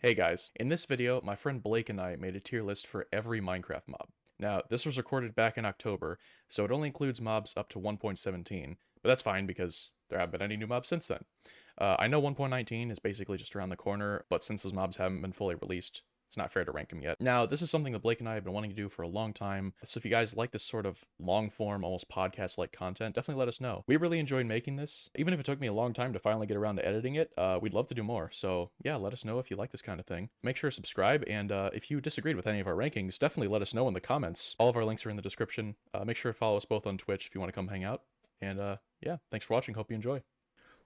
Hey guys, in this video, my friend Blake and I made a tier list for every Minecraft mob. Now, this was recorded back in October, so it only includes mobs up to 1.17, but that's fine because there haven't been any new mobs since then. I know 1.19 is basically just around the corner, but since those mobs haven't been fully released, it's not fair to rank them yet. Now, this is something that Blake and I have been wanting to do for a long time, so if you guys like this sort of long-form, almost podcast-like content, definitely let us know. We really enjoyed making this. Even if it took me a long time to finally get around to editing it, we'd love to do more. So yeah, let us know if you like this kind of thing. Make sure to subscribe, and if you disagreed with any of our rankings, definitely let us know in the comments. All of our links are in the description. Make sure to follow us both on Twitch if you want to come hang out. And yeah, thanks for watching. Hope you enjoy.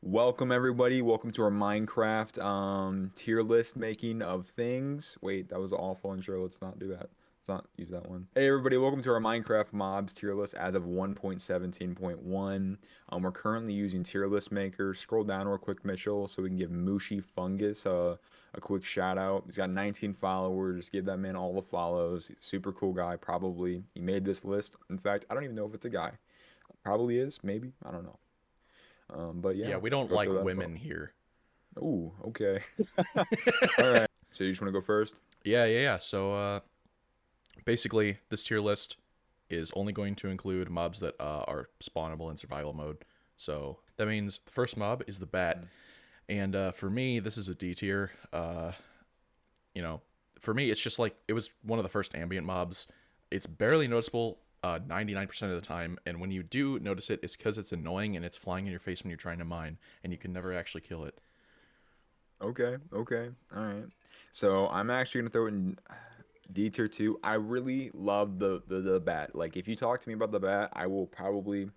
Welcome everybody. Welcome to our Minecraft tier list making of things. Wait, that was an awful intro. Let's not do that. Let's not use that one. Hey everybody, welcome to our Minecraft mobs tier list as of 1.17.1. We're currently using tier list maker. Scroll down real quick, Mitchell, so we can give Mushi Fungus a quick shout out. He's got 19 followers. Give that man all the follows. Super cool guy, probably. He made this list. In fact, I don't even know if it's a guy. Probably is, maybe. I don't know. But Yeah, yeah, we don't go like throw that women phone. here. Ooh, okay. All right. So you just want to go first? Yeah. So basically, this tier list is only going to include mobs that are spawnable in survival mode. So that means the first mob is the bat, Mm. and for me, this is a D tier. You know, for me, it's just like it was one of the first ambient mobs. It's barely noticeable 99% of the time, and when you do notice it, it's because it's annoying and it's flying in your face when you're trying to mine, and you can never actually kill it. Okay, okay. All right. So I'm actually gonna throw it in D tier two. I really love the bat. Like if you talk to me about the bat, I will probably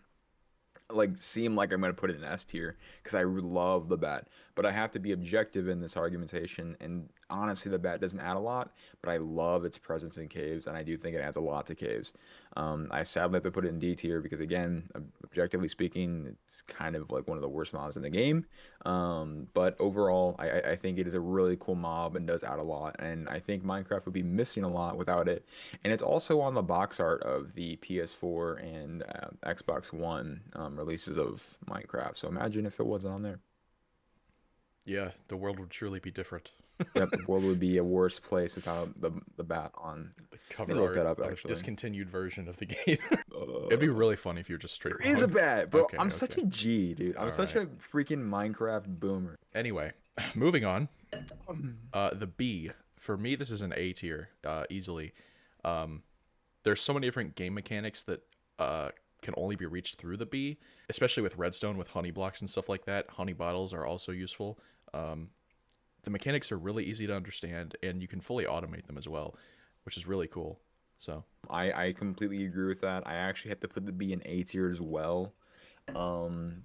like seem like I'm gonna put it in S tier because I love the bat. But I have to be objective in this argumentation, and honestly, the bat doesn't add a lot, but I love its presence in caves, and I do think it adds a lot to caves. I sadly have to put it in D tier because again, objectively speaking, it's kind of like one of the worst mobs in the game. But overall, I think it is a really cool mob and does add a lot, and I think Minecraft would be missing a lot without it. And it's also on the box art of the PS4 and Xbox One releases of Minecraft. So imagine if it wasn't on there. Yeah, the world would truly be different. Yep, the world would be a worse place without the bat on. The Let me cover look that art up of a actually. discontinued version of the game. It'd be Uh, really funny if you're just straight there is a wrong. bat, bro. Okay, I'm such okay. a G, dude. I'm All such right. a freaking Minecraft boomer. Anyway, moving on. The B. For me, this is an A tier, easily. Um, there's so many different game mechanics that can only be reached through the bee, especially with redstone, with honey blocks and stuff like that. Honey bottles are also useful. Um, the mechanics are really easy to understand, and you can fully automate them as well, which is really cool. So I completely agree with that. I actually have to put the B in A tier as well. Um,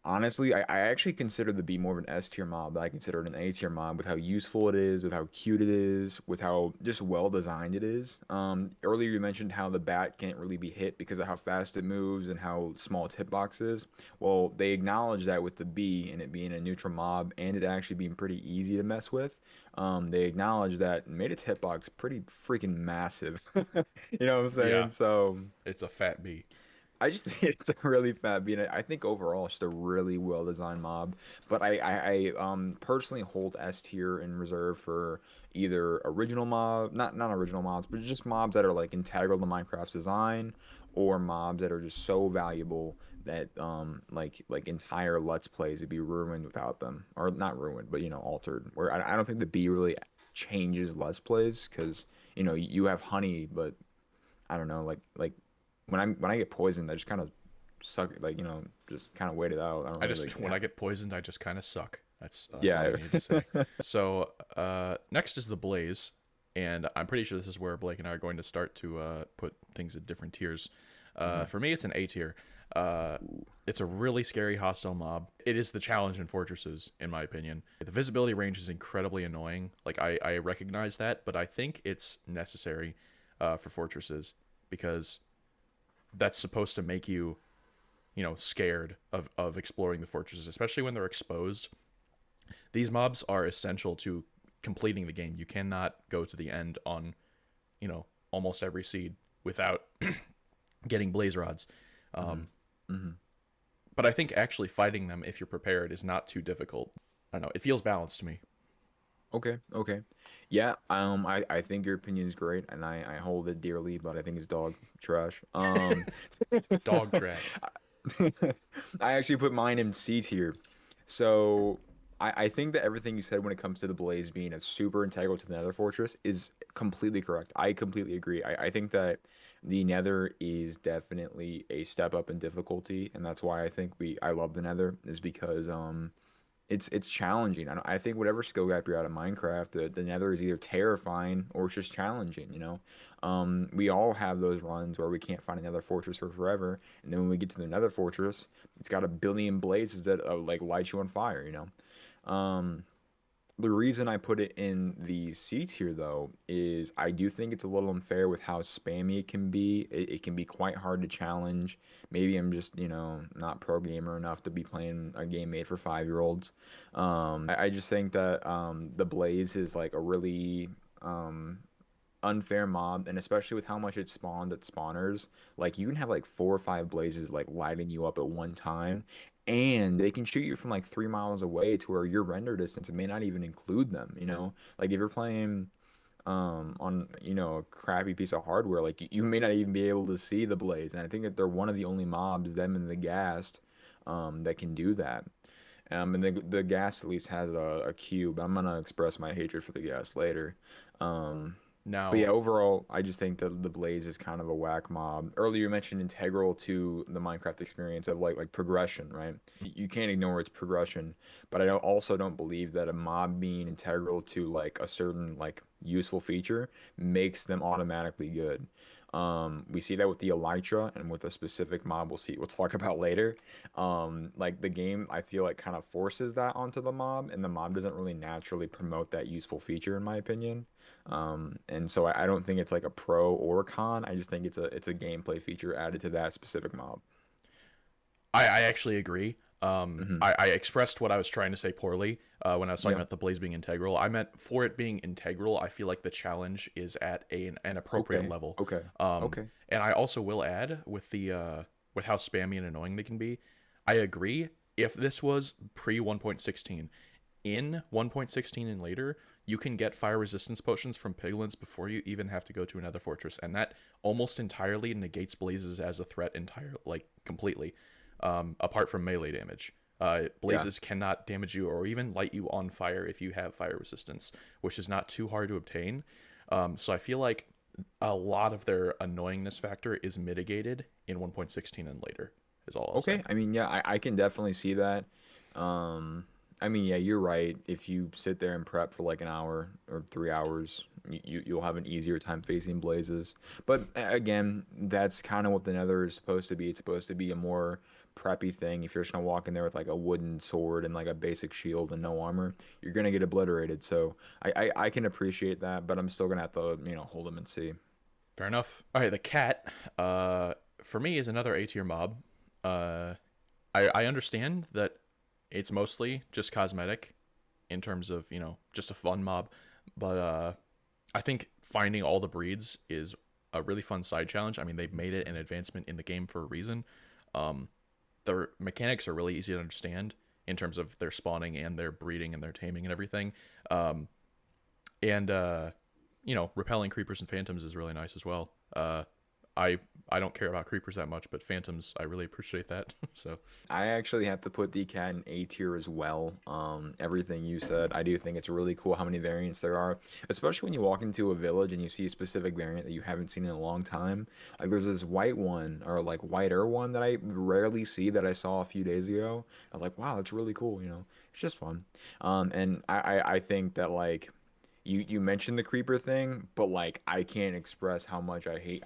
Honestly, I actually consider the B more of an S tier mob, but I consider it an A tier mob with how useful it is, with how cute it is, with how just well designed it is. Earlier you mentioned how the bat can't really be hit because of how fast it moves and how small its hitbox is. Well, they acknowledge that with the B and it being a neutral mob and it actually being pretty easy to mess with. They acknowledge that and made its hitbox pretty freaking massive. You know what I'm yeah, saying? So. it's a fat bee. I just think it's a really fat beat. I think overall it's just a really well designed mob. But I personally hold S tier in reserve for either original mob, not original mobs, but just mobs that are like integral to Minecraft's design, or mobs that are just so valuable that like entire Let's Plays would be ruined without them, or not ruined, but altered. Where I don't think the B really changes Let's Plays because you have honey, but I don't know, like when I get poisoned, I just kind of suck, like just kind of wait it out. I don't I really just when I get poisoned, I just kind of suck. That's all yeah. you need to say. So next is the blaze, and I'm pretty sure this is where Blake and I are going to start to put things at different tiers. Mhm. For me, it's an A tier. Uh, it's a really scary hostile mob. It is the challenge in fortresses, in my opinion. The visibility range is incredibly annoying. Like I recognize that, but I think it's necessary for fortresses because that's supposed to make you, scared of exploring the fortresses, especially when they're exposed. These mobs are essential to completing the game. You cannot go to the end on, almost every seed without getting blaze rods. Mhm. Um, Mhm. but I think actually fighting them, if you're prepared, is not too difficult. I don't know. It feels balanced to me. Okay, okay. Yeah, I think your opinion is great and I hold it dearly, but I think it's dog trash. Dog trash. I actually put mine in C tier. So I think that everything you said when it comes to the Blaze being a super integral to the Nether Fortress is completely correct. I completely agree. I think that the Nether is definitely a step up in difficulty, and that's why I love the Nether, is because it's challenging. I think whatever skill gap you're at in Minecraft, the Nether is either terrifying or it's just challenging. We all have those runs where we can't find another fortress for forever, and then when we get to the Nether fortress, it's got a billion blazes that like light you on fire. The reason I put it in the C tier though is I do think it's a little unfair with how spammy it can be. It can be quite hard to challenge. Maybe I'm just, not pro gamer enough to be playing a game made for 5-year-olds. I just think that the Blaze is like a really unfair mob, and especially with how much it spawned at spawners, like you can have like 4 or 5 blazes like lighting you up at one time, and they can shoot you from like 3 miles away to where your render distance may not even include them. Like if you're playing on a crappy piece of hardware, like you may not even be able to see the blaze, and I think that they're one of the only mobs, them and the ghast, that can do that. And the ghast at least has a cube. I'm gonna express my hatred for the ghast later. Um, but yeah, Now, overall, I just think that the Blaze is kind of a whack mob. Earlier, you mentioned integral to the Minecraft experience of like progression, right? You can't ignore its progression, but also don't believe that a mob being integral to like a certain like useful feature makes them automatically good. We see that with the Elytra and with a specific mob we'll talk about later. Like the game, I feel like kind of forces that onto the mob, and the mob doesn't really naturally promote that useful feature, in my opinion. And so I don't think it's like a pro or a con. I just think it's a gameplay feature added to that specific mob. I actually agree. Hmm. I expressed what I was trying to say poorly when I was talking Yeah. about the blaze being integral. I meant for it being integral, I feel like the challenge is at an appropriate Okay. level. Okay. Um, Okay. and I also will add with how spammy and annoying they can be. I agree. If this was pre 1.16, in 1.16 and later, you can get fire resistance potions from piglins before you even have to go to another fortress, and that almost entirely negates blazes as a threat like completely, apart from melee damage. Yeah. Blazes cannot damage you or even light you on fire if you have fire resistance, which is not too hard to obtain. So I feel like a lot of their annoyingness factor is mitigated in 1.16 and later, is all I'll say. Okay. I mean, yeah, I can definitely see that. Um, I mean, yeah, you're right. If you sit there and prep for like an hour or 3 hours, you'll have an easier time facing blazes. But again, that's kind of what the Nether is supposed to be. It's supposed to be a more preppy thing. If you're just gonna walk in there with like a wooden sword and like a basic shield and no armor, you're gonna get obliterated. So I can appreciate that, but I'm still gonna have to, hold them and see. Fair enough. All right, the cat, for me, is another A tier mob. Uh, I understand that it's mostly just cosmetic in terms of just a fun mob, but I think finding all the breeds is a really fun side challenge. I mean, they've made it an advancement in the game for a reason. Um, their mechanics are really easy to understand in terms of their spawning and their breeding and their taming and everything. Um, and repelling creepers and phantoms is really nice as well. I I don't care about creepers that much, but phantoms I really appreciate that. So I actually have to put DCAT in A tier as well. Everything you said, I do think it's really cool how many variants there are, especially when you walk into a village and you see a specific variant that you haven't seen in a long time. Like there's this white one or like whiter one that I rarely see that I saw a few days ago. I was like, wow, that's really cool. It's just fun. And I think that like you mentioned the creeper thing, but like I can't express how much I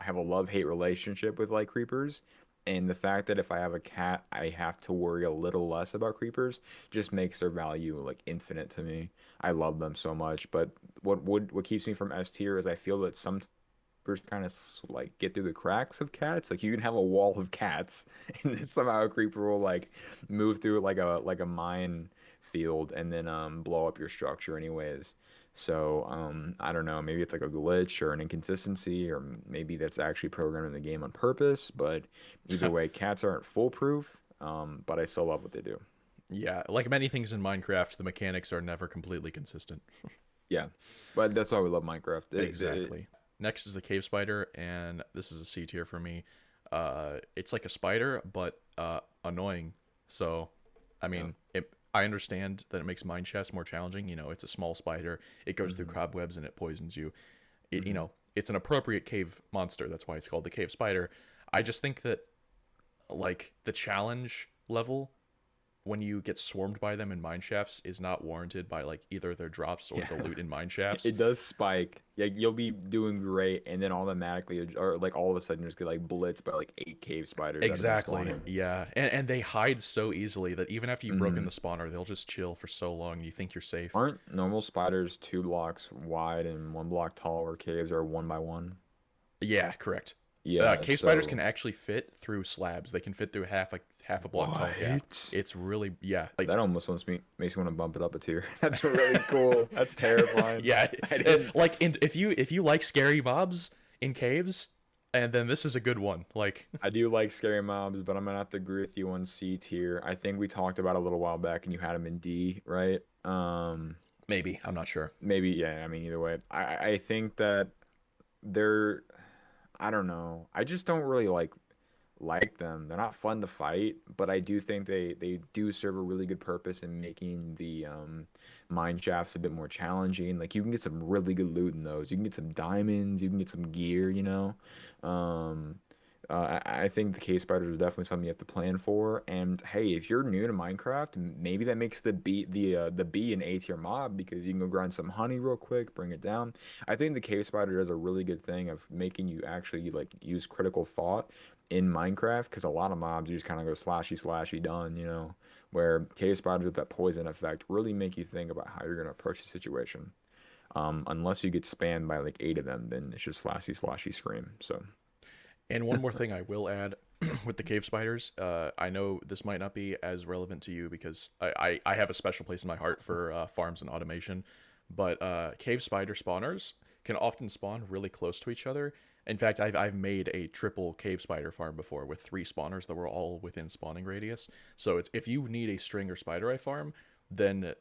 have a love-hate relationship with like creepers. And the fact that if I have a cat, I have to worry a little less about creepers just makes their value like infinite to me. I love them so much. But what keeps me from S tier is I feel that some creepers kind of like get through the cracks of cats. Like you can have a wall of cats, and then somehow a creeper will like move through like a mine field and then blow up your structure anyways. So I don't know, maybe it's like a glitch or an inconsistency, or maybe that's actually programmed in the game on purpose. But either way, cats aren't foolproof. But I still love what they do. Yeah, like many things in Minecraft, the mechanics are never completely consistent. Yeah, but that's why we love Minecraft. Exactly. Next is the cave spider, and this is a C tier for me. It's like a spider, but annoying. So, I Yeah. mean, I understand that it makes mine shafts more challenging. You know, it's a small spider. It goes through Hmm. cobwebs and it poisons you. You Hmm. know, it's an appropriate cave monster. That's why it's called the cave spider. I just think that like the challenge level when you get swarmed by them in mine shafts is not warranted by like either their drops or Yeah. the loot in mine shafts. It does spike. Like you'll be doing great, and then automatically, or like all of a sudden, you just get like blitzed by like 8 cave spiders out of them Exactly. spawning. Yeah. And they hide so easily that even after you've broken Hmm. the spawner, they'll just chill for so long and you think you're safe. Aren't normal spiders 2 blocks wide and 1 block tall, where caves are 1 by 1? Yeah, correct. Yeah. Cave spiders can So actually fit through slabs. They can fit through half a block tall gap. what? It's really yeah, like That almost makes me want to bump it up a tier. That's really cool. That's terrifying. yeah, I didn't. if you like scary mobs in caves, and then this is a good one. Like I do like scary mobs, but I'm gonna have to agree with you on C tier. I think we talked about it a little while back, and you had them in D, right? maybe, I'm not sure. Maybe, yeah. I mean, either way, I think that they're, I don't know. I just don't really like them. They're not fun to fight, but I do think they do serve a really good purpose in making the mine shafts a bit more challenging. Like you can get some really good loot in those. You can get some diamonds, you can get some gear, you know. Um I think the cave spider is definitely something you have to plan for. And hey, if you're new to Minecraft, maybe that makes the B an A tier mob because you can go grind some honey real quick, bring it down. I think the cave spider does a really good thing of making you actually like use critical thought in Minecraft because a lot of mobs you just kind of go slashy slashy done, you know, where cave spiders with that poison effect really make you think about how you're gonna approach the situation. Unless you get spammed by like 8 of them, then it's just slashy slashy scream. So And one more thing I will add with the cave spiders, I know this might not be as relevant to you because I have a special place in my heart for farms and automation, but cave spider spawners can often spawn really close to each other. In fact, I've made a triple cave spider farm before with 3 spawners that were all within spawning radius. So it's if you need a string or spider eye farm, then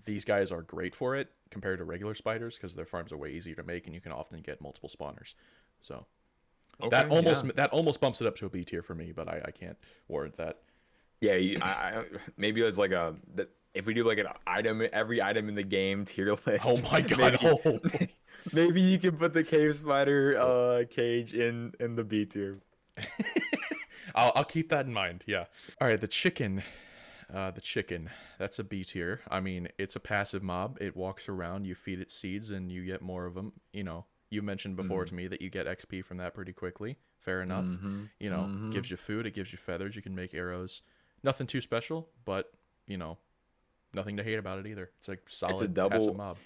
these guys are great for it compared to regular spiders because their farms are way easier to make and you can often get multiple spawners. So okay, yeah. that almost bumps it up to a B tier for me, but I can't warrant that. Yeah, maybe it's like if we do like an item, every item in the game tier Oh list, my god! maybe Oh, maybe you can put the cave spider cage in the B tier. I'll keep that in mind. Yeah. All right, the chicken. The chicken. That's a B tier. I mean, it's a passive mob. It walks around. You feed it seeds, and you get more of them. You know, you mentioned before Mm-hmm. to me that you get XP from that pretty quickly. Fair enough. Mm-hmm. You know, Mm-hmm. gives you food. It gives you feathers. You can make arrows. Nothing too special, but you know, nothing to hate about it either. It's a It's a solid passive double. mob.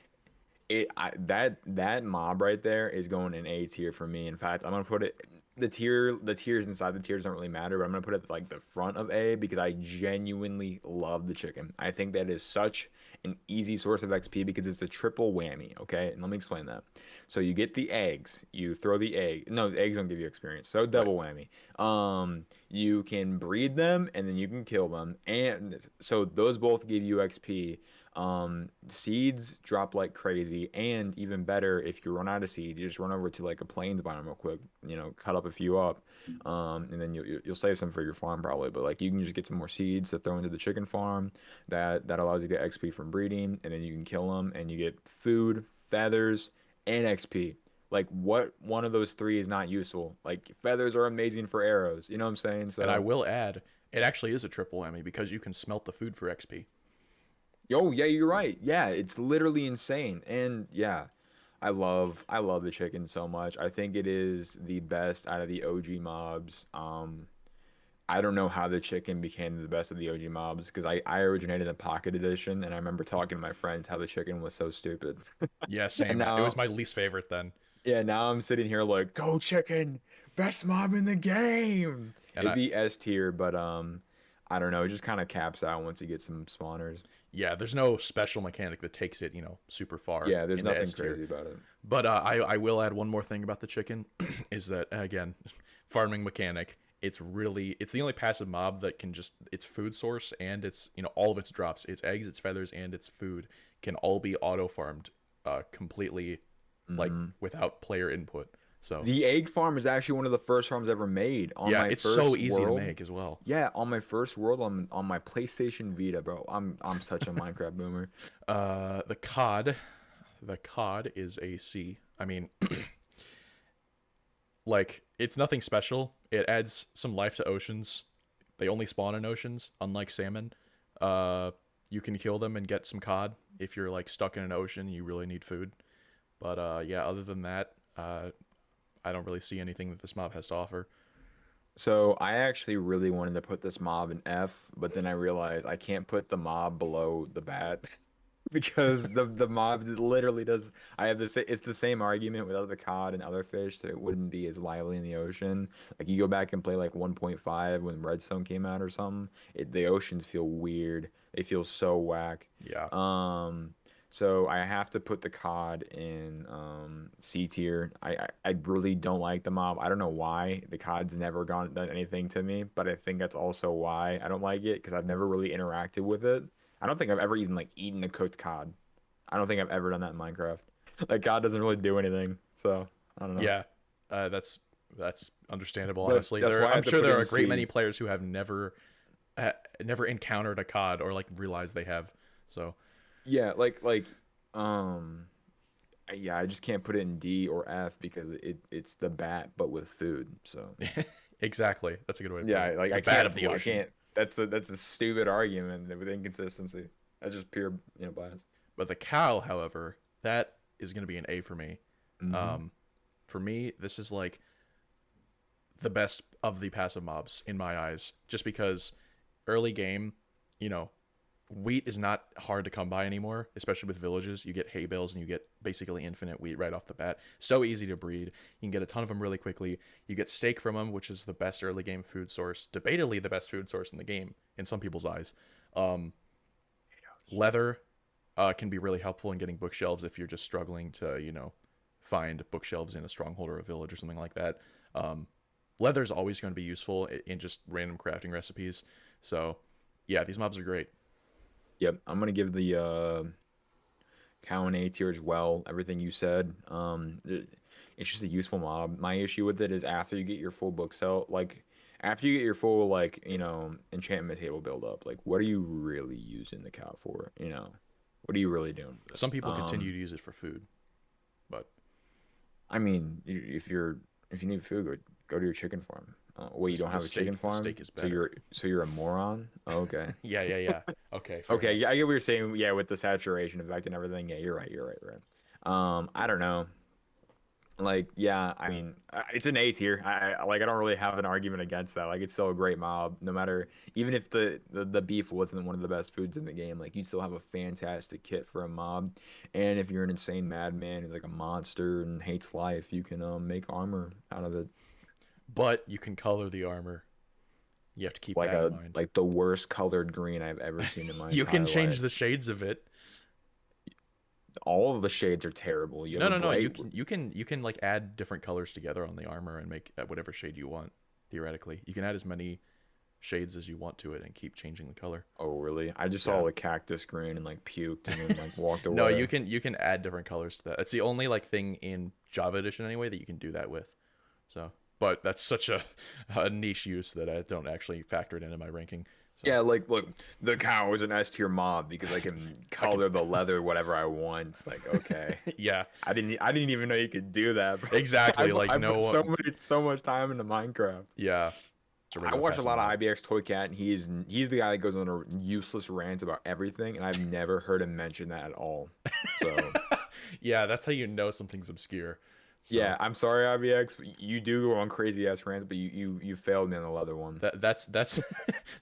That mob right there is going in A tier for me. In fact, I'm gonna put it the tiers inside the tiers don't really matter, but I'm gonna put it like the front of A because I genuinely love the chicken. I think that is such an easy source of XP because it's a triple whammy. Okay, and let me explain that. So you get the eggs, you throw the egg. No, the eggs don't give you experience. So Right. double whammy. You can breed them and then you can kill them, and so those both give you XP. Seeds drop like crazy, and even better, if you run out of seeds, you just run over to like a plains biome real quick, you know, cut up a few up, and then you'll save some for your farm probably. But like you can just get some more seeds to throw into the chicken farm. That allows you to get XP from breeding, and then you can kill them, and you get food, feathers, and XP. Like what one of those three is not useful? Like feathers are amazing for arrows. You know what I'm saying? And I So. will add, it actually is a triple whammy because you can smelt the food for XP. Yo, yeah, you're right. Yeah, it's literally insane. And yeah, I love the chicken so much. I think it is the best out of the OG mobs. I don't know how the chicken became the best of the OG mobs because I originated in Pocket Edition and I remember talking to my friends how the chicken was so stupid. Yeah, And same. It was now, my least favorite then. yeah, now I'm sitting here like, go chicken, best mob in the game. And It'd I be S tier, but I don't know, it just kind of caps out once you get some spawners. yeah, there's no special mechanic that takes it, you know, super far Yeah, there's into nothing S tier. crazy about it. But I will add one more thing about the chicken is that again, farming mechanic. it's the only passive mob that can just its food source and its all of its drops, its eggs, its feathers, and its food can all be auto farmed completely like Hmm. without player input. So The egg farm is actually one of the first farms ever made on yeah, my it's so first easy to world. make as well. Yeah, on my first world on my PlayStation Vita, bro. I'm such a Minecraft boomer. The cod is a C. I mean, like it's nothing special. It adds some life to oceans. They only spawn in oceans, unlike salmon. Uh, you can kill them and get some cod if you're like stuck in an ocean. You really need food. But yeah, other than that, I don't really see anything that this mob has to offer. So I actually really wanted to put this mob in F, but then I realized I can't put the mob below the bat because the mob literally does. I have this. It's the same argument with other cod and other fish, so it wouldn't be as lively in the ocean. Like you go back and play like 1.5 when Redstone came out or something, the oceans feel weird. They feel so whack. Yeah, Um, so I have to put the COD in C tier. I really don't like the mob. I don't know why. The COD's never done anything to me, but I think that's also why I don't like it because I've never really interacted with it. I don't think I've ever even like eaten a cooked cod. I don't think I've ever done that in Minecraft. Like cod doesn't really do anything, so I don't know. yeah, that's understandable. But Honestly, that's why I I'm have to sure put it there are in a great many C. players who have never encountered a cod or like realized they have. So Yeah, um yeah, I just can't put it in D or F because it's the bat but with food. So exactly, that's a good way to put yeah, it. like The I bat can't of the I ocean. can't. That's a stupid argument with inconsistency. That's just pure, bias. But the cow, however, that is going to be an A for me. Hmm. Um, for me, this is like the best of the passive mobs in my eyes, just because early game, you know, wheat is not hard to come by anymore, especially with villages. You get hay bales and you get basically infinite wheat right off the bat. So easy to breed. You can get a ton of them really quickly. You get steak from them, which is the best early game food source, debatably the best food source in the game in some people's eyes. Um, Leather can be really helpful in getting bookshelves if you're just struggling to, find bookshelves in a stronghold or a village or something like that. Um, Leather is always going to be useful in just random crafting recipes. So, yeah, these mobs are great. Yep, I'm gonna give the cow and A tier as well. Everything you said. It's just a useful mob. My issue with it is after you get your full book cell, like after you get your full enchantment table build up, like what are you really using the cow for? What are you really doing with it? Some people continue to use it for food, but I mean, if you need food, go to your chicken farm. Wait, you don't the have a chicken steak the farm? steak is So better. you're a moron? Oh, okay. Yeah, yeah, yeah. Okay, fair Okay, enough. yeah, I get what you're saying. Yeah, with the saturation effect and everything. Yeah, you're right. You're right. You're right. I don't know. Like, yeah, I mean, it's an A tier. I don't really have an argument against that. Like, it's still a great mob. No matter, even if the beef wasn't one of the best foods in the game, like you still have a fantastic kit for a mob. And if you're an insane madman who's like a monster and hates life, you can make armor out of it. But you can color the armor. You have to keep Like that in a mind. like the worst colored green I've ever seen in my You can entire change life. the shades of it. All of the shades are terrible. You have No, a no, no. bright. You can like add different colors together on the armor and make whatever shade you want. Theoretically, you can add as many shades as you want to it and keep changing the color. Oh, really? I just Yeah. saw the cactus green and like puked and then like walked No, you away. can you can add different colors to that. It's the only like thing in Java Edition anyway that you can do that with. So, but that's such a niche use that I don't actually factor it into my ranking. So Yeah, like look, the cow is an S tier mob because I can I can, color the leather whatever I want. It's like, okay. yeah, I didn't even know you could do that, bro. exactly. Like I put no, so much time into Minecraft. yeah, it's a I regular watch a passive lot of mob. IBX Toy Cat, and he's the guy that goes on a useless rant about everything, and I've never heard him mention that at all. So Yeah, that's how you know something's obscure. yeah, So I'm sorry, IBX. You do go on crazy ass rants, but you failed me on the leather one. that's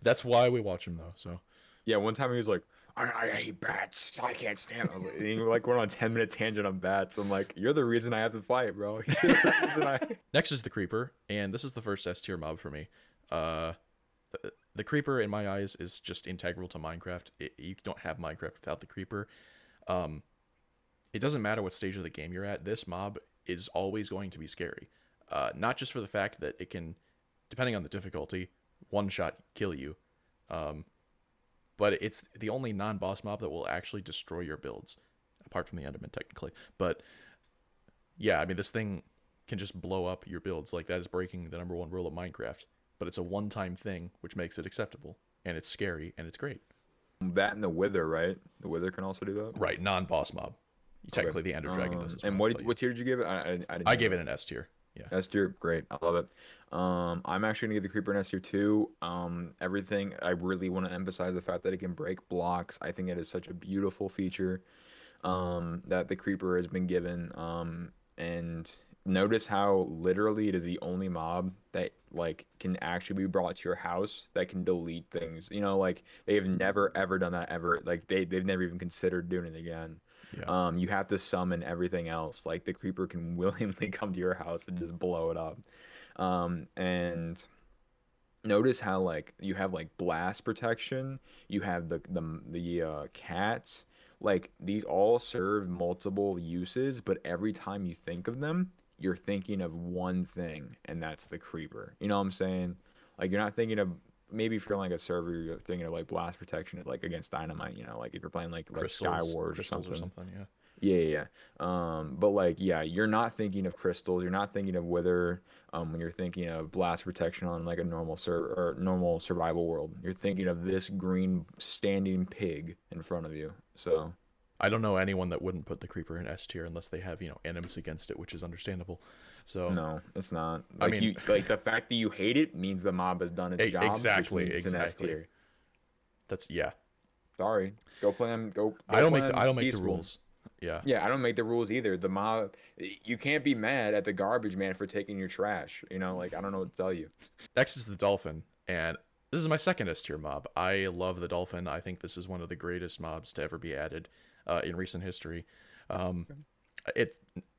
that's why we watch him though. So Yeah, one time he was like, I hate bats. I can't stand. 'Em." I was like, and he like went on a 10-minute tangent on bats. I'm like, you're the reason I have to fight, bro. You're the reason I. next is the creeper, and this is the first S tier mob for me. Uh, the creeper in my eyes is just integral to Minecraft. You don't have Minecraft without the creeper. Um, it doesn't matter what stage of the game you're at. This mob is always going to be scary. Not just for the fact that it can depending on the difficulty, one shot kill you. Um, but it's the only non-boss mob that will actually destroy your builds, apart from the Enderman technically. But yeah, I mean this thing can just blow up your builds. Like that is breaking the number one rule of Minecraft. But it's a one-time thing, which makes it acceptable, and it's scary and it's great. That and the Wither, right? The Wither can also do that. Right, non-boss mob. Okay. Technically, the Ender Dragon does as And well. But yeah, what tier did you give it? I didn't I hear gave it that. an S tier. Yeah, S tier, great. I love it. I'm actually gonna give the Creeper an S tier too. Everything. I really want to emphasize the fact that it can break blocks. I think it is such a beautiful feature. That the Creeper has been given. And notice how literally it is the only mob that like can actually be brought to your house that can delete things. You know, like they've never ever done that ever. Like they've never even considered doing it again. yeah. You have to summon everything else. Like the Creeper can willingly come to your house and just blow it up. And notice how like you have like blast protection, you have the cats. Like these all serve multiple uses, but every time you think of them, you're thinking of one thing, and that's the creeper. You know what I'm saying? Like you're not thinking of, maybe if you're on like a server, you're thinking of like blast protection is like against dynamite. You know, like if you're playing like Sky Wars or Crystals or something. something. Yeah. Yeah, yeah, yeah. But like, yeah, you're not thinking of crystals. You're not thinking of wither. When you're thinking of blast protection on like a normal or normal survival world, you're thinking of this green standing pig in front of you. So I don't know anyone that wouldn't put the creeper in S tier unless they have animus against it, which is understandable. So no, it's not. I Like mean, you, like the fact that you hate it means the mob has done its job, which exactly, means it's an S exactly. tier. That's yeah. Sorry, go play them. I Go don't play make them I don't make the peaceful. rules. Yeah. Yeah, I don't make the rules either. The mob, you can't be mad at the garbage man for taking your trash. You know, like I don't know what to tell you. Next is the dolphin, and this is my second S tier mob. I love the dolphin. I think this is one of the greatest mobs to ever be added in recent history. Um, it,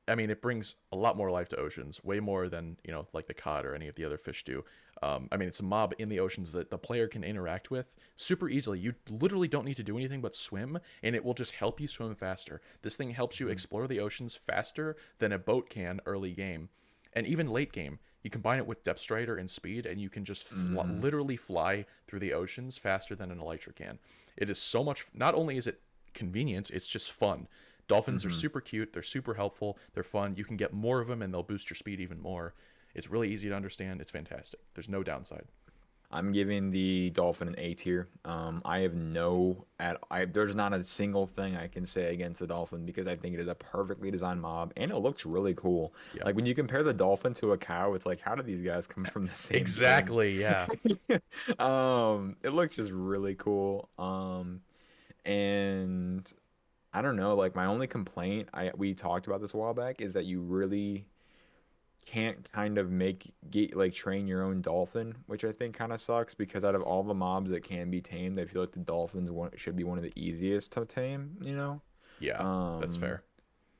I mean, it brings a lot more life to oceans, way more than like the cod or any of the other fish do. I mean, it's a mob in the oceans that the player can interact with super easily. You literally don't need to do anything but swim, and it will just help you swim faster. This thing helps you Mhm. explore the oceans faster than a boat can early game, and even late game. You combine it with Depth Strider and speed, and you can just Mhm. literally fly through the oceans faster than an elytra can. It is so much. Not only is it convenient, it's just fun. Dolphins are Mhm. super cute. They're super helpful. They're fun. You can get more of them, and they'll boost your speed even more. It's really easy to understand. It's fantastic. There's no downside. I'm giving the dolphin an A tier. I have no at I there's not a single thing I can say against the dolphin because I think it is a perfectly designed mob and it looks really cool. Yeah. Like when you compare the dolphin to a cow, it's like how do these guys come from the same thing? Exactly. Yeah. It looks just really cool. And I don't know, like my only complaint, I we talked about this a while back, is that you really can't kind of get like train your own dolphin, which I think kind of sucks because out of all the mobs that can be tamed, I feel like the dolphins should be one of the easiest to tame, you know? Yeah. That's Um, fair.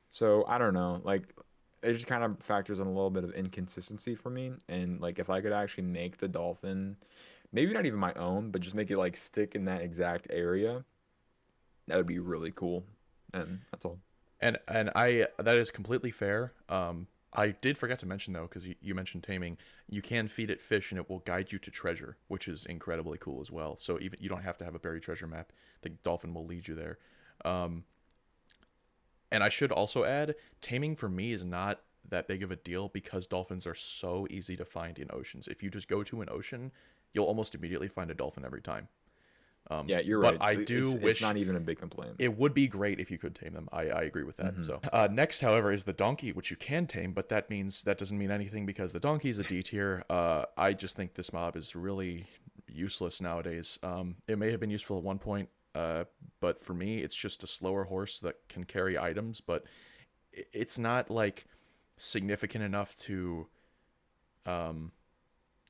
so I don't know, like it just kind of factors in a little bit of inconsistency for me. And like if I could actually make the dolphin, maybe not even my own, but just make it like stick in that exact area, that would be really cool. And that's all. And I that is completely fair. I did forget to mention though, because you mentioned taming, you can feed it fish and it will guide you to treasure, which is incredibly cool as well. So even you don't have to have a buried treasure map. The dolphin will lead you there. Um, and I should also add, taming for me is not that big of a deal because dolphins are so easy to find in oceans. If you just go to an ocean, you'll almost immediately find a dolphin every time. Yeah, you're But right. I do It's wish not even a big complaint. it would be great if you could tame them. I agree with that. Hmm. So next, however, is the donkey, which you can tame, but that doesn't mean anything because the donkey is a D tier. I just think this mob is really useless nowadays. It may have been useful at one point, but for me, it's just a slower horse that can carry items, but it's not like significant enough to um,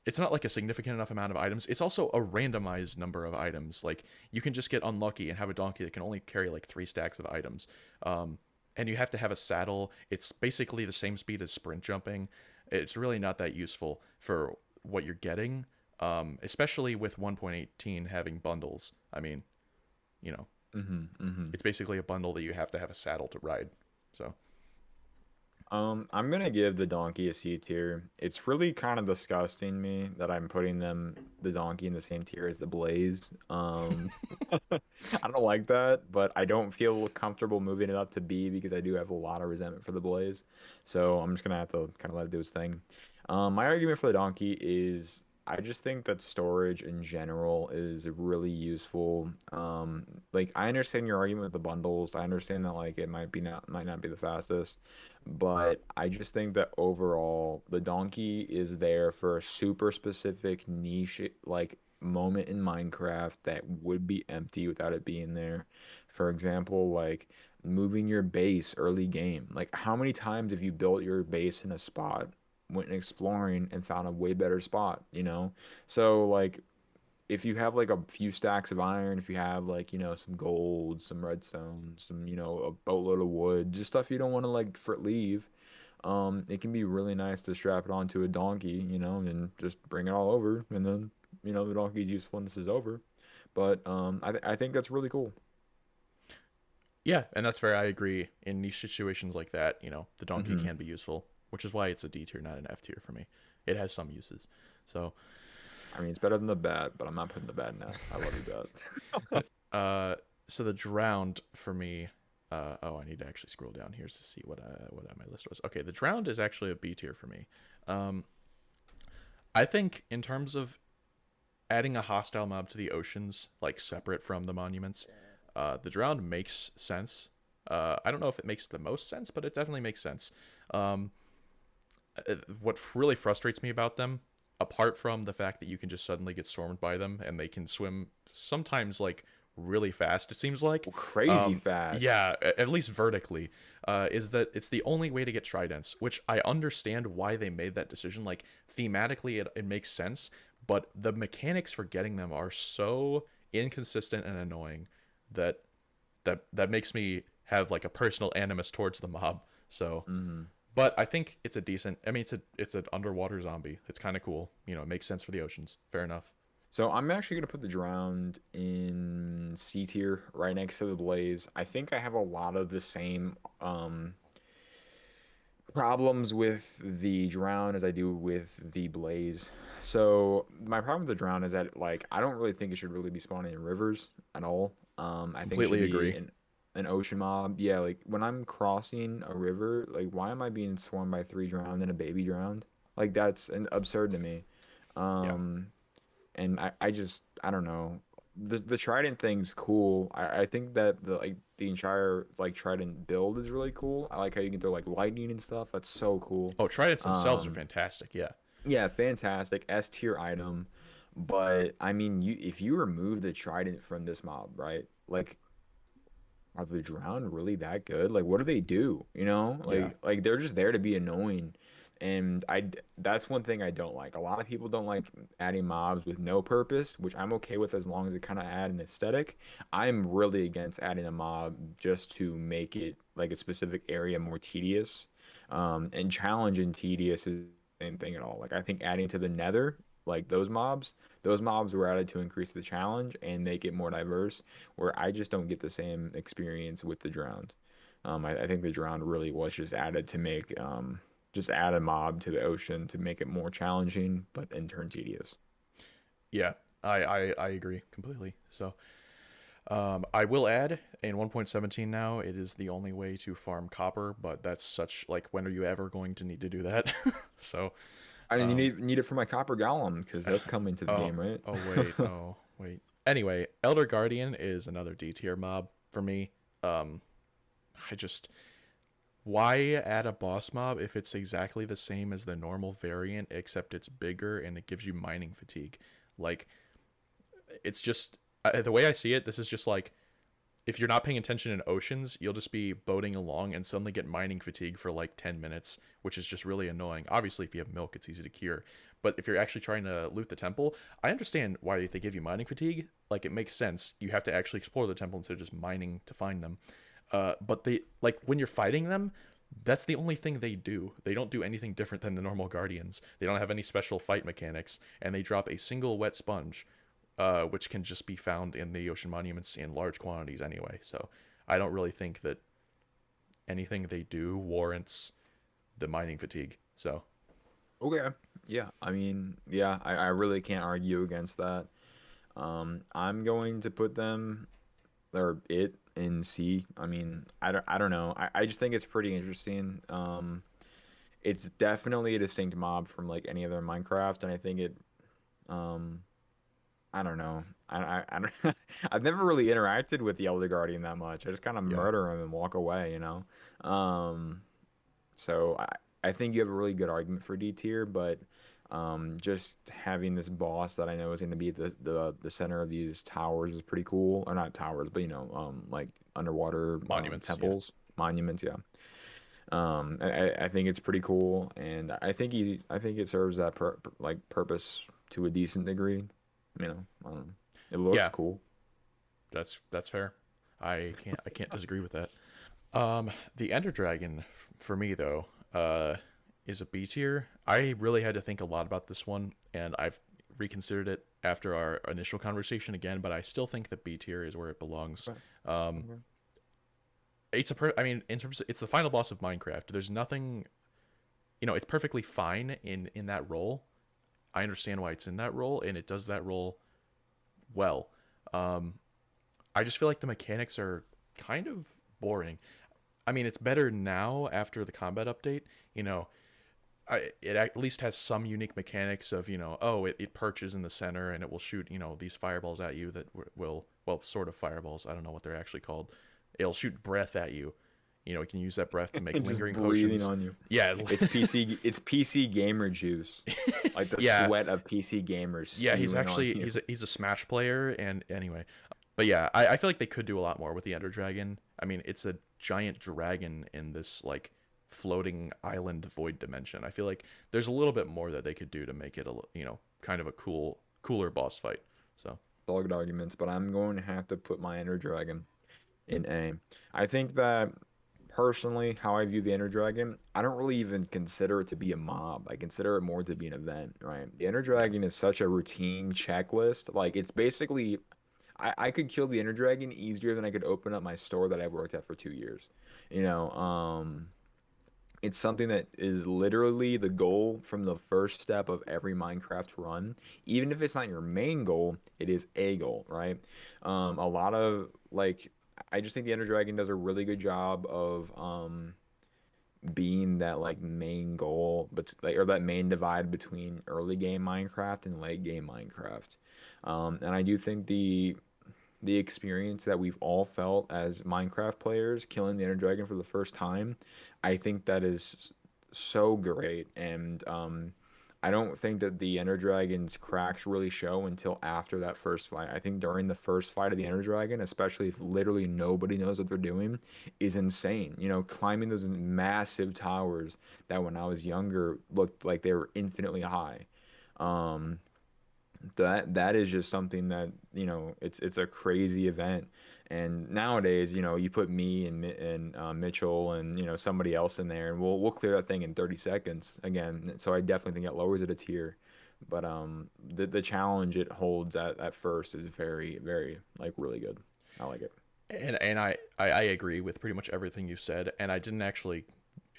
it's not like a significant enough amount of items. It's also a randomized number of items. Like you can just get unlucky and have a donkey that can only carry like 3 stacks of items. And you have to have a saddle. It's basically the same speed as sprint jumping. It's really not that useful for what you're getting, especially with 1.18 having bundles. I mean, you know, Hmm. Hmm. it's basically a bundle that you have to have a saddle to ride. So I'm gonna give the donkey a C tier. It's really kind of disgusting me that I'm putting the donkey in the same tier as the Blaze. I don't like that, but I don't feel comfortable moving it up to B because I do have a lot of resentment for the Blaze. So I'm just gonna have to kind of let it do its thing. My argument for the donkey is I just think that storage in general is really useful. Like I understand your argument with the bundles. I understand that like it might not be the fastest. But I just think that overall, the donkey is there for a super specific niche like moment in Minecraft that would be empty without it being there. For example, like moving your base early game. Like how many times have you built your base in a spot, went exploring and found a way better spot, you know? So like if you have like a few stacks of iron, if you have like, some gold, some redstone, some, a boatload of wood, just stuff you don't want to like for leave, it can be really nice to strap it onto a donkey, and just bring it all over, and then, the donkey's usefulness is over. But I think that's really cool. Yeah, and that's fair. I agree. In niche situations like that, the donkey Hmm. can be useful, which is why it's a D tier, not an F tier for me. It has some uses. So, I mean, it's better than the bat, but I'm not putting the bat in F. I love you, bat. uh, so the drowned for me. Oh, I need to actually scroll down here to see what my list was. Okay, the drowned is actually a B tier for me. Um, I think in terms of adding a hostile mob to the oceans, like separate from the monuments, the drowned makes sense. I don't know if it makes the most sense, but it definitely makes sense. Um, what really frustrates me about them, apart from the fact that you can just suddenly get stormed by them and they can swim sometimes like really fast, it seems like. Well, crazy fast. Yeah, at least vertically, is that it's the only way to get tridents, which I understand why they made that decision. Like thematically, it makes sense, but the mechanics for getting them are so inconsistent and annoying that that makes me have like a personal animus towards the mob. So, Hmm. but I think it's a decent. I mean, it's an underwater zombie. It's kind of cool. It makes sense for the oceans. Fair enough. So I'm actually gonna put the drowned in C tier, right next to the blaze. I think I have a lot of the same problems with the drown as I do with the blaze. So my problem with the drown is that like I don't really think it should really be spawning in rivers at all. I think it should Completely be agree. an ocean mob. Yeah, like when I'm crossing a river, like why am I being swarmed by three drowned and a baby drowned? Like that's absurd to me. Yeah. Um, and I don't know. The Trident thing's cool. I think that the entire like Trident build is really cool. I like how you can throw like lightning and stuff. That's so cool. Oh, tridents themselves are Um, fantastic. Yeah. yeah, fantastic S tier item. But I mean, you if you remove the Trident from this mob, right? Like, are the Drowned really that good? Like, what do they do? Yeah. Like they're just there to be annoying. And that's one thing I don't like. A lot of people don't like adding mobs with no purpose, which I'm okay with as long as it kind of add an aesthetic. I'm really against adding a mob just to make it like a specific area more tedious. And challenge and tedious is the same thing at all. Like I think adding to the Nether, like those mobs were added to increase the challenge and make it more diverse where I just don't get the same experience with the drowned. I think the drowned really was just added to make just add a mob to the ocean to make it more challenging, but in turn tedious. Yeah. I agree completely. So, I will add in 1.17 now, it is the only way to farm copper, but that's such like when are you ever going to need to do that? So, I mean, you um, need it for my copper golem because that's coming to the oh, game, right? wait. Anyway, Elder Guardian is another D tier mob for me. Um, I just why add a boss mob if it's exactly the same as the normal variant except it's bigger and it gives you mining fatigue? Like it's just the way I see it, this is just like if you're not paying attention in oceans, you'll just be boating along and suddenly get mining fatigue for like 10 minutes, which is just really annoying. Obviously, if you have milk, it's easy to cure. But if you're actually trying to loot the temple, I understand why they give you mining fatigue. Like, it makes sense. You have to actually explore the temple instead of just mining to find them. But they, like, when you're fighting them, that's the only thing they do. They don't do anything different than the normal guardians. They don't have any special fight mechanics, and they drop a single wet sponge, which can just be found in the ocean monuments in large quantities anyway. So I don't really think that anything they do warrants the mining fatigue. So Okay. Yeah. I mean, yeah, I really can't argue against that. I'm going to put them or it in C. I mean, I don't know. I just think it's pretty interesting. It's definitely a distinct mob from like any other Minecraft, and I think it um I don't know. I don't I've never really interacted with the Elder Guardian that much. I just kind of yeah, murder him and walk away, you know. Um so I think you have a really good argument for D tier, but just having this boss that I know is going to be the center of these towers is pretty cool. Or not towers, but like underwater monuments. Yeah, temples, monuments, yeah. I think it's pretty cool, and I think it serves that like purpose to a decent degree. It looks yeah, cool. that's fair. I can't disagree with that. The Ender Dragon for me though, is a B tier. I really had to think a lot about this one, and I've reconsidered it after our initial conversation again. But I still think that B tier is where it belongs. Okay. Um, Okay. I mean, in terms of, it's the final boss of Minecraft. There's nothing, it's perfectly fine in that role. I understand why it's in that role, and it does that role well. Um, I just feel like the mechanics are kind of boring. I mean, it's better now after the combat update. You know, it at least has some unique mechanics of, oh, it perches in the center and it will shoot, these fireballs at you that will, well, sort of fireballs. I don't know what they're actually called. It'll shoot breath at you. You can use that breath to make Just lingering breathing potions. on you. Yeah, It's PC gamer juice. Like the yeah, sweat of PC gamers yeah. He's spewing on actually you. he's a Smash player, and anyway, but yeah, I feel like they could do a lot more with the Ender Dragon. I mean, it's a giant dragon in this like floating island void dimension. I feel like there's a little bit more that they could do to make it kind of a cooler boss fight. So Solid arguments, but I'm going to have to put my Ender Dragon in A. I think that personally, how I view the Ender Dragon, I don't really even consider it to be a mob. I consider it more to be an event, right? The Ender yeah, Dragon is such a routine checklist. Like it's basically I could kill the Ender Dragon easier than I could open up my store that I've worked at for 2 years. You know, it's something that is literally the goal from the first step of every Minecraft run. Even if it's not your main goal, it is a goal, right? A lot of like, I just think the Ender Dragon does a really good job of being that like main goal, but like or that main divide between early game Minecraft and late game Minecraft. And I do think the experience that we've all felt as Minecraft players killing the Ender Dragon for the first time, I think that is so great. And I don't think that the Ender Dragon's cracks really show until after that first fight. I think during the first fight of the Ender Dragon, especially if literally nobody knows what they're doing, is insane. Climbing those massive towers that when I was younger looked like they were infinitely high. Um, that is just something that it's a crazy event. And nowadays you put me and Mitchell and somebody else in there and we'll clear that thing in 30 seconds again. So I definitely think it lowers it a tier, but the challenge it holds at first is very very like really good. I like it. and I agree with pretty much everything you said, and I didn't actually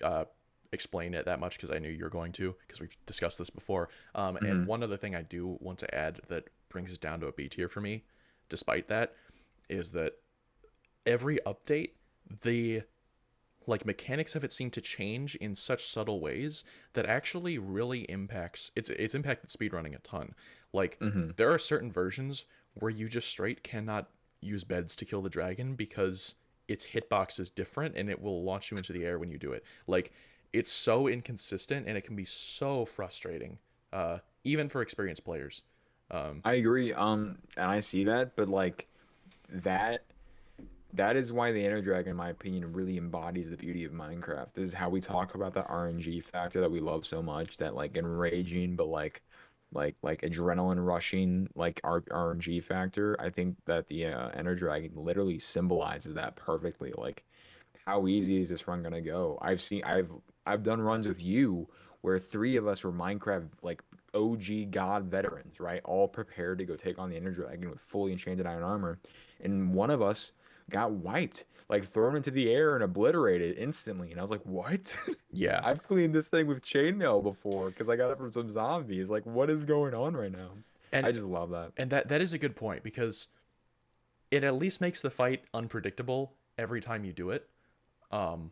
uh, explain it that much because I knew you were going to, because we've discussed this before. And Hmm. one other thing I do want to add that brings it down to a B tier for me, despite that, is that every update, the like mechanics of it seem to change in such subtle ways that actually really impacts it's impacted speedrunning a ton. Like Hmm. there are certain versions where you just straight cannot use beds to kill the dragon because its hitbox is different and it will launch you into the air when you do it. Like it's so inconsistent and it can be so frustrating, even for experienced players. Um, I agree, and I see that, but like that that is why the Ender Dragon, in my opinion, really embodies the beauty of Minecraft. This is how we talk about the RNG factor that we love so much, that like enraging but like adrenaline rushing like RNG factor. I think that the Ender Dragon literally symbolizes that perfectly. Like how easy is this run gonna go? I've done runs with you where three of us were Minecraft like OG God veterans, right? All prepared to go take on the Ender Dragon with fully enchanted iron armor, and one of us got wiped, like thrown into the air and obliterated instantly. And I was like, what? Yeah. I've cleaned this thing with chainmail before because I got it from some zombies. Like, what is going on right now? And I just love that. that is a good point because it at least makes the fight unpredictable every time you do it. Um,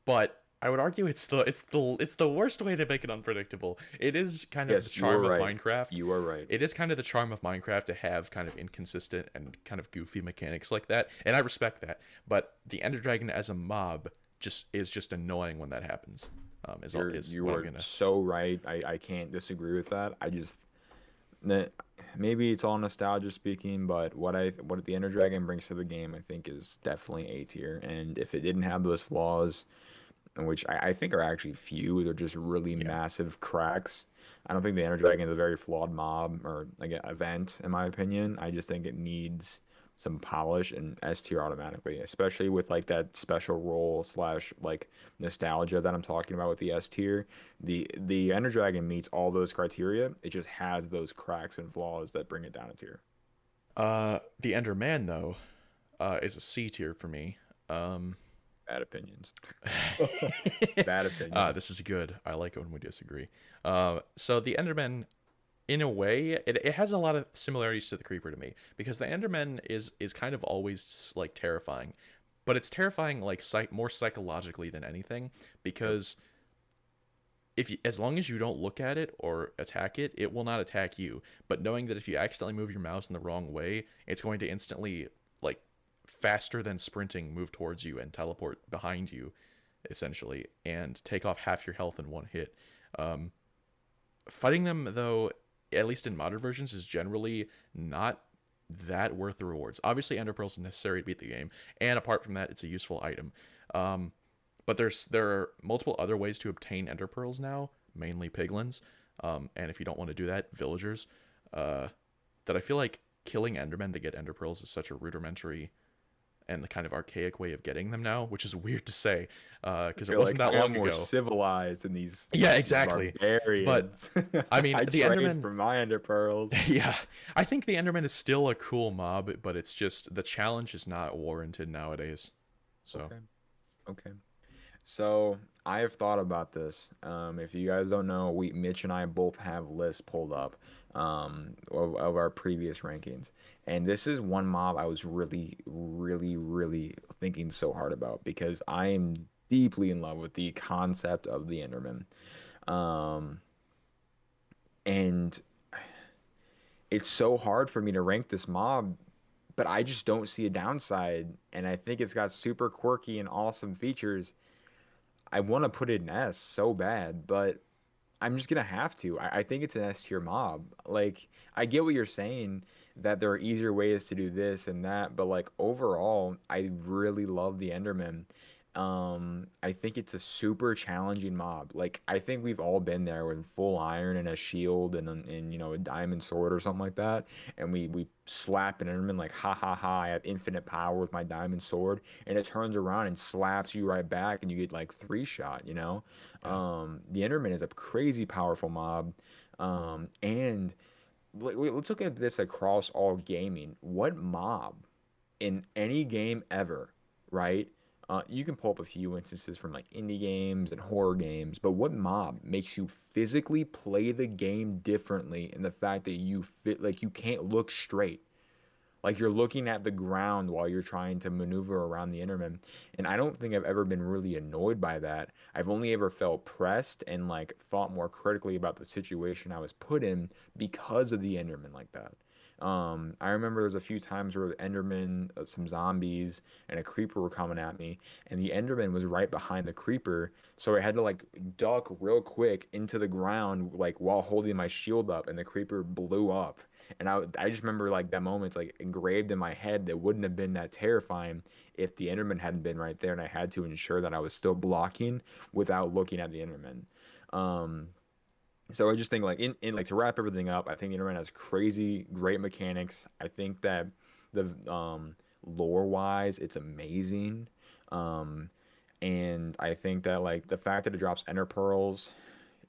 but I would argue it's the worst way to make it unpredictable. It is kind of the Yes, you are charm of right. Minecraft. You are right. It is kind of the charm of Minecraft to have kind of inconsistent and kind of goofy mechanics like that, and I respect that. But the Ender Dragon as a mob just annoying when that happens. Is You what I'm are gonna. so right. I can't disagree with that. I just that maybe it's all nostalgia speaking, but what the Ender Dragon brings to the game, I think, is definitely A tier. And if it didn't have those flaws, which I think are actually few, they're just really Yeah. massive cracks. I don't think the Ender Dragon is a very flawed mob or like an event, in my opinion. I just think it needs some polish and S tier automatically, especially with like that special role slash like nostalgia that I'm talking about with the S tier. The Ender Dragon meets all those criteria. It just has those cracks and flaws that bring it down a tier. The Ender Man though, is a C tier for me. Um, Bad opinions. Bad opinions. this is good. I like it when we disagree. So the Enderman, in a way, it has a lot of similarities to the Creeper to me because the Enderman is kind of always like terrifying, but it's terrifying like more psychologically than anything Yep. because if you, as long as you don't look at it or attack it, it will not attack you. But knowing that if you accidentally move your mouse in the wrong way, it's going to instantly like faster than sprinting move towards you and teleport behind you essentially and take off half your health in one hit. Um, Fighting them though, at least in modern versions, is generally not that worth the rewards. Obviously, ender pearls are necessary to beat the game, and apart from that, it's a useful item. Um, but there are multiple other ways to obtain ender pearls now, mainly piglins. And if you don't want to do that, villagers. Uh, that I feel like killing endermen to get ender pearls is such a rudimentary and the kind of archaic way of getting them now, which is weird to say, I because it feel wasn't like that I am long more ago. civilized than these Yeah, exactly. But barbarians. I mean, I the trained Enderman. for my ender pearls. Yeah, I think the Enderman is still a cool mob, but it's just the challenge is not warranted nowadays. So Okay, okay. So I have thought about this. If you guys don't know, we Mitch and I both have lists pulled up of our previous rankings, and this is one mob I was really, really, really thinking so hard about because I am deeply in love with the concept of the Enderman. Um, and it's so hard for me to rank this mob, but I just don't see a downside, and I think it's got super quirky and awesome features. I want to put it in S so bad, but I'm just gonna have to. I think it's an S tier mob. Like, I get what you're saying that there are easier ways to do this and that, but like overall, I really love the Enderman. I think it's a super challenging mob. Like, I think we've all been there with full iron and a shield and a diamond sword or something like that, and we slap an Enderman like ha ha ha, I have infinite power with my diamond sword, and it turns around and slaps you right back, and you get like three shot, you know? yeah, The Enderman is a crazy powerful mob. And let's look at this across all gaming. What mob in any game ever, right? You can pull up a few instances from like indie games and horror games, but what mob makes you physically play the game differently in the fact that you fit like you can't look straight? Like you're looking at the ground while you're trying to maneuver around the Enderman. And I don't think I've ever been really annoyed by that. I've only ever felt pressed and like thought more critically about the situation I was put in because of the Enderman like that. I remember there was a few times where the Enderman, some zombies, and a creeper were coming at me, and the Enderman was right behind the creeper, so I had to like duck real quick into the ground, like while holding my shield up, and the creeper blew up. And I just remember like that moment like engraved in my head that wouldn't have been that terrifying if the Enderman hadn't been right there and I had to ensure that I was still blocking without looking at the Enderman. Um, so I just think like in like to wrap everything up, I think the Enderman has crazy great mechanics. I think that the lore wise, it's amazing. Um, and I think that like the fact that it drops Ender Pearls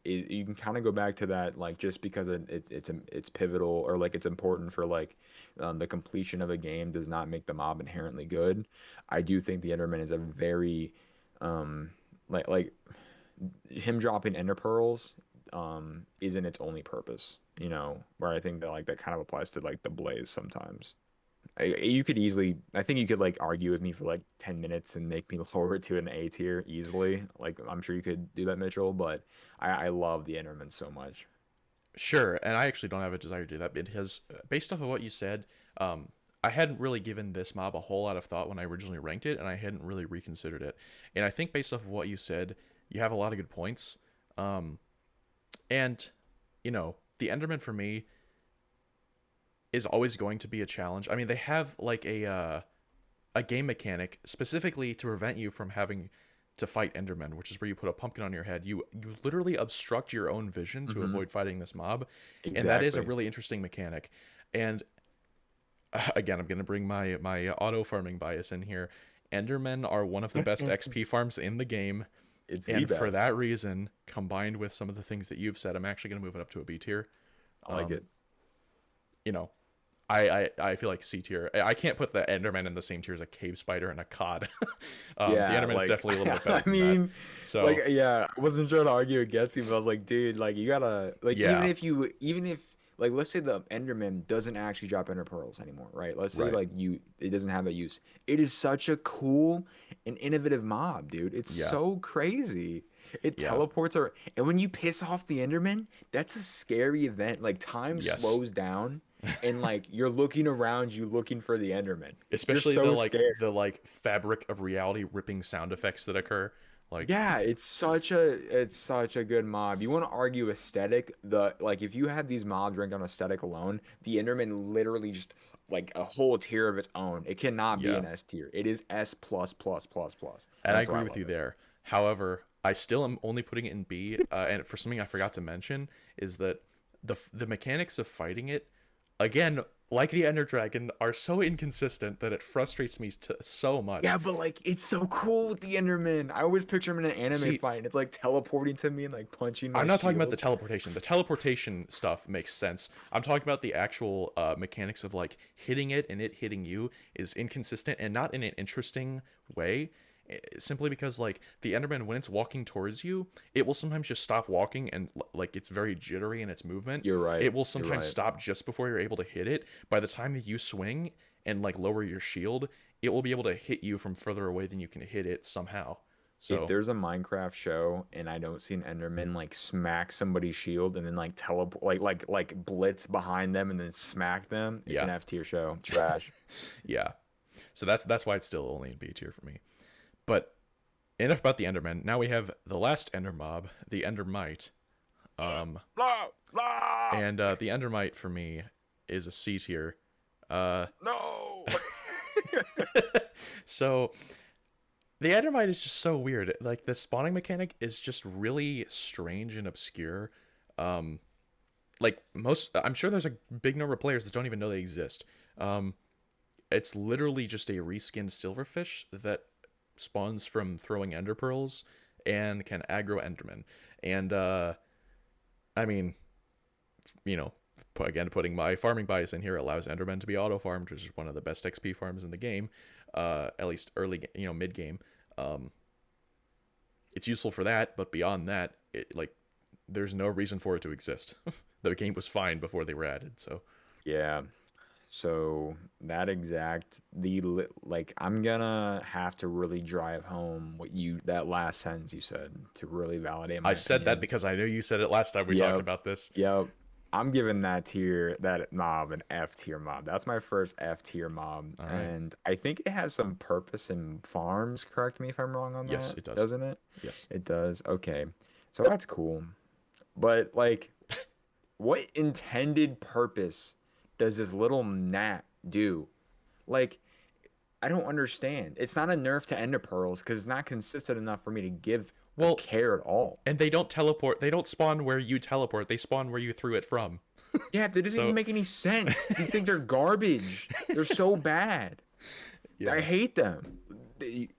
you can kind of go back to that, like just because it's pivotal, or like it's important for like the completion of a game does not make the mob inherently good. I do think the Enderman is a very um like him dropping Ender pearls isn't its only purpose. Where I think that like that kind of applies to like the Blaze sometimes. You could easily, I think you could like argue with me for like 10 minutes and make me lower it to an A tier easily. Like I'm sure you could do that, Mitchell, but I love the Enderman so much. Sure, and I actually don't have a desire to do that because based off of what you said, I hadn't really given this mob a whole lot of thought when I originally ranked it, and I hadn't really reconsidered it. And I think based off of what you said, you have a lot of good points. Um, and the Enderman for me is always going to be a challenge. I mean, they have like a game mechanic specifically to prevent you from having to fight Endermen, which is where you put a pumpkin on your head. You literally obstruct your own vision to Hmm. avoid fighting this mob, and that is a Exactly. really interesting mechanic. And again, I'm gonna bring my auto farming bias in here. Endermen are one of the best XP farms in the game, It's the and for best. that reason, combined with some of the things that you've said, I'm actually gonna move it up to a B tier. I like Um, it. you know, I feel like C tier. I can't put the Enderman in the same tier as a cave spider and a cod. The Yeah, Enderman's like definitely a little bit better I than that. mean, like So yeah, I wasn't trying to argue against you, but I was like, dude, like you gotta like yeah, even if like let's say the Enderman doesn't actually drop Ender pearls anymore, right? Let's say right, like it doesn't have that use. It is such a cool and innovative mob, dude. It's yeah, so crazy. It yeah, teleports or and when you piss off the Enderman, that's a scary event. Like time yes. slows down and like you're looking around you looking for the Enderman. You're Especially so scared. the like fabric of reality ripping sound effects that occur. Like Yeah, it's such a good mob. You want to argue aesthetic, the like if you have these mobs ranked on aesthetic alone, the Enderman literally just like a whole tier of its own. It cannot be yeah, an S tier. It is S plus plus plus plus. and I That's why agree I with love you it. there. However, I still am only putting it in B. And for something I forgot to mention is that the mechanics of fighting it, again, like the Ender Dragon, are so inconsistent that it frustrates me so much. Yeah, but like it's so cool with the Enderman. I always picture him in an anime See, fight and it's like teleporting to me and like punching my I'm not talking about the shield. teleportation. The teleportation stuff makes sense. I'm talking about the actual mechanics of like hitting it and it hitting you is inconsistent and not in an interesting way. Simply because like the Enderman, when it's walking towards you, it will sometimes just stop walking and like it's very jittery in its movement. You're right. It will You're sometimes right. stop just before you're able to hit it. By the time that you swing and like lower your shield, it will be able to hit you from further away than you can hit it somehow. If So there's a Minecraft show and I don't see an Enderman like smack somebody's shield and then like teleport like blitz behind them and then smack them, it's yeah, an F tier show. Trash. yeah. So that's why it's still only in B tier for me. But enough about the Enderman. Now we have the last Ender mob, the Endermite. Um, No, no, and the Endermite for me is a C tier. Uh, no. so the Endermite is just so weird. Like the spawning mechanic is just really strange and obscure. Um, like most, I'm sure there's a big number of players that don't even know they exist. Um, it's literally just a reskinned silverfish that spawns from throwing ender pearls and can aggro endermen. And I mean, you know, again putting my farming bias in here allows endermen to be auto farmed, which is one of the best XP farms in the game. At least early, mid game. Um, it's useful for that, but beyond that, there's no reason for it to exist. The game was fine before they were added, so Yeah. So that exact like I'm gonna have to really drive home what you that last sentence you said to really validate I my said that opinion. because I know you said it last time we talked Yep. about this. Yep. I'm giving that mob an F tier mob. That's my first F tier mob. All right. And I think it has some purpose in farms. Correct me if I'm wrong on Yes, that, it does. doesn't it? Yes. It does. Okay. So that's cool. But like, what intended purpose does this little gnat do? Like, I don't understand. It's not a nerf to ender pearls because it's not consistent enough for me to give a Well, care at all. and they don't teleport. They don't spawn where you teleport. They spawn where you threw it from. Yeah, that doesn't even So, make any sense. These things are garbage. They're so bad. I yeah. hate them.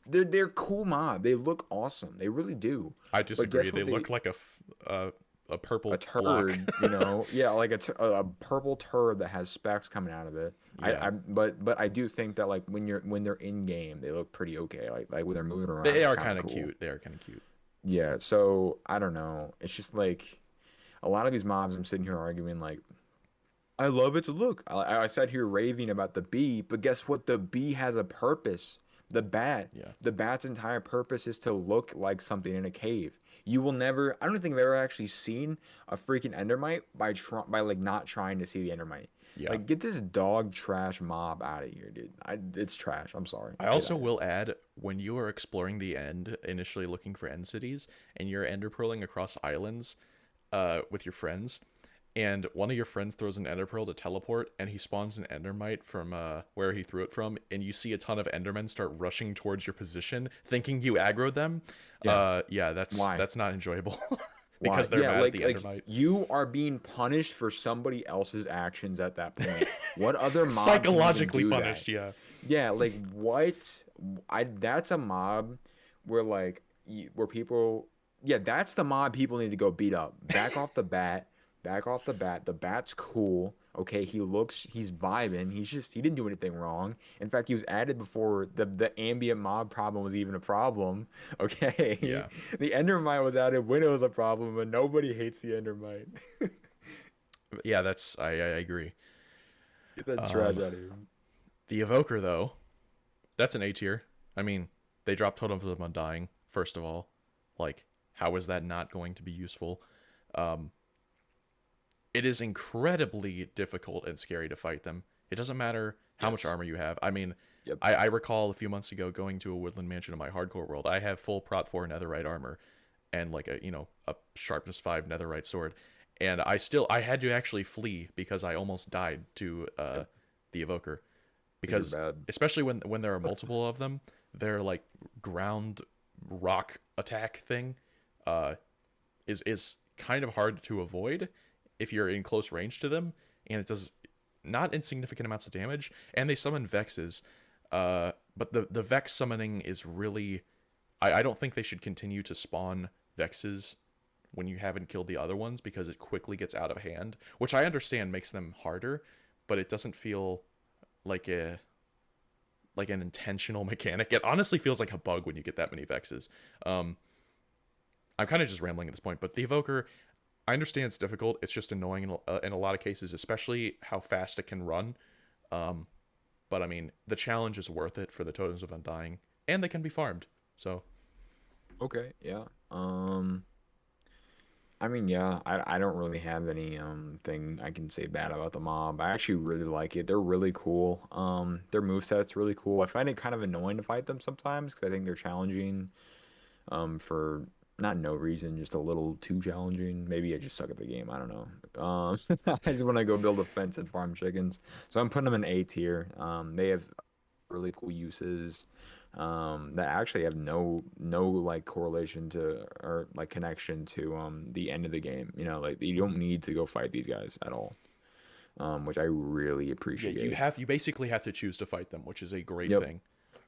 They're cool mob. They look awesome. They really do. I But disagree. guess They what they look like a a a purple block. turd, yeah, like a purple turd that has specks coming out of it. Yeah, But I do think that like when they're in game, they look pretty okay. Like when they're moving around, they it's are kind of kind of cool. cute. They are kind of cute. Yeah, so I don't know. It's just like a lot of these mobs. I'm sitting here arguing like I love its look. I sat here raving about the bee, but guess what? The bee has a purpose. The bat. Yeah. The bat's entire purpose is to look like something in a cave. You will never. I don't think I've ever actually seen a freaking endermite by like not trying to see the endermite. Yeah. Like get this dog trash mob out of here, dude. It's trash. I'm sorry. I Get also out of here. will add, when you are exploring the end, initially looking for end cities, and you're ender pearling across islands, with your friends, and one of your friends throws an ender pearl to teleport, and he spawns an endermite from where he threw it from, and you see a ton of endermen start rushing towards your position, thinking you aggroed them. Yeah. Yeah, that's Why? not enjoyable, Why? because they're Yeah, mad at like the like endermite. you are being punished for somebody else's actions at that point. What other mob can even Psychologically do that? punished. Yeah. Yeah, like what? I that's a mob where like where people yeah, that's the mob people need to go beat up. Back off the bat. Back off the bat. The bat's cool. Okay, he's vibing. He didn't do anything wrong. In fact, he was added before the ambient mob problem was even a problem. Okay. Yeah. The Endermite was added when it was a problem, but nobody hates the Endermite. Yeah, I agree. Get that trash Um, out of here. the evoker though, that's an A tier. I mean, they dropped Totem of Undying, first of all. Like, how is that not going to be useful? Um, it is incredibly difficult and scary to fight them. It doesn't matter how much Yes. armor you have. I mean, Yep. I recall a few months ago going to a woodland mansion in my hardcore world. I have full Prot 4 netherite armor and like a sharpness 5 netherite sword. And I had to actually flee because I almost died to Yep. the evoker, Because you're because bad. especially when there are multiple of them, their like ground rock attack thing uh is kind of hard to avoid if you're in close range to them, and it does not insignificant amounts of damage, and they summon vexes. But the vex summoning is really, I don't think they should continue to spawn vexes when you haven't killed the other ones, because it quickly gets out of hand, which I understand makes them harder, but it doesn't feel like an intentional mechanic. It honestly feels like a bug when you get that many vexes. Um, I'm kind of just rambling at this point, but the evoker, I understand it's difficult. It's just annoying in a lot of cases, especially how fast it can run. Um, but I mean, the challenge is worth it for the totems of undying, and they can be farmed. So Okay, yeah. I mean, yeah, I don't really have any thing I can say bad about the mob. I actually really like it. They're really cool. Their moveset's really cool. I find it kind of annoying to fight them sometimes because I think they're challenging for not no reason, just a little too challenging. Maybe I just suck at the game. I don't know. I just want to go build a fence and farm chickens. So I'm putting them in A tier. They have really cool uses that actually have no like correlation to or like connection to the end of the game. Like you don't need to go fight these guys at all. Which I really yeah, appreciate. you basically have to choose to fight them, which is a great Yep. thing.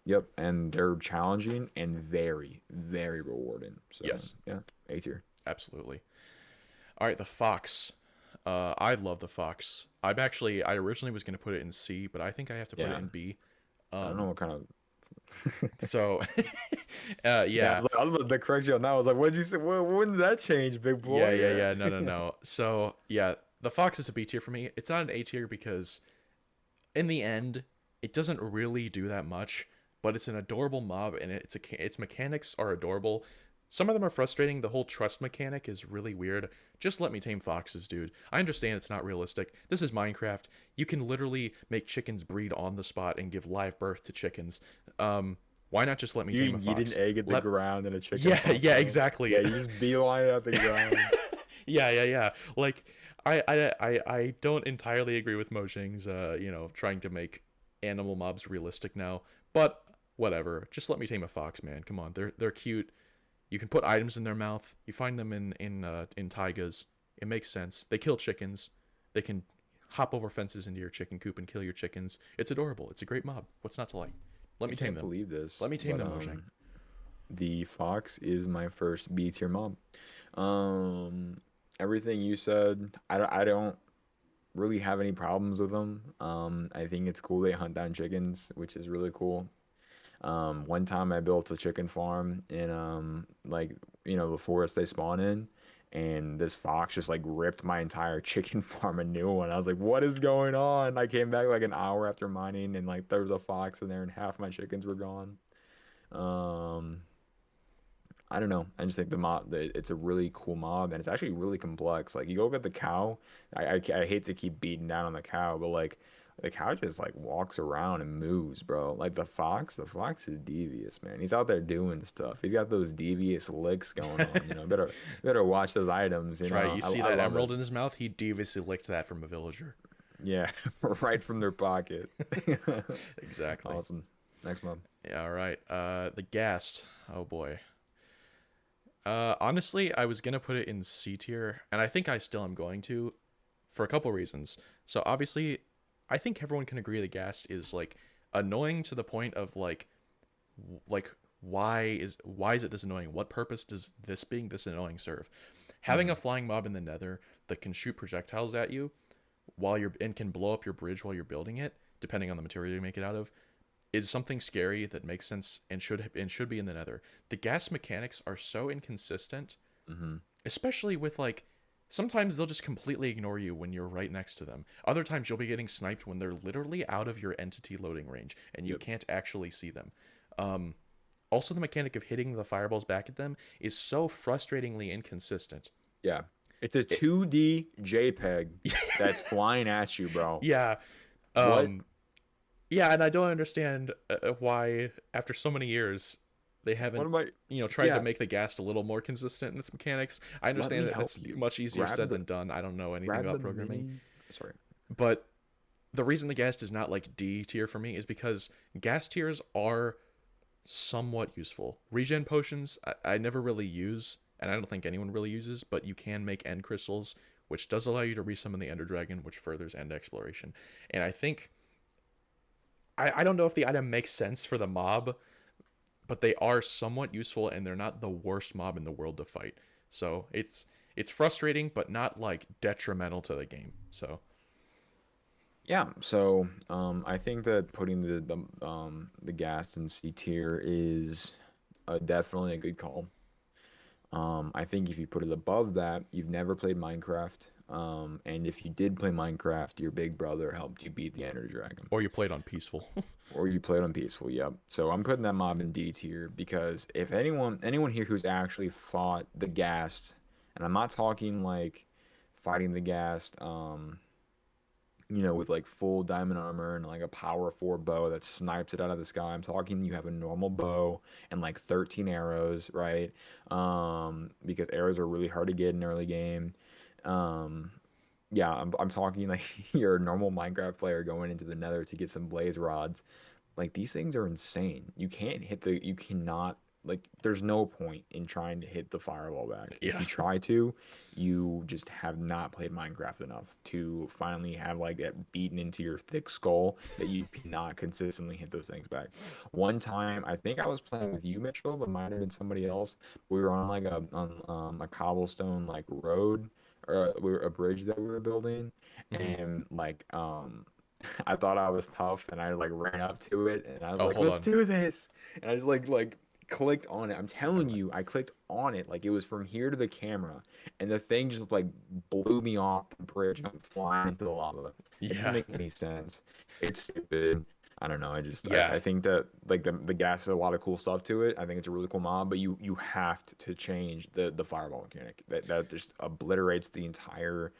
Yep, and they're challenging and very, very rewarding. So Yes, yeah, A tier. absolutely. All right, the fox. I love the fox. I originally was gonna put it in C, but I think I have to put it Yeah, in B. I don't know Um, what kind of so, that. yeah, The correction on that was like, what did you say? When did that change, big yeah, yeah, boy? yeah. No, no, no. So, yeah, the fox is a B tier for me. It's not an A tier because in the end, it doesn't really do that much, but it's an adorable mob, and its mechanics are adorable. Some of them are frustrating. The whole trust mechanic is really weird. Just let me tame foxes, dude. I understand it's not realistic. This is Minecraft. You can literally make chickens breed on the spot and give live birth to chickens. Why not just let me tame a You didn't fox? egg at the Let ground and a chicken Yeah, popped yeah, out. Yeah, exactly. you just beeline it at the ground. Yeah, yeah, yeah. Like, I don't entirely agree with Mojang's trying to make animal mobs realistic now, but whatever. Just let me tame a fox, man. Come on, they're cute. You can put items in their mouth. You find them in taigas. It makes sense. They kill chickens. They can hop over fences into your chicken coop and kill your chickens. It's adorable. It's a great mob. What's not to like? Let I me tame can't them. believe Let this, me tame but them, Mojang. the fox is my first B tier mob. Um, everything you said. I don't really have any problems with them. I think it's cool they hunt down chickens, which is really cool. One time I built a chicken farm in like the forest they spawn in, and this fox just like ripped my entire chicken farm a new one. I was like, what is going on? I came back like an hour after mining, and like there was a fox in there, and half my chickens were gone. Um, I don't know. I just think it's a really cool mob, and it's actually really complex. Like you go get the cow. I hate to keep beating down on the cow, but like the cow just like walks around and moves, bro. Like the fox is devious, man. He's out there doing stuff. He's got those devious licks going on. Better watch those items. That's right. You see I that love it. emerald in his mouth? He deviously licked that from a villager. Yeah, right from their pocket. Exactly. Awesome. Next mob. Yeah, all right. The Ghast. Oh boy. Honestly, I was gonna put it in C tier, and I think I still am going to, for a couple reasons. So obviously, I think everyone can agree the Ghast is like annoying to the point of like why is it this annoying? What purpose does this being this annoying serve? Having Hmm. a flying mob in the Nether that can shoot projectiles at you while you're and can blow up your bridge while you're building it, depending on the material you make it out of, is something scary that makes sense and should be in the Nether. The gas mechanics are so inconsistent, Hmm. especially with like sometimes they'll just completely ignore you when you're right next to them. Other times you'll be getting sniped when they're literally out of your entity loading range and you Yep. can't actually see them. Um, Also, the mechanic of hitting the fireballs back at them is so frustratingly inconsistent. Yeah. It's a It, 2D JPEG that's flying at you, bro. yeah, What? um, yeah, and I don't understand why after so many years they What haven't am I? tried to Yeah, make the Ghast a little more consistent in its mechanics. I let understand me that help that's you. much easier Grab said the than done. I don't know anything grab the about programming, mini. Sorry. but the reason the Ghast is not like D tier for me is because Ghast tiers are somewhat useful. Regen potions I never really use, and I don't think anyone really uses, but you can make end crystals, which does allow you to resummon the Ender Dragon, which furthers end exploration. And I think I don't know if the item makes sense for the mob, but they are somewhat useful and they're not the worst mob in the world to fight. So it's frustrating, but not like detrimental to the game. So Yeah, so I think that putting the gas in C tier is definitely a good call. I think if you put it above that, you've never played Minecraft. And if you did play Minecraft, your big brother helped you beat the Ender Dragon. or you played on peaceful. Or you played on peaceful, yep. So I'm putting that mob in D tier because if anyone here who's actually fought the Ghast, and I'm not talking like fighting the Ghast, with like full diamond armor and like a power 4 bow that snipes it out of the sky. I'm talking you have a normal bow and like 13 arrows, right? Because arrows are really hard to get in early game. Um, yeah, I'm talking like you're a normal Minecraft player going into the Nether to get some blaze rods. Like these things are insane. You cannot, like, there's no point in trying to hit the fireball back. If Yeah. you try to, you just have not played Minecraft enough to finally have like that beaten into your thick skull that you cannot consistently hit those things back. One time, I think I was playing with you, Mitchell, but might have been somebody else. We were on like a cobblestone like road or we were a bridge that we were building, Hmm. and like I thought I was tough and I like ran up to it and I was Oh, like, hold let's on. do this. And I just like clicked on it. I'm telling you, I clicked on it like it was from here to the camera. And the thing just like blew me off the bridge and I'm flying into the lava. It doesn't Yeah. make any sense. It's stupid. I don't know. I Yeah. think that like the gas has a lot of cool stuff to it. I think it's a really cool mob, but you have to change the fireball mechanic. That just obliterates the entire,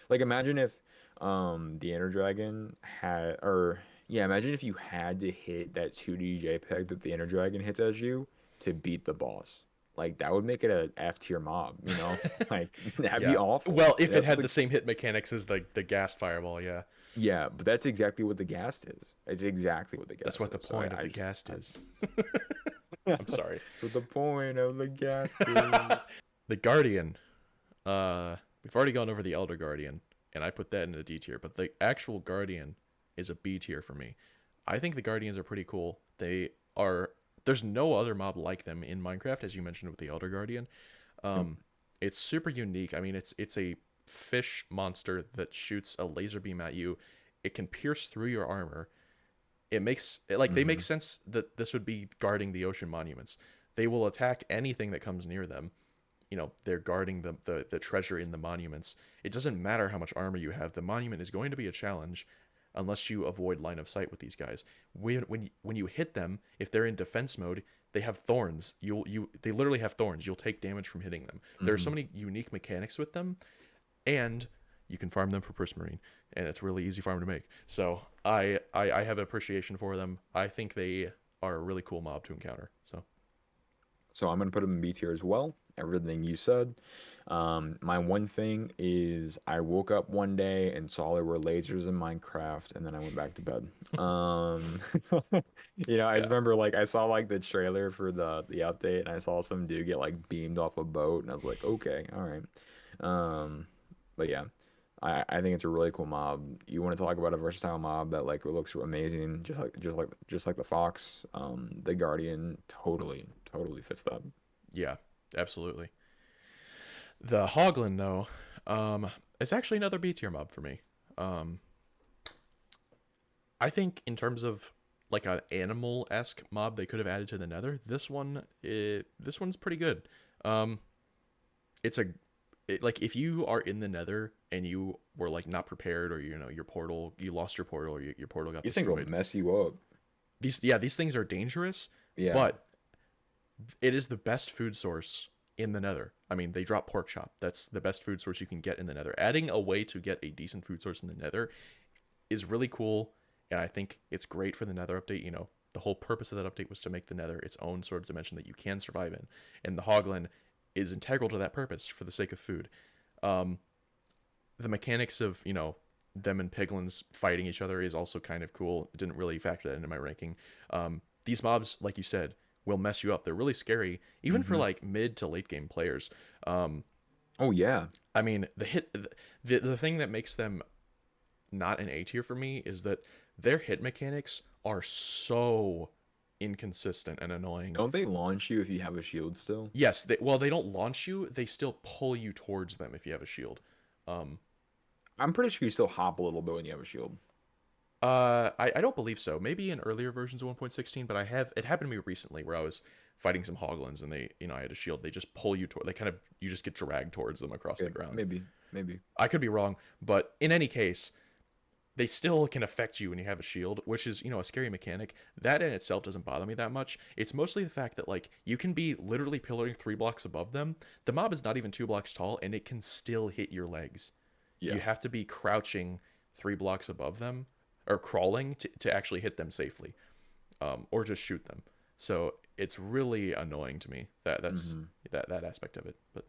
like imagine if the Ender Dragon had or yeah, imagine if you had to hit that 2D JPEG that the Ender Dragon hits as you to beat the boss. Like that would make it a F tier mob, you know? Like that'd be Yeah. awful. Well, if it That's what had the the same hit mechanics as the Ghast fireball, yeah. yeah, but that's exactly what the Ghast is. It's exactly what the That's Ghast what the is. So point of I the just Ghast I is. I'm sorry. that's what the point of the Ghast is. The Guardian. We've already gone over the Elder Guardian, and I put that in a D tier, but the actual Guardian is a B tier for me. I think the Guardians are pretty cool. They are. There's no other mob like them in Minecraft, as you mentioned with the Elder Guardian. Um, It's super unique. I mean, it's a fish monster that shoots a laser beam at you. It can pierce through your armor. It makes like they make Mm-hmm. sense that this would be guarding the ocean monuments. They will attack anything that comes near them. They're guarding the treasure in the monuments. It doesn't matter how much armor you have. The monument is going to be a challenge unless you avoid line of sight with these guys. When you hit them, if they're in defense mode, they have thorns. They literally have thorns. You'll take damage from hitting them. There are so Mm-hmm. many unique mechanics with them, and you can farm them for Prismarine, and it's really easy farm to make. So I have an appreciation for them. I think they are a really cool mob to encounter. So So I'm gonna put them in B tier as well. Everything you said. My one thing is I woke up one day and saw there were lasers in Minecraft, and then I went back to bed. I just yeah, remember like I saw like the trailer for the update, and I saw some dude get like beamed off a boat, and I was like, okay, all right. Um, but yeah, I think it's a really cool mob. You want to talk about a versatile mob that like looks amazing, just like the Fox. The Guardian totally fits that. yeah, absolutely. The Hoglin though, is actually another B tier mob for me. Um, I think in terms of like an animal esque mob they could have added to the Nether, this one's pretty good. Um, it's a like if you are in the Nether and you were like not prepared, or your portal, you lost your portal, or your portal got These things will destroyed. mess you up. These things are dangerous, Yeah. but it is the best food source in the Nether. I mean, they drop pork chop. That's the best food source you can get in the Nether. Adding a way to get a decent food source in the Nether is really cool, and I think it's great for the Nether update. The whole purpose of that update was to make the Nether its own sort of dimension that you can survive in, and the Hoglin is integral to that purpose for the sake of food. Um, the mechanics of them and piglins fighting each other is also kind of cool. It didn't really factor that into my ranking. These mobs, like you said, will mess you up. They're really scary, even for Hmm. like mid to late game players. Um, Oh yeah. I mean, the thing that makes them not an A tier for me is that their hit mechanics are so inconsistent and annoying. Don't they launch you if you have a shield still? Yes, they don't launch you; they still pull you towards them if you have a shield. Um, I'm pretty sure you still hop a little bit when you have a shield. I don't believe so. Maybe in earlier versions of 1.16, but it happened to me recently where I was fighting some hoglins and I had a shield. They just pull you toward. They kind of you just get dragged towards them across the Okay, ground. maybe. I could be wrong, but in any case, they still can affect you when you have a shield, which is a scary mechanic. That in itself doesn't bother me that much. It's mostly the fact that like you can be literally pillaring 3 blocks above them. The mob is not even 2 blocks tall, and it can still hit your legs. You Yeah. have to be crouching 3 blocks above them or crawling to actually hit them safely, or just shoot them. So it's really annoying to me Hmm. that aspect of it. But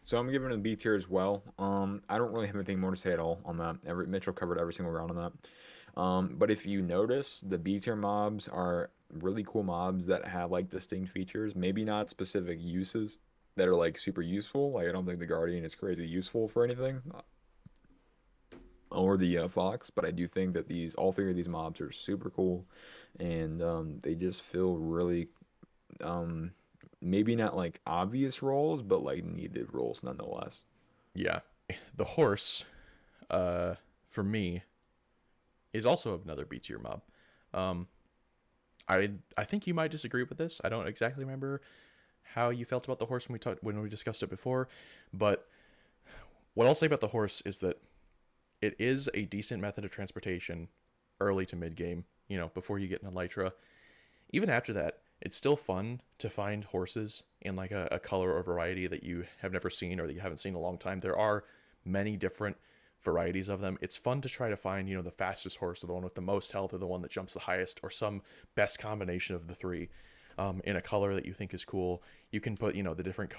So I'm giving it a B tier as well. I don't really have anything more to say at all on that. Mitchell covered every single round on that. But if you notice, the B tier mobs are really cool mobs that have like distinct features, maybe not specific uses that are like super useful. Like I don't think the Guardian is crazy useful for anything, or the Fox, but I do think that all three of these mobs are super cool, and they just fill really um, maybe not like obvious roles, but like needed roles nonetheless. yeah, the horse, uh, for me, is also another B tier mob. Um, I think you might disagree with this. I don't exactly remember how you felt about the horse when we discussed it before, but what I'll say about the horse is that it is a decent method of transportation early to mid game. Before you get an elytra. Even after that, it's still fun to find horses in like a color or variety that you have never seen or that you haven't seen in a long time. There are many different varieties of them. It's fun to try to find, the fastest horse or the one with the most health or the one that jumps the highest or some best combination of the three. In a color that you think is cool, you can put the different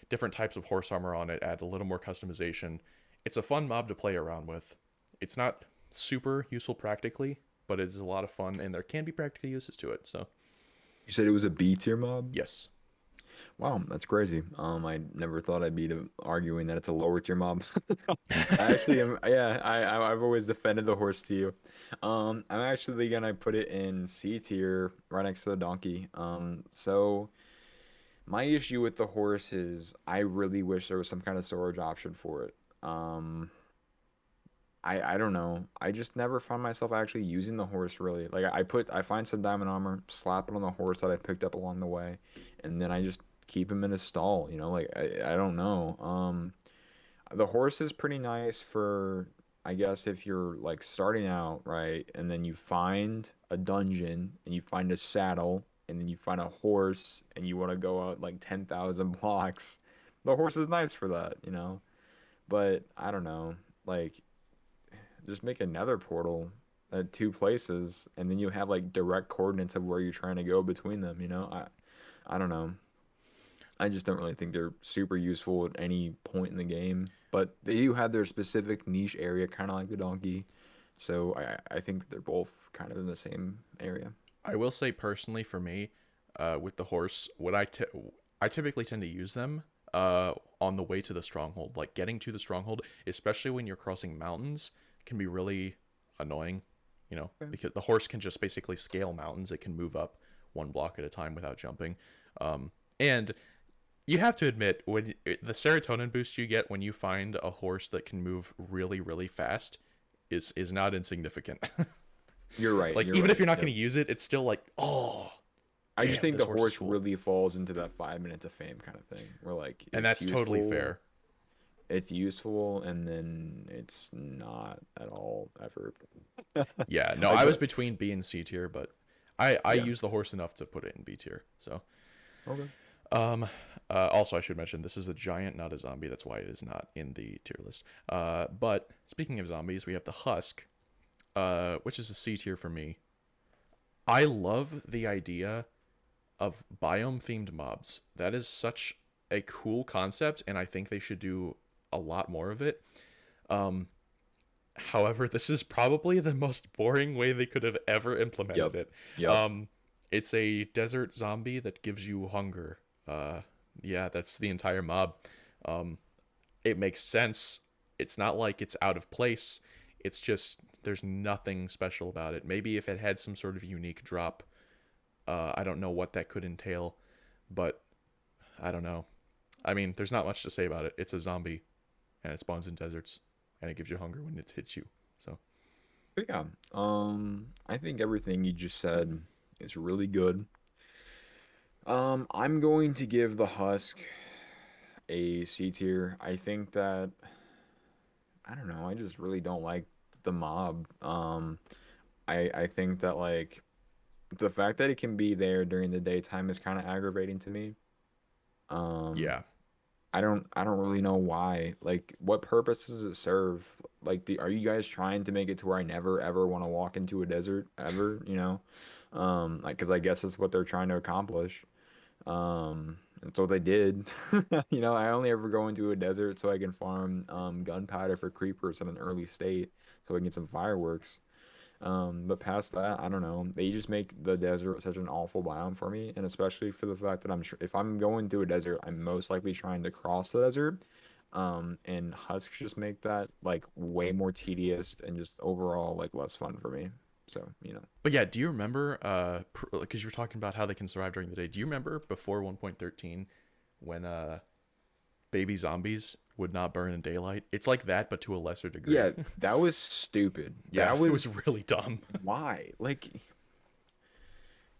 different types of horse armor on it, add a little more customization. It's a fun mob to play around with. It's not super useful practically, but it is a lot of fun, and there can be practical uses to it. So You said it was a B tier mob? yes, Wow, that's crazy. I never thought I'd be arguing that it's a lower tier mob. I actually am. Yeah, I've always defended the horse to you. I'm actually gonna put it in C tier, right next to the donkey. So. My issue with the horse is I really wish there was some kind of storage option for it. Um, I don't know. I just never found myself actually using the horse really. Like I find some diamond armor, slap it on the horse that I picked up along the way, and then I just keep him in his stall, you know? Like I don't know. The horse is pretty nice for, I guess, if you're like starting out, right? And then you find a dungeon and you find a saddle and then you find a horse and you want to go out like 10,000 blocks. The horse is nice for that, you know? But I don't know. Like, just make a nether portal at two places and then you have like direct coordinates of where you're trying to go between them, you know? I don't know. I just don't really think they're super useful at any point in the game. But they do have their specific niche area, kind of like the donkey. So I think that they're both kind of in the same area. I will say personally for me, with the horse, I typically tend to use them on the way to the stronghold. Like getting to the stronghold, especially when you're crossing mountains, can be really annoying. You know, Okay. because the horse can just basically scale mountains. It can move up one block at a time without jumping. And you have to admit when the serotonin boost you get when you find a horse that can move really really fast is not insignificant. You're right. Like You're even if right. you're not going Yep. to use it, it's still like, oh I just damn, think this the horse is horse cool. really falls into that 5 minutes of fame kind of thing, where like And that's totally fair. it's useful, and then it's not at all ever. Yeah, no, Like I was the between B and C tier, but I yeah. use the horse enough to put it in B tier. So Okay. um also I should mention this is a giant, not a zombie. That's why it is not in the tier list. But speaking of zombies, we have the husk, which is a C tier for me. I love the idea of biome themed mobs. That is such a cool concept, and I think they should do a lot more of it. Um, However, this is probably the most boring way they could have ever implemented Yep. it. Yep. Um, it's a desert zombie that gives you hunger. Yeah, that's the entire mob. Um, it makes sense. It's not like it's out of place. It's just there's nothing special about it. Maybe if it had some sort of unique drop, I don't know what that could entail, but I don't know. I mean, there's not much to say about it. It's a zombie, and it spawns in deserts, and it gives you hunger when it hits you. So But yeah. I think everything you just said is really good. I'm going to give the Husk a C tier. I think that I don't know, I just really don't like the mob. I think that like the fact that it can be there during the daytime is kind of aggravating to me. Um, yeah, I don't really know why. Like, what purpose does it serve? Like, are you guys trying to make it to where I never ever want to walk into a desert ever? You know, like, because I guess that's what they're trying to accomplish. And so they did. You know, I only ever go into a desert so I can farm gunpowder for creepers in an early state so I can get some fireworks. But past that, I don't know. They just make the desert such an awful biome for me, and especially for the fact that I'm sure if I'm going to a desert, I'm most likely trying to cross the desert. And husks just make that like way more tedious and just overall like less fun for me. So, you know. but yeah. Do you remember? Because you were talking about how they can survive during the day. Do you remember before 1.13 when baby zombies would not burn in daylight? It's like that, but to a lesser degree. Yeah, that was stupid. Yeah, That it was was really dumb. why? Like,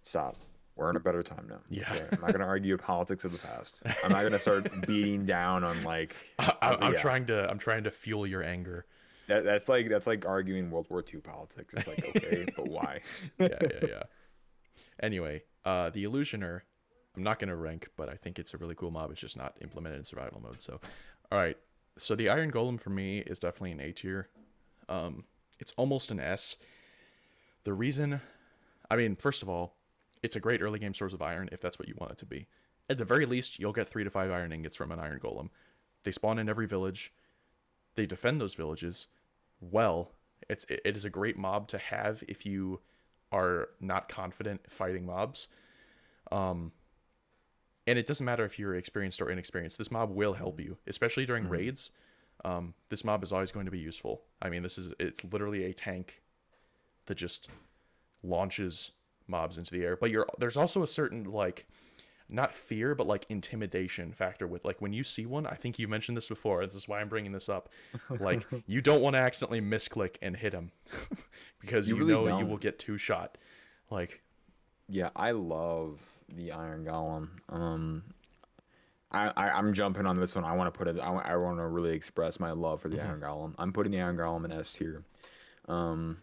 stop. We're in a better time now. Yeah. Okay, I'm not gonna argue politics of the past. I'm not gonna start beating down on like, I'm yeah. trying to fuel your anger. That's like arguing World War II politics. It's like, okay, but why? Yeah. Anyway, the Illusioner, I'm not gonna rank, but I think it's a really cool mob. It's just not implemented in survival mode. So, all right. So the Iron Golem for me is definitely an A tier. It's almost an S. The reason, I mean, first of all, it's a great early game source of iron if that's what you want it to be. At the very least, you'll get 3 to 5 iron ingots from an Iron Golem. They spawn in every village. They defend those villages well. It is a great mob to have if you are not confident fighting mobs. Um, and it doesn't matter if you're experienced or inexperienced. This mob will help you, especially during Mhm. raids. This mob is always going to be useful. I mean, it's literally a tank that just launches mobs into the air. But there's also a certain like not fear, but like intimidation factor with like when you see one. I think you mentioned this before. This is why I'm bringing this up. Like you don't want to accidentally misclick and hit him because You you really know you will don't. get two shot. Like Yeah, I love the Iron Golem. I'm jumping on this one. I want to put it. I want to really express my love for the mhm, Iron Golem. I'm putting the Iron Golem in S tier. Um,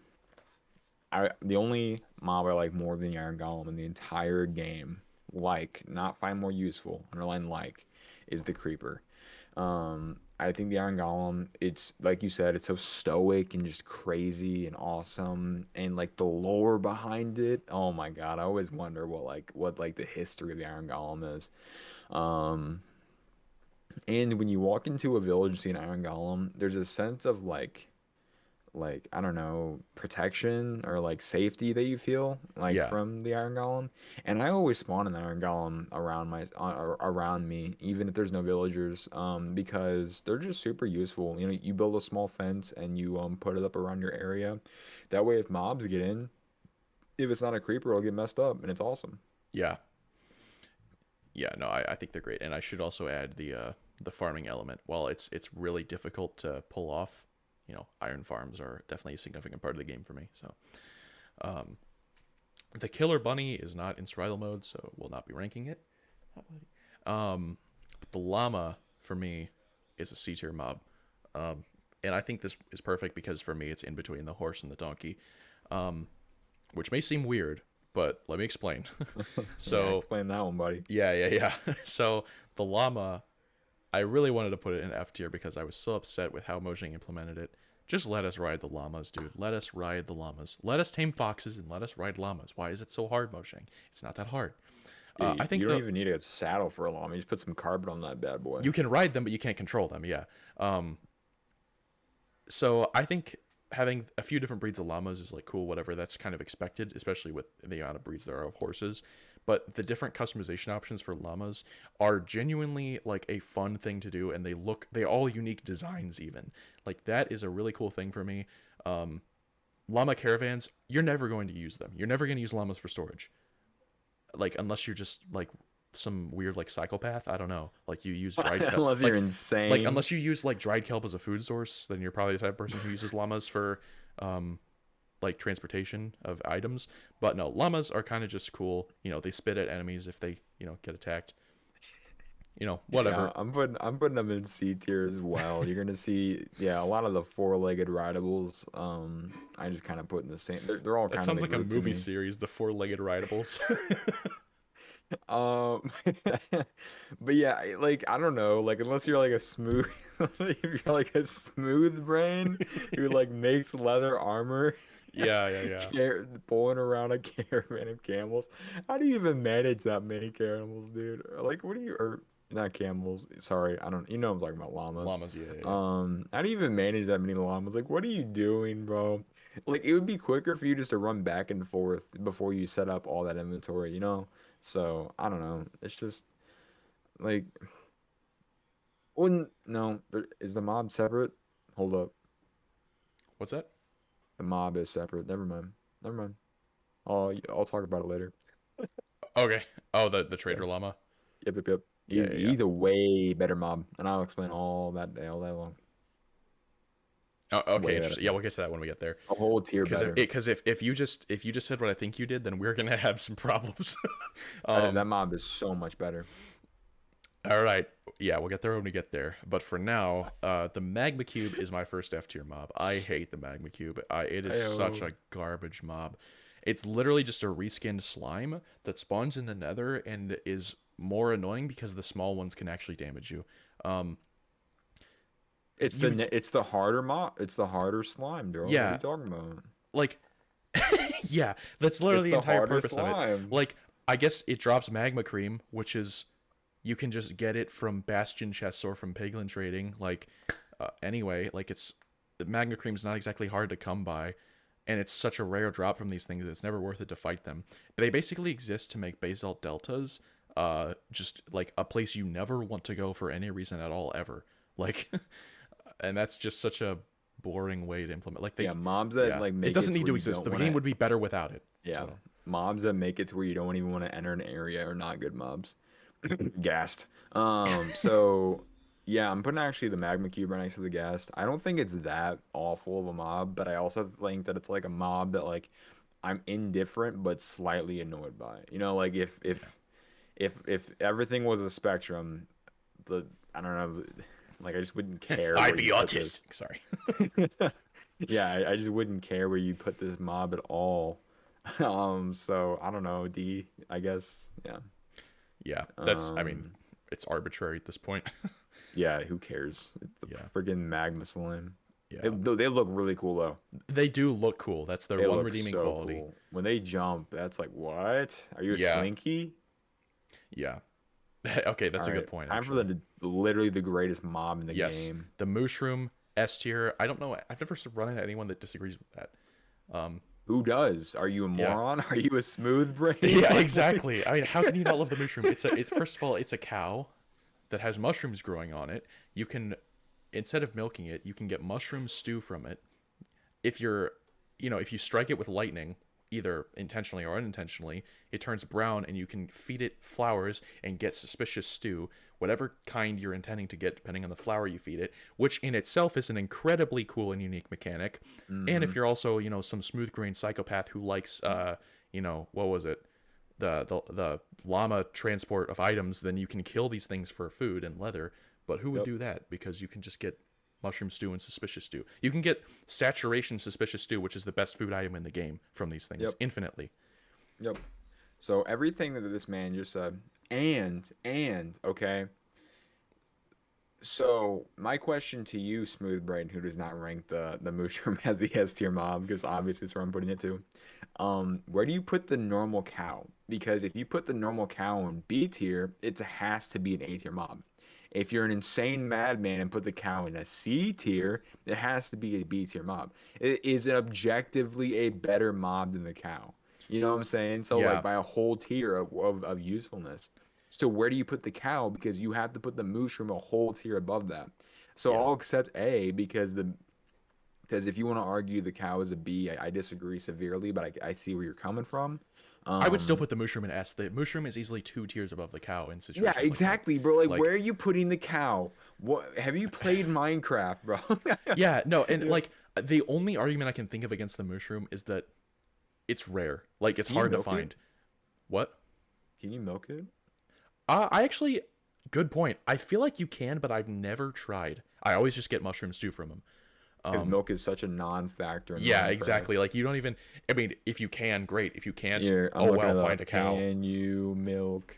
I the only mob I like more than the Iron Golem in the entire game, like not find more useful, underline like, is the Creeper. I think the Iron Golem, it's like you said, it's so stoic and just crazy and awesome, and like the lore behind it. Oh my God, I always wonder what the history of the Iron Golem is. Um, and when you walk into a village and see an Iron Golem, there's a sense of like I don't know, protection or like safety that you feel like yeah, from the Iron Golem. And I always spawn an Iron Golem around me, even if there's no villagers, because they're just super useful. You know, you build a small fence and you put it up around your area. That way, if mobs get in, if it's not a creeper, it'll get messed up, and it's awesome. yeah, yeah. No, I think they're great, and I should also add the farming element. While it's really difficult to pull off, iron farms are definitely a significant part of the game for me. So, um, the killer bunny is not in survival mode, so we'll not be ranking it. But the llama for me is a C tier mob, um, and I think this is perfect because for me it's in between the horse and the donkey, um, which may seem weird, but let me explain. Yeah, So explain that one, buddy. yeah, yeah, yeah. So the llama, I really wanted to put it in F tier because I was so upset with how Mojang implemented it. Just let us ride the llamas, dude. Let us ride the llamas. Let us tame foxes and let us ride llamas. Why is it so hard, Mojang? It's not that hard. Yeah, I you think don't the even need a saddle for a llama. You just put some carpet on that bad boy. you can ride them, but you can't control them. Yeah. Um, so I think having a few different breeds of llamas is like cool, whatever. That's kind of expected, especially with the amount of breeds there are of horses. But the different customization options for llamas are genuinely like a fun thing to do, and they all unique designs even. Like that is a really cool thing for me. Um, Llama caravans, you're never going to use them. You're never going to use llamas for storage. Like unless you're just like some weird like psychopath. I don't know. Like you use dried kelp. Unless you're Like insane. unless you use like dried kelp as a food source, then you're probably the type of person who uses llamas for um like transportation of items. But no, llamas are kind of just cool. They spit at enemies if they get attacked. Yeah, Whatever. I'm putting them in C tier as well. You're gonna see, yeah, a lot of the four-legged rideables. I just kind of put in the same. They're all That kind of sounds the like a group to movie me. series, the four-legged rideables. Um, but yeah, like I don't know, like unless you're like a smooth, if you're like a smooth brain who like makes leather armor, Yeah, yeah, yeah. pulling around a caravan of camels. How do you even manage that many camels, dude? Or, like, what do you or not camels? Sorry, I don't. You know I'm talking about llamas. Llamas, yeah, yeah, yeah. How do you even manage that many llamas? Like, what are you doing, bro? Like, it would be quicker for you just to run back and forth before you set up all that inventory, you know? So I don't know. It's just like, well, no, is the mob separate? Hold up, What's that? the mob is separate. Never mind. Never mind. I'll talk about it later. Okay. Oh, the Yeah. trader llama. Yep, yep, yep. Yeah, yeah, yeah. He's a way better mob, and I'll explain all that day, all day long. Oh, okay, Way better, interesting. Yeah, we'll get to that when we get there. a whole tier Because better. if you just said what I think you did, then we're gonna have some problems. That um, mob is so much better. all right, yeah, we'll get there when we get there. But for now, the magma cube is my first F tier mob. I hate the magma cube. It is such Ayo. a garbage mob. It's literally just a reskinned slime that spawns in the Nether and is more annoying because the small ones can actually damage you. Um, you It's the harder mob. It's the harder slime, bro. What are yeah, you talking about? like yeah, that's It's literally the the entire harder purpose of it. slime. Like, I guess it drops magma cream, which is you can just get it from Bastion chests or from Piglin trading. Like, anyway, like it's the magma cream's not exactly hard to come by, and it's such a rare drop from these things that it's never worth it to fight them. They basically exist to make basalt deltas, just like a place you never want to go for any reason at all ever. Like, and that's just such a boring way to implement. Like Yeah, mobs that yeah, like it make it doesn't to need where to you exist. don't The want game to. would be better without it. Yeah, So mobs that make it to where you don't even want to enter an area are not good mobs. Gassed. So yeah, I'm putting actually the magma cube right next to the ghast. I don't think it's that awful of a mob, but I also think that it's like a mob that like I'm indifferent but slightly annoyed by. You know, like Yeah. if everything was a spectrum, the I don't know, like I just wouldn't care I'd where be you put this. autistic. Sorry. Yeah, I just wouldn't care where you put this mob at all. So I don't know, D, I guess. Yeah. Yeah, that's. I mean, Um, it's arbitrary at this point. yeah, who cares? It's the Yeah. friggin' magma slime. Yeah. They look really cool though. They do look cool. That's their They one look redeeming so quality. cool. When they jump, that's like, what? Are you a Yeah. slinky? Yeah. Okay, All that's a good right, point time for actually. literally the greatest mob in the Yes. game. The mushroom S tier. I don't know. I've never run into anyone that disagrees with that. Um Who does? Are you a yeah. moron? Are you a smooth brain? Yeah, Like, what? exactly. I mean, how can you not love the mushroom? It's first of all, it's a cow that has mushrooms growing on it. You can, instead of milking it, you can get mushroom stew from it. If you're, if you strike it with lightning, either intentionally or unintentionally, it turns brown and you can feed it flowers and get suspicious stew, whatever kind you're intending to get, depending on the flower you feed it, which in itself is an incredibly cool and unique mechanic. And Mm-hmm. if you're also, some smooth grained psychopath who likes, what was it? The llama transport of items, then you can kill these things for food and leather. But who would Yep. do that? Because you can just get mushroom stew and suspicious stew. You can get saturation suspicious stew, which is the best food item in the game from these things Yep. infinitely. Yep. So everything that this man just said, and okay. So my question to you, Smooth Brain, who does not rank the Mushroom as the S tier mob, because obviously it's where I'm putting it to. Where do you put the normal cow? Because if you put the normal cow in B tier, it has to be an A tier mob. If you're an insane madman and put the cow in a C tier, it has to be a B tier mob. It is objectively a better mob than the cow. You know what I'm saying? So like Yeah, by a whole tier of usefulness. So where do you put the cow? Because you have to put the mushroom a whole tier above that. So yeah. I'll accept A because if you want to argue the cow is a B, I disagree severely, but I see where you're coming from. I would still Um, put the mushroom in S. The mushroom is easily 2 tiers above the cow in yeah, situations like that. exactly, bro. Like, Like, where are you putting the cow? What have you played Minecraft, bro? yeah, no, and Yeah. like the only argument I can think of against the mushroom is that it's rare. Like, it's Can you hard to milk it? find. What? Can you milk it? I actually, good point. I feel like you can, but I've never tried. I always just get mushroom stew from them. Because Um, milk is such a non-factor in yeah, Minecraft. exactly. Like, you don't even. I mean, if you can, great. If you can't, Here, I'm oh looking well, it find up. a cow. Can you milk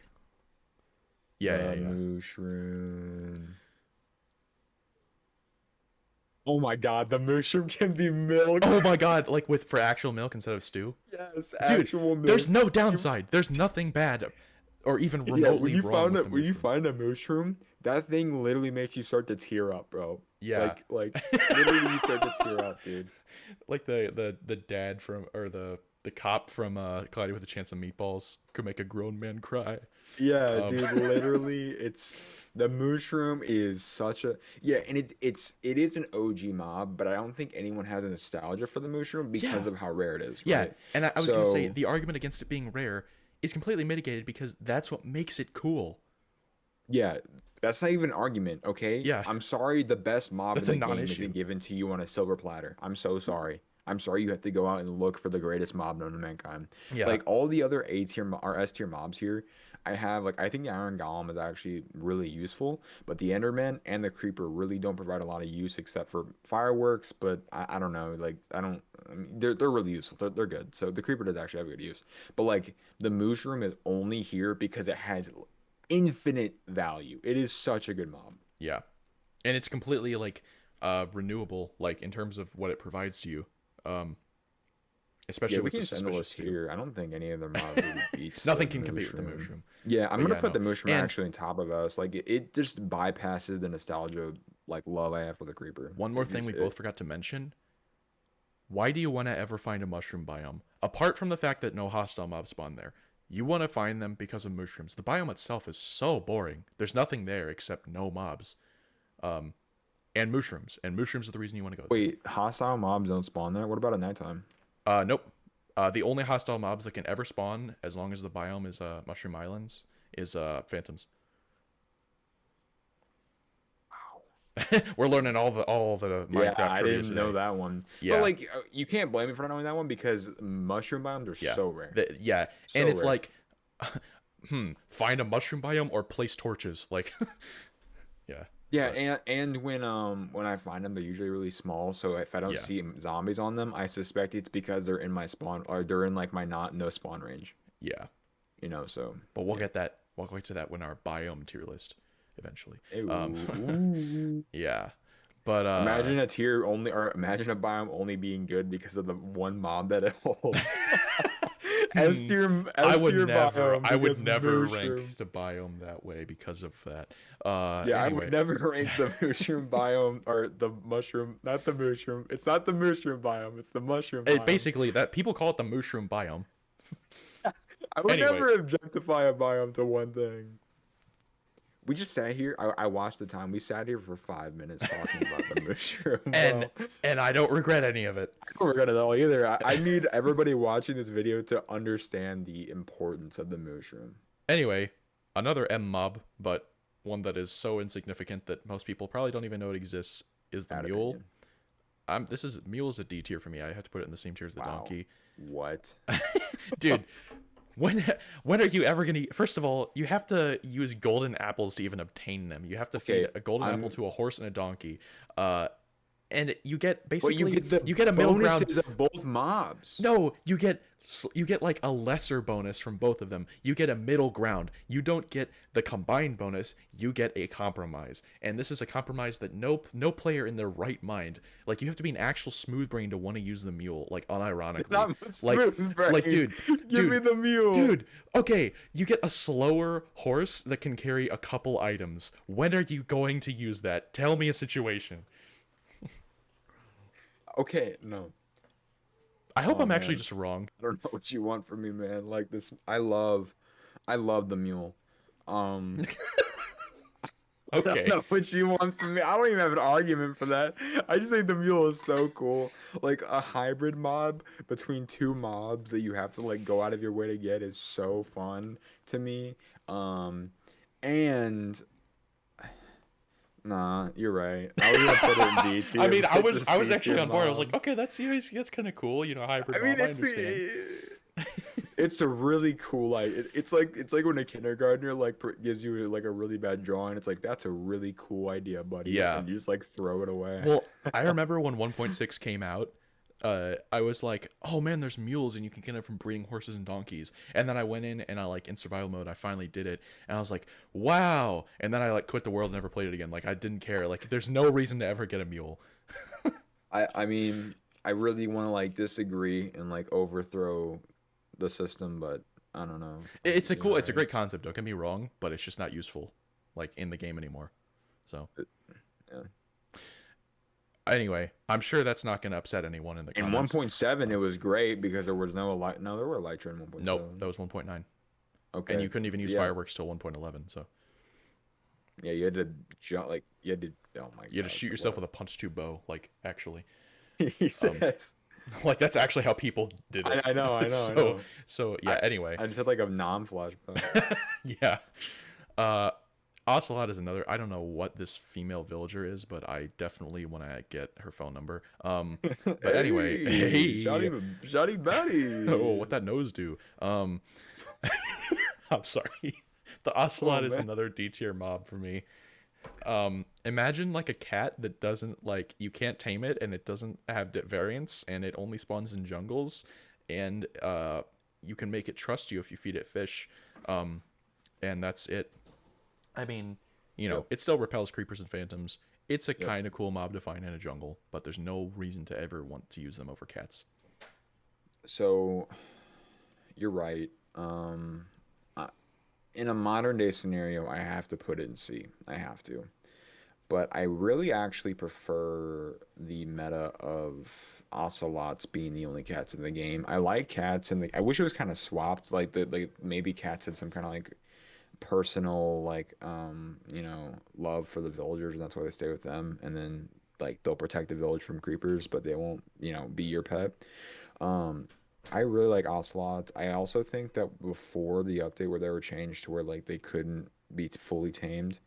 Yeah, yeah, the yeah. mushroom? Oh my God, the mushroom can be milked. Oh my god, like with for actual milk instead of stew. Yes, Dude, actual there's milk. no You, downside. There's nothing bad or even yeah, remotely wrong with the when you mushroom. find a mushroom, that thing literally makes you start to tear up, bro. Yeah. Like literally you start to tear up, dude. Like the dad from or the cop from Cloudy with a Chance of Meatballs could make a grown man cry. Yeah, Um dude, literally it's the mushroom is such a yeah, and it is an OG mob, but I don't think anyone has a nostalgia for the mushroom because yeah. of how rare it is, Yeah, right? and I was going to say So, the argument against it being rare is completely mitigated because that's what makes it cool. yeah, that's not even an argument, okay? Yeah, I'm sorry the best mob in that's a the game isn't non-issue. given to you on a silver platter. I'm so sorry. I'm sorry you have to go out and look for the greatest mob known to mankind. Yeah. Like all the other A tier or S tier mobs here, I think the Iron Golem is actually really useful, but the Enderman and the Creeper really don't provide a lot of use except for fireworks, but I don't know, like I mean, they're really useful. They're good. So the Creeper does actually have good use. But like the Mushroom is only here because it has infinite value. It is such a good mob. Yeah. And it's completely like renewable like in terms of what it provides to you. Um Yeah, especially we with the can send the suspicious list too. here. I don't think any other mob really beats the Nothing can compete with the mushroom. mushroom. Yeah, I'm But gonna yeah, put no. the mushroom And actually on top of us. Like it just bypasses the nostalgia like love I have for the creeper. one more It thing just we both forgot to mention. Why do you want to ever find a mushroom biome? Apart from the fact that no hostile mobs spawn there, you want to find them because of mushrooms. The biome itself is so boring. There's nothing there except no mobs. Um, and mushrooms. And mushrooms are the reason you want to go there. wait, hostile mobs don't spawn there. What about at nighttime? Nope. The only hostile mobs that can ever spawn, as long as the biome is Mushroom Islands, is phantoms. Wow. We're learning all the Yeah, Minecraft I trivia didn't know today. that one. But Yeah, like, you can't blame me for not knowing that one because mushroom biomes are yeah, so rare, yeah, and so it's rare. like, find a mushroom biome or place torches. Like, yeah, Yeah, but and when I find them, they're usually really small. So if I don't yeah, see zombies on them, I suspect it's because they're in my spawn or they're in like my not no spawn range. yeah. So But we'll yeah. get that. We'll get to that when our biome tier list eventually. Um, Ew. Ooh. yeah, but Imagine a tier only, or imagine a biome only being good because of the one mob that it holds. hmm, S tier biome I would because never rank mushroom. the biome that way because of that. Yeah, I would Anyway, never rank the mushroom biome or the mushroom, not the mushroom. It's not the mushroom biome, it's the mushroom it biome. basically that people call it the mushroom biome. I would Anyway, never objectify a biome to one thing. We just sat here. I watched the time. We sat here for 5 minutes talking about the mushroom, and bro. and I don't regret any of it. I don't regret it at all either. I need everybody watching this video to understand the importance of the mushroom. Anyway, another M mob, but one that is so insignificant that most people probably don't even know it exists is the Bad mule. opinion. Mule is a D tier for me. I have to put it in the same tier as the Wow. donkey. What? Dude, when when are you ever gonna? First of all, you have to use golden apples to even obtain them. You have to feed Okay, a golden apple I'm. to a horse and a donkey, uh, and you get But you basically get the you get a middle ground. bonuses of both mobs. No, you get like a lesser bonus from both of them. You get a middle ground. You don't get the combined bonus. You get a compromise. And this is a compromise that no player in their right mind, like you have to be an actual smooth brain to want to use the mule, like It's unironically. not Like smooth, brain. dude, Give me the mule. dude, okay, you get a slower horse that can carry a couple items. When are you going to use that? Tell me a situation. Okay, no. I hope Oh I'm actually man, just wrong. I don't know what you want from me, man. Like this, I love the mule. Um, I don't Okay. know what you want from me. I don't even have an argument for that. I just think the mule is so cool. Like a hybrid mob between two mobs that you have to like go out of your way to get is so fun to me. Um, and nah, you're right. I was gonna put it in D I tier, mean, but it's a I was C actually tier on board. I was like, mob. okay, that's kind of cool. You know, hybrid I mean, mob. I understand. it's a really cool like it's like when a kindergartner like gives you like a really bad drawing. It's like that's a really cool idea, buddy, Yeah. and you just like throw it away. Well, I remember when 1.6 came out. I was like, oh man, there's mules and you can get it from breeding horses and donkeys. And then I went in and I like in survival mode, I finally did it, and I was like, wow. And then I like quit the world and never played it again. Like I didn't care. Like there's no reason to ever get a mule. I mean, I really want to like disagree and like overthrow the system, but I don't know. You're It's a right. great concept. Don't get me wrong, but it's just not useful, like in the game anymore. So But, yeah. anyway, I'm sure that's not going to upset anyone in the In comments. 1.7, it Um, was great because there was no light. No, there were elytra in nope, that 1.7. was 1.9. And Okay. you couldn't even use Yeah. fireworks till 1.11. So Yeah, you had to jump like you had to. Oh my you had to God. shoot yourself What? with a punch tube bow, like actually. He Um, says. like that's actually how people did it. I know, I know, I so know. yeah. I Anyway, I just had like a non-flashback. yeah. Uh, Ocelot is another. I don't know what this female villager is, but I definitely want to get her phone number. But anyway, Hey, hey, Shotty oh, Batty. what that nose do? I'm sorry. The Oh Ocelot is man. another D tier mob for me. Imagine like a cat that doesn't like you can't tame it and it doesn't have variants and it only spawns in jungles and you can make it trust you if you feed it fish. Um, and that's it. I mean, you know, Yep, it still repels creepers and phantoms. It's a yep. kind of cool mob to find in a jungle, but there's no reason to ever want to use them over cats. So you're right. I, in a modern day scenario, I have to put it in C. I have to. But I really actually prefer the meta of ocelots being the only cats in the game. I like cats and I wish it was kind of swapped, like maybe cats had some kind of like personal like love for the villagers and that's why they stay with them and then like they'll protect the village from creepers, but they won't, be your pet. Um I really like Ocelot. I also think that before the update where they were changed to where like they couldn't be fully tamed,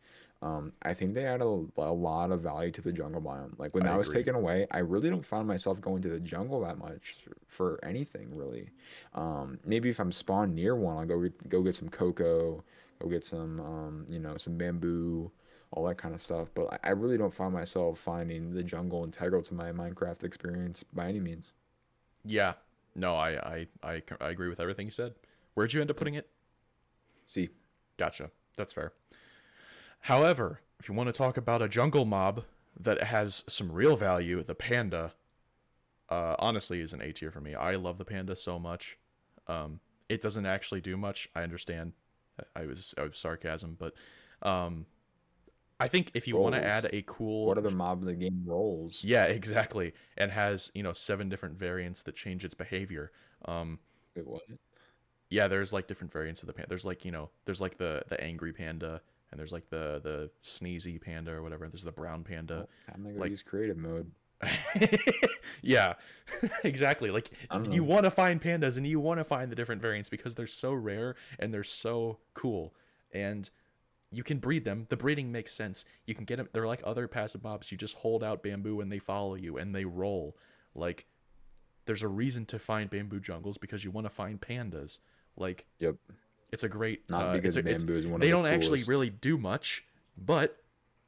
I think they added a lot of value to the jungle biome. Like when I that was agree. taken away, I really don't find myself going to the jungle that much for anything really. Maybe if I'm spawned near one, I'll go get some cocoa, go get some some bamboo, all that kind of stuff. But I really don't find myself finding the jungle integral to my Minecraft experience by any means. Yeah. No, I agree with everything you said. Where'd you end up Yep. putting it? See. Gotcha. That's fair. However, if you want to talk about a jungle mob that has some real value, the panda, honestly, is an A tier for me. I love the panda so much. It doesn't actually do much. I understand. I was sarcasm, but um, I think if you want to Roles. add a cool, What other mob in the game roles? yeah, exactly, and has 7 different variants that change its behavior. Um, Wait, what? yeah, there's like different variants of the panda. There's like there's like the angry panda, and there's like the sneezy panda or whatever. There's the brown panda, Well, I'm gonna go like use creative mode. yeah, exactly. Like I don't you know. want to find pandas and you want to find the different variants because they're so rare and they're so cool, and you can breed them. The breeding makes sense. You can get them. They're like other passive mobs. You just hold out bamboo and they follow you and they roll. Like there's a reason to find bamboo jungles because you want to find pandas. Like Yep. it's a great Not it's because a it's bamboo is one of they the don't actually coolest. really do much, but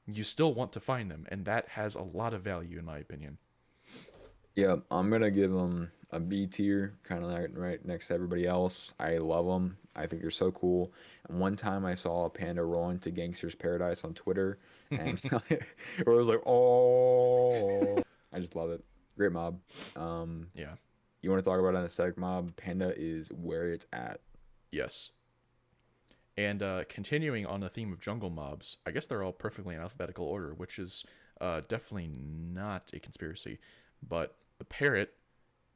you still want to find them, and that has a lot of value in my opinion. Yeah, I'm gonna give them a B tier, kind of like right next to everybody else. I love them. I think they're so cool. And one time I saw a panda roll into Gangster's Paradise on Twitter, and it was like, oh, I just love it. Great mob. Um, Yeah. you want to talk about an aesthetic mob? Panda is where it's at. Yes. And continuing on the theme of jungle mobs, I guess they're all perfectly in alphabetical order, which is definitely not a conspiracy. But the parrot,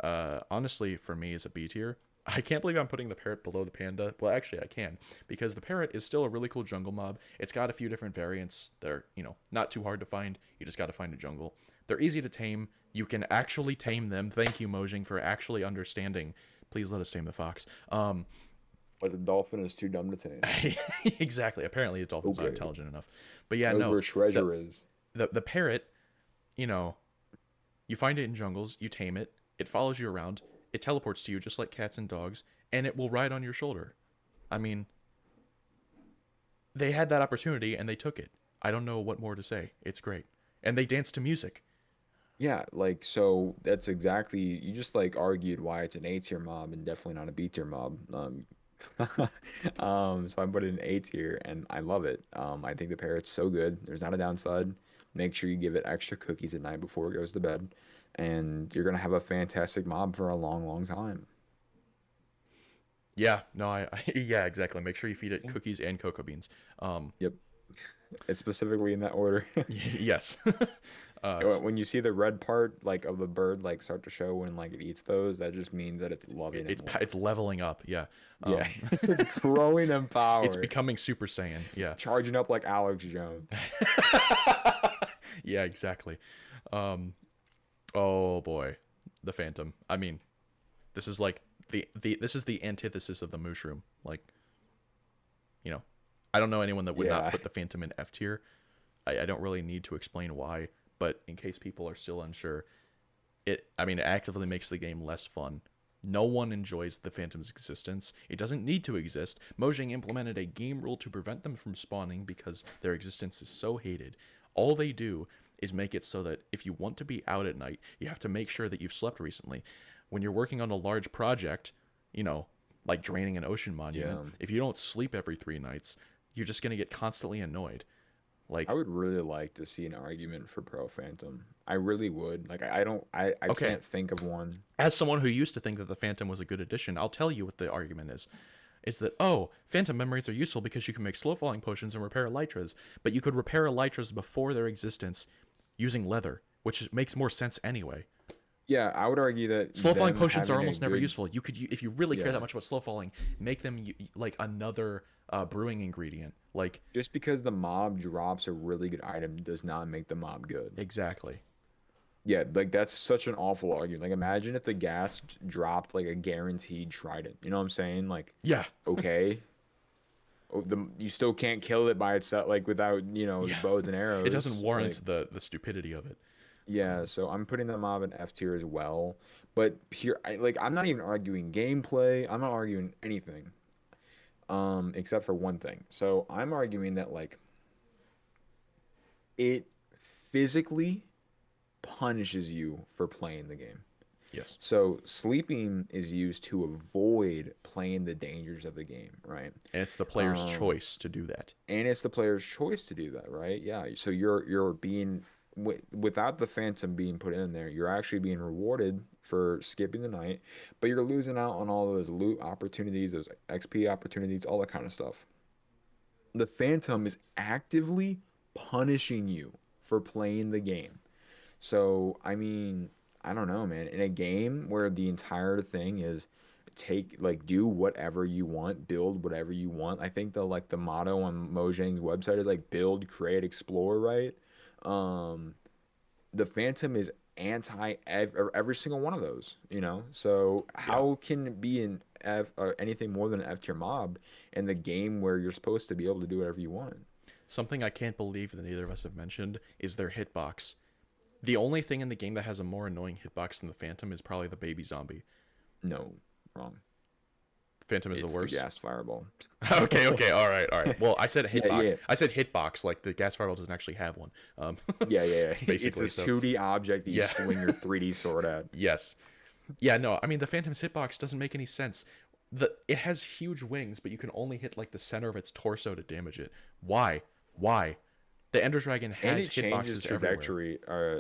honestly, for me, is a B tier. I can't believe I'm putting the parrot below the panda. Well, actually, I can because the parrot is still a really cool jungle mob. It's got a few different variants. They're not too hard to find. You just got to find a jungle. They're easy to tame. You can actually tame them. Thank you, Mojang, for actually understanding. Please let us tame the fox. But the dolphin is too dumb to tame. Exactly. Apparently, the dolphin's not Okay. intelligent enough. But yeah, Knows no. where The treasure is. the parrot, you know, you find it in jungles, you tame it, it follows you around, it teleports to you just like cats and dogs, and it will ride on your shoulder. I mean, they had that opportunity and they took it. I don't know what more to say. It's great. And they dance to music. Yeah, like so that's exactly you just like argued why it's an A tier mob and definitely not a B tier mob. So I put it in A tier and I love it. I think the parrot's so good. There's not a downside. Make sure you give it extra cookies at night before it goes to bed, and you're gonna have a fantastic mob for a long, long time. Yeah, no, yeah, exactly. Make sure you feed it Yeah. cookies and cocoa beans. Um, Yep, it's specifically in that order. yes. When you see the red part like of the bird like start to show when like it eats those, that just means that it's loving it more. it's leveling up. Yeah. Yeah, Um, it's growing in it's power, becoming Super Saiyan. Yeah. charging up like Alex Jones. Yeah, exactly. Um, oh boy, the Phantom. I mean, this is like the this is the antithesis of the mushroom. Like, you know, I don't know anyone that would not Yeah, put the Phantom in F tier. I don't really need to explain why, but in case people are still unsure, it actively makes the game less fun. No one enjoys the Phantom's existence. It doesn't need to exist. Mojang implemented a game rule to prevent them from spawning because their existence is so hated. All they do is make it so that if you want to be out at night, you have to make sure that you've slept recently. When you're working on a large project, you know, like draining an ocean monument, yeah. if you don't sleep every 3 nights, you're just going to get constantly annoyed. I Like, would really like to see an argument for Pro Phantom. I really would. Like I don't I okay, can't think of one. as someone who used to think that the Phantom was a good addition, I'll tell you what the argument is. Is that, oh, Phantom memories are useful because you can make slow falling potions and repair elytras, but you could repair elytras before their existence using leather, which makes more sense anyway. Yeah, I would argue that Slow falling them potions are having a almost never good useful. You could, if you really care that yeah, much about slow falling, make them like another brewing ingredient. Like, just because the mob drops a really good item does not make the mob good. exactly. Yeah, like that's such an awful argument. Like imagine if the gas dropped like a guaranteed trident. You know what I'm saying? Like, Yeah. okay, you still can't kill it by itself, like without, the Yeah. bows and It doesn't arrows. Like, warrant the stupidity of it. yeah, so I'm putting the mob in F tier as well. But I'm not even arguing gameplay. I'm not arguing anything. Except for one thing. So I'm arguing that like it physically punishes you for playing the game. Yes. So sleeping is used to avoid playing the dangers of the game, right? And it's the player's Um, choice to do that. and it's the player's choice to do that, right? Yeah. So you're being without the phantom being put in there, you're actually being rewarded for skipping the night, but you're losing out on all those loot opportunities, those XP opportunities, all that kind of stuff. The phantom is actively punishing you for playing the game. So, I mean, I don't know, man. In a game where the entire thing is do whatever you want, build whatever you want. I think the motto on Mojang's website is like build, create, explore, right? Um, the Phantom is anti every single one of those, you know? So Yeah. how can it be an F or anything more than an F tier mob in the game where you're supposed to be able to do whatever you want? Something I can't believe that neither of us have mentioned is their hitbox. The only thing in the game that has a more annoying hitbox than the Phantom is probably the baby zombie. No, wrong. Phantom is the It's the worst. gas fireball. Okay, okay, all right, all right. Well, I said Yeah, hitbox. yeah. I said hitbox. Like the gas fireball doesn't actually have one. Yeah, yeah, yeah. It's Basically. this So 2D object that you yeah, swing your 3D sword at. yes, yeah. No, I mean the Phantom's hitbox doesn't make any sense. It has huge wings, but you can only hit like the center of its torso to damage it. Why? Why? The Ender Dragon And has it changes hitboxes everywhere. trajectory,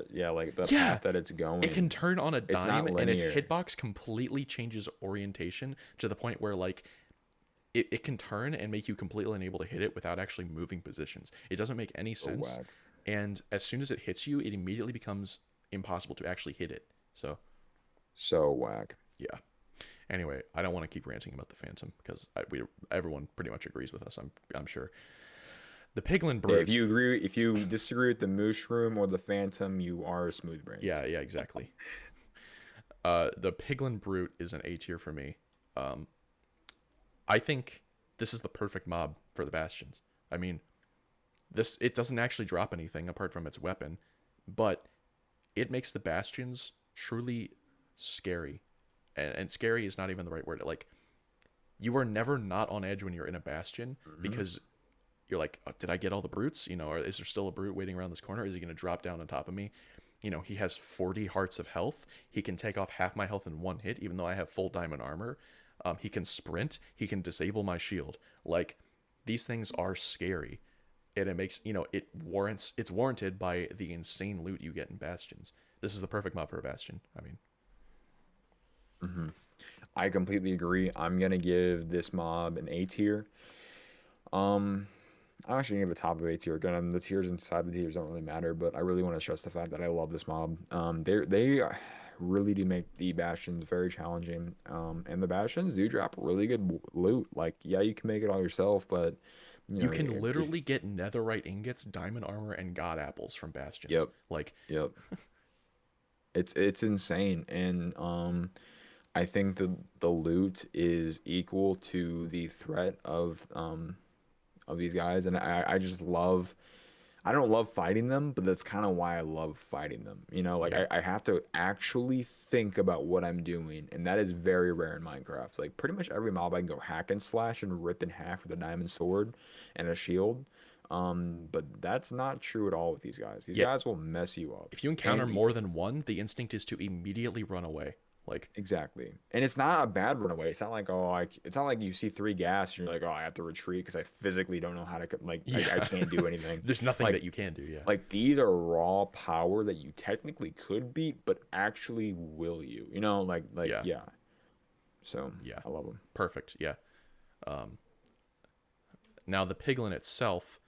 yeah, like the Yeah, path that it's it can going. turn on a It's dime, not and its linear. hitbox completely changes orientation to the point where like it can turn and make you completely unable to hit it without actually moving positions. It doesn't make any So sense. whack. And as soon as it hits you, it immediately becomes impossible to actually hit it. So, So whack. yeah. Anyway, I don't want to keep ranting about the Phantom because everyone pretty much agrees with us. I'm sure. The Piglin Yeah, Brute. if you disagree with the mushroom or the phantom, you are smooth brained. Yeah, yeah, exactly. The Piglin Brute is an A tier for me. Um, I think this is the perfect mob for the Bastions. I mean, this it doesn't actually drop anything apart from its weapon, but it makes the Bastions truly scary. And scary is not even the right word. Like you are never not on edge when you're in a Bastion Hmm. because you're like, did I get all the brutes? Or is there still a brute waiting around this corner? Is he going to drop down on top of me? He has 40 hearts of health. He can take off half my health in one hit, even though I have full diamond armor. He can sprint. He can disable my shield. Like, these things are scary. And it makes, it's warranted by the insane loot you get in Bastions. This is the perfect mob for a Bastion. I mean, Hmm. I completely agree. I'm gonna give this mob an A tier. Um, I'm actually gonna give it a top of A tier. Again, the tiers inside the tiers don't really matter, but I really want to stress the fact that I love this mob. They really do make the bastions very challenging. And the bastions do drop really good loot. Like, yeah, you can make it all yourself, but you you know, can if literally get netherite ingots, diamond armor, and god apples from Bastions. yep, Like, yep, it's insane. And I think the loot is equal to the threat of these guys, and I just love. I don't love fighting them, but that's kind of why I love fighting them. You know, like yeah, I have to actually think about what I'm doing, and that is very rare in Minecraft. Like pretty much every mob I can go hack and slash and rip in half with a diamond sword and a shield. But that's not true at all with these guys. These yeah. guys will mess you up. If you encounter And more than one, the instinct is to immediately run away. Like, exactly. And it's not a bad runaway. It's not like, it's not like you see three gas and you're like, oh, I have to retreat because I physically don't know how to, like, I yeah, can't do anything. there's nothing Like, that you can do. Yeah, like these are raw power that you technically could beat, but actually will you? You know, yeah, yeah. So yeah. I love them. Perfect. Yeah. Um, Now the Piglin itself,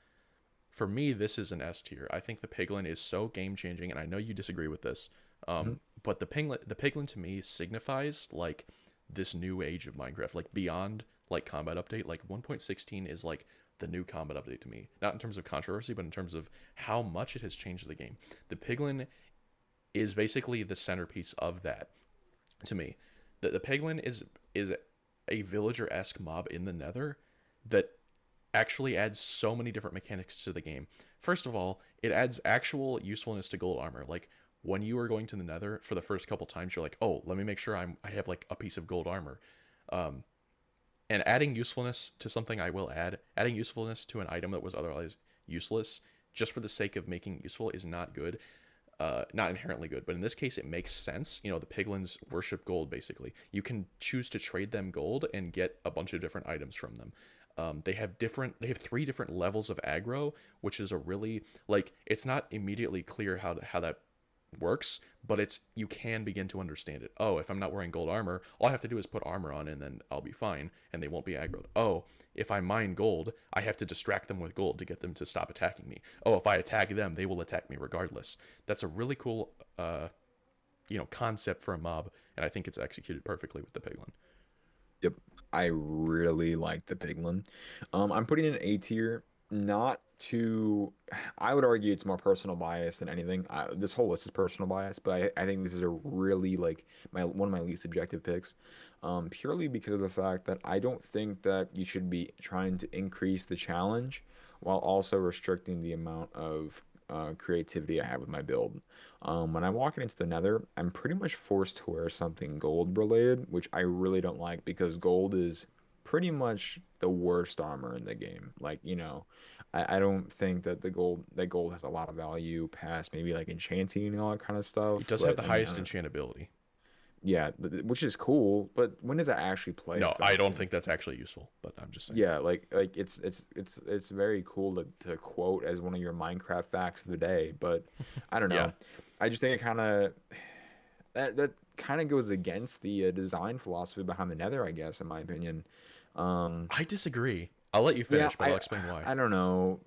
for me, this is an S tier. I think the Piglin is so game changing, and I know you disagree with this. Hmm. But the Piglin to me signifies like this new age of Minecraft, like beyond like combat update. Like 1.16 is like the new combat update to me, not in terms of controversy, but in terms of how much it has changed the game. The Piglin is basically the centerpiece of that to me. The Piglin is a villager esque mob in the Nether that actually adds so many different mechanics to the game. First of all, it adds actual usefulness to gold armor. Like when you are going to the Nether for the first couple times, you're like, oh, let me make sure I have like a piece of gold armor. Um, and adding usefulness to something I will add, adding usefulness to an item that was otherwise useless just for the sake of making it useful is not good. Not inherently good, but in this case, it makes sense. You know, the piglins worship gold basically. You can choose to trade them gold and get a bunch of different items from them. They have three different levels of aggro, which is a really like it's not immediately clear how that works, but it's you can begin to understand it. Oh, if I'm not wearing gold armor, all I have to do is put armor on and then I'll be fine and they won't be aggroed. Oh, if I mine gold, I have to distract them with gold to get them to stop attacking me. Oh, if I attack them, they will attack me regardless. That's a really cool concept for a mob, and I think it's executed perfectly with the piglin. Yep, I really like the Piglin. I'm putting it in A tier, not to. I would argue it's more personal bias than anything. This whole list is personal bias, but I think this is a really like my one of my least subjective picks, purely because of the fact that I don't think that you should be trying to increase the challenge while also restricting the amount of creativity I have with my build. When I'm walking into the Nether, I'm pretty much forced to wear something gold related, which I really don't like because gold is pretty much the worst armor in the game. Like, I don't think that gold has a lot of value past maybe like enchanting and all that kind of It stuff. does have But the I mean, highest enchantability. yeah, which is cool. But when does that actually play a No, I don't factor? think that's actually useful, but I'm just saying. Yeah, like it's very cool to quote as one of your Minecraft facts of the day, but I don't Yeah, know. I just think it kind of that kind of goes against the design philosophy behind the Nether, I guess, in my opinion. Um, I disagree. I'll let you yeah, finish, but I'll explain why. I don't know.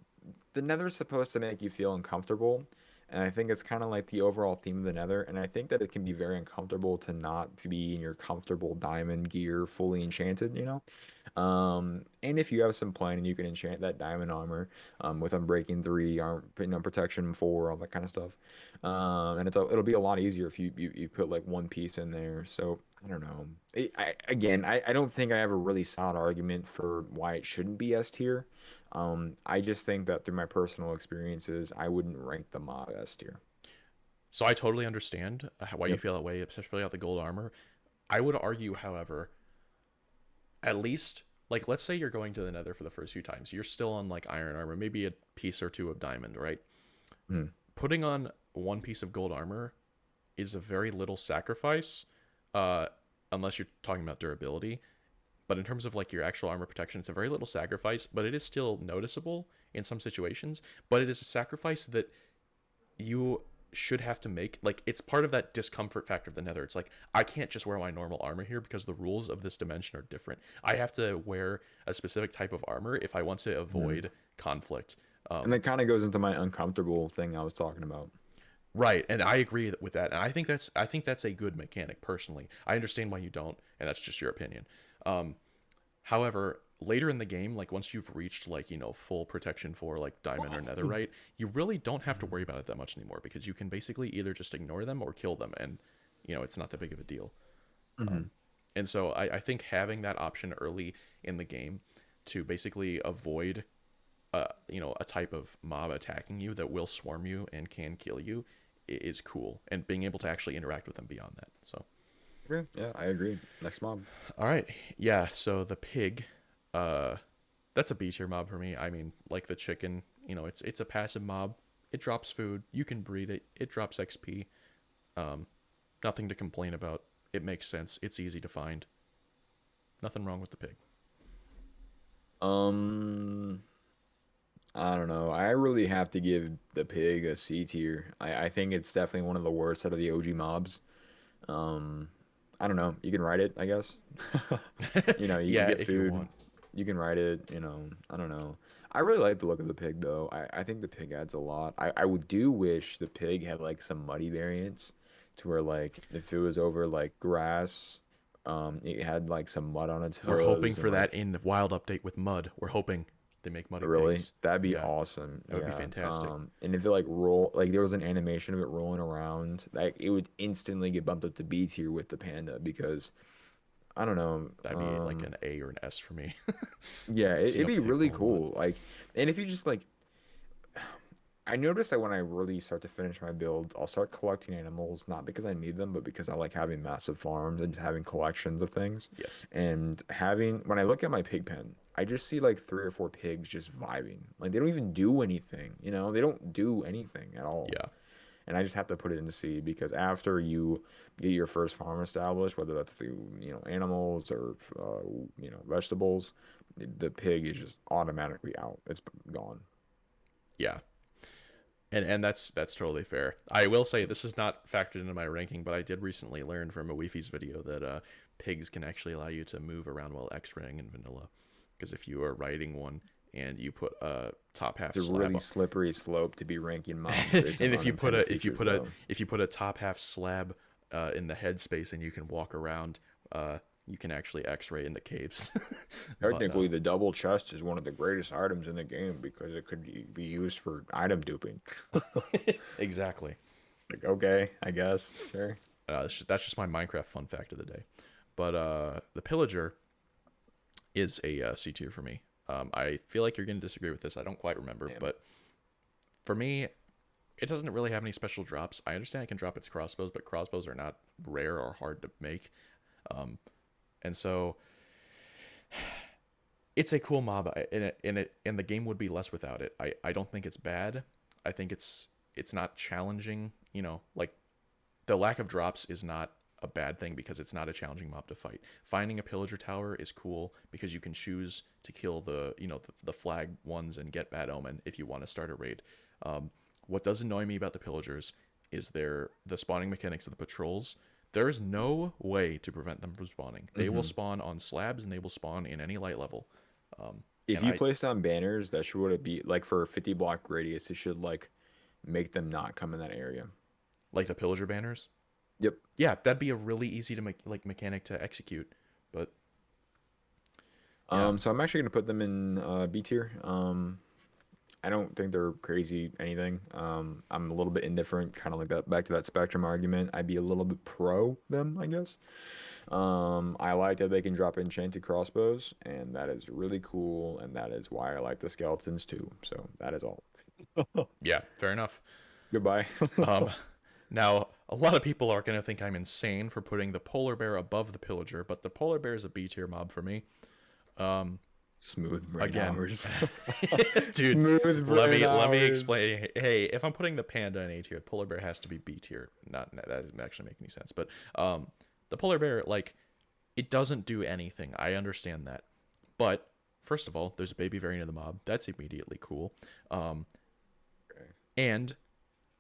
The Nether's supposed to make you feel uncomfortable, and I think it's kind of like the overall theme of the Nether, and I think that it can be very uncomfortable to not be in your comfortable diamond gear fully enchanted, you know? And if you have some planning, you can enchant that diamond armor with Unbreaking 3, Protection 4, all that kind of stuff. And it'll be a lot easier if you put like one piece in there. So I don't know. I don't think I have a really solid argument for why it shouldn't be S tier. I just think that through my personal experiences, I wouldn't rank the mob S tier. So I totally understand why you Yep. feel that way, especially about the gold armor. I would argue, however, at least like let's say you're going to the Nether for the first few times, you're still on like iron armor, maybe a piece or two of diamond, right? Mhm. Putting on one piece of gold armor is a very little sacrifice, uh, unless you're talking about durability. But in terms of like your actual armor protection, it's a very little sacrifice, but it is still noticeable in some situations. But it is a sacrifice that you should have to make. Like it's part of that discomfort factor of the Nether. It's like I can't just wear my normal armor here because the rules of this dimension are different. I have to wear a specific type of armor if I want to Mhm. avoid conflict. And that kind of goes into my uncomfortable thing I was talking about. Right, and I agree with that, and I think that's a good mechanic personally. I understand why you don't, and that's just your opinion. Um, However, later in the game, like once you've reached like full protection for like diamond or netherite, you really don't have to worry about it that much anymore because you can basically either just ignore them or kill them, and it's not that big of a deal. Hmm. And so I think having that option early in the game to basically avoid a type of mob attacking you that will swarm you and can kill you is cool, and being able to actually interact with them beyond that. So, Okay, yeah, I agree. Next mob. all right, yeah. So the pig, uh, that's a B tier mob for me. I mean, like the chicken, it's a passive mob. It drops food. You can breed it. It drops XP. Um, Nothing to complain about. It makes sense. It's easy to find. Nothing wrong with the pig. Um, I don't know. I really have to give the pig a C tier. I think it's definitely one of the worst out of the OG mobs. Um, I don't know. You can write it, I guess. You Yeah, get if you food, want. you can write it, I don't know. I really like the look of the pig though. I think the pig adds a lot. I would do wish the pig had like some muddy variants to where like if it was over like grass, it had like some mud on its We're hoping hooves and for that like in Wild Update with mud. We're hoping They make muddy Really? pigs. That'd be Yeah, awesome. that would be Yeah. fantastic. And if it like roll, like there was an animation of it rolling around, like it would instantly get bumped up to B tier with the panda because I don't know. That'd be like an A or an S for me. Yeah, Seeing it'd a be pig really roll in mud. cool. Like, and if you just like, I noticed that when I really start to finish my builds, I'll start collecting animals, not because I need them, but because I like having massive farms and just having collections of things. Yes. And having, when I look at my pig pen, I just see like 3 or 4 pigs just vibing. Like they don't even do anything, you know? They don't do anything at all. Yeah. And I just have to put it into seed because after you get your first farm established, whether that's through, animals or, vegetables, the pig is just automatically out. It's gone. Yeah. And that's totally fair. I will say this is not factored into my ranking, but I did recently learn from a Wi-Fi's video that pigs can actually allow you to move around while X-raying in vanilla. Because if you are riding one and you put a top half It's a slab really on, slippery slope to be ranking mobs. There's some and unintended features though. if you put a top half slab in the headspace and you can walk around, you can actually X-ray into caves. But Technically, the double chest is one of the greatest items in the game because it could be used for item duping. exactly. Like, okay, I guess. Sure. That's just my Minecraft fun fact of the day. But the pillager is a C tier for me. I feel like you're going to disagree with this. I don't quite remember, Damn. but for me, it doesn't really have any special drops. I understand it can drop its crossbows, but crossbows are not rare or hard to make. Um, and so it's a cool mob, and the game would be less without it. I don't think it's bad. I think it's not challenging. Like the lack of drops is not a bad thing because it's not a challenging mob to fight. Finding a pillager tower is cool because you can choose to kill the flag ones and get bad omen if you want to start a raid. Um, what does annoy me about the pillagers is the spawning mechanics of the patrols. There is no way to prevent them from spawning. They will Hmm. spawn on slabs and they will spawn in any light level. Um, If and you I place down banners, that should be like for a 50 block radius, it should like make them not come in that area. like the pillager banners. Yep. Yeah, that'd be a really easy to make like mechanic to execute. But yeah, So I'm actually gonna put them in B tier. I don't think they're crazy anything. I'm a little bit indifferent, kind of like that back to that spectrum argument. I'd be a little bit pro them, I guess. I like that they can drop enchanted crossbows, and that is really cool, and that is why I like the skeletons too. So that is all. yeah, fair enough. Goodbye. Um, now a lot of people are gonna think I'm insane for putting the polar bear above the pillager, but the polar bear is a B tier mob for me. Um, Smooth brain again, hours. dude, Smooth let brain me let me hours. explain. Hey, if I'm putting the panda in A tier, polar bear has to be B tier. Not that doesn't actually make any sense, but the polar bear like it doesn't do anything. I understand that, but first of all, there's a baby variant of the mob. That's immediately cool. Um, Okay. and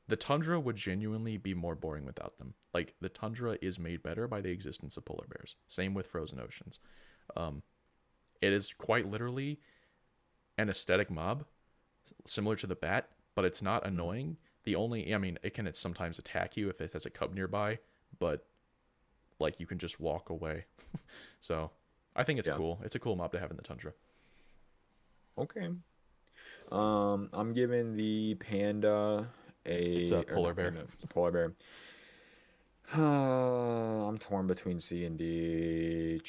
the tundra would genuinely be more boring without them. Like the tundra is made better by the existence of polar bears. Same with frozen oceans. Um, it is quite literally an aesthetic mob, similar to the bat, but it's not Mhm. annoying. I mean, it can sometimes attack you if it has a cub nearby, but like you can just walk away. So I think it's Yeah. cool. It's a cool mob to have in the tundra. Okay. I'm giving the panda It's a or polar not bear. panda, the polar bear. I'm torn between C and D.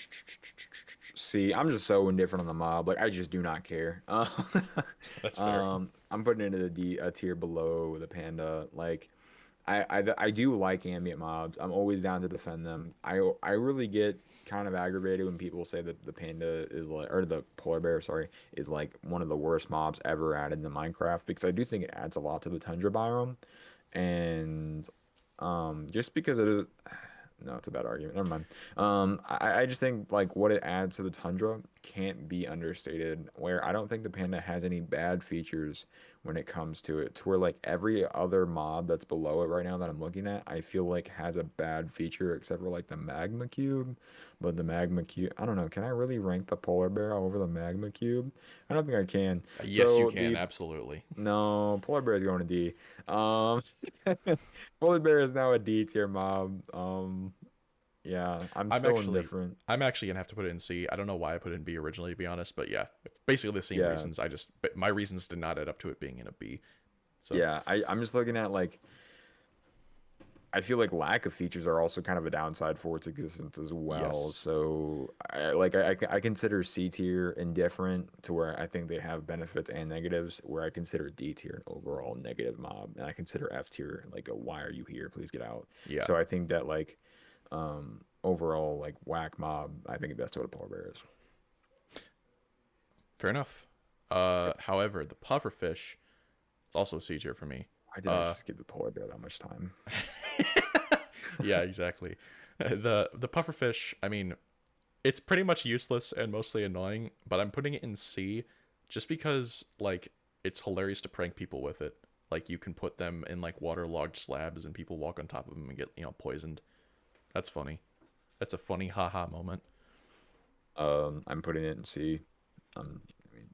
C, I'm just so indifferent on the mob. Like I just do not care. That's fair. I'm putting it in a D, a tier below the panda. Like I do like ambient mobs. I'm always down to defend them. I really get kind of aggravated when people say that the panda is like, or the polar bear, sorry, is like one of the worst mobs ever added to Minecraft because I do think it adds a lot to the tundra biome, and just because it is, no, it's a bad argument. Never mind. I just think like what it adds to the tundra can't be understated. Where I don't think the panda has any bad features when it comes to it. To where like every other mob that's below it right now that I'm looking at, I feel like has a bad feature except for like the magma cube. But the magma cube, I don't know. Can I really rank the polar bear over the magma cube? I don't think I can. Yes, you So can the absolutely. no, polar bear is going to D. Um, polar bear is now a D tier mob. Yeah, I'm I'm so actually indifferent. I'm actually gonna have to put it in C. I don't know why I put it in B originally, to be honest, but yeah, basically the same Yeah, reasons. But my reasons did not add up to it being in a B. So yeah. I'm just looking at like I feel like lack of features are also kind of a downside for its existence as well. yes, So I consider C tier indifferent to where I think they have benefits and negatives. Where I consider D tier an overall negative mob, and I consider F tier like a why are you here? Please get out. yeah, So I think that like overall like whack mob. I think that's what a polar bear is. fair enough. However, the pufferfish, it's also a C tier for me. Why did I Uh, just give the polar bear that much time? yeah, exactly. The pufferfish, I mean, it's pretty much useless and mostly annoying, but I'm putting it in C just because like it's hilarious to prank people with it. Like you can put them in like waterlogged slabs and people walk on top of them and get, poisoned. That's funny. That's a funny haha moment. I'm putting it in C. I mean,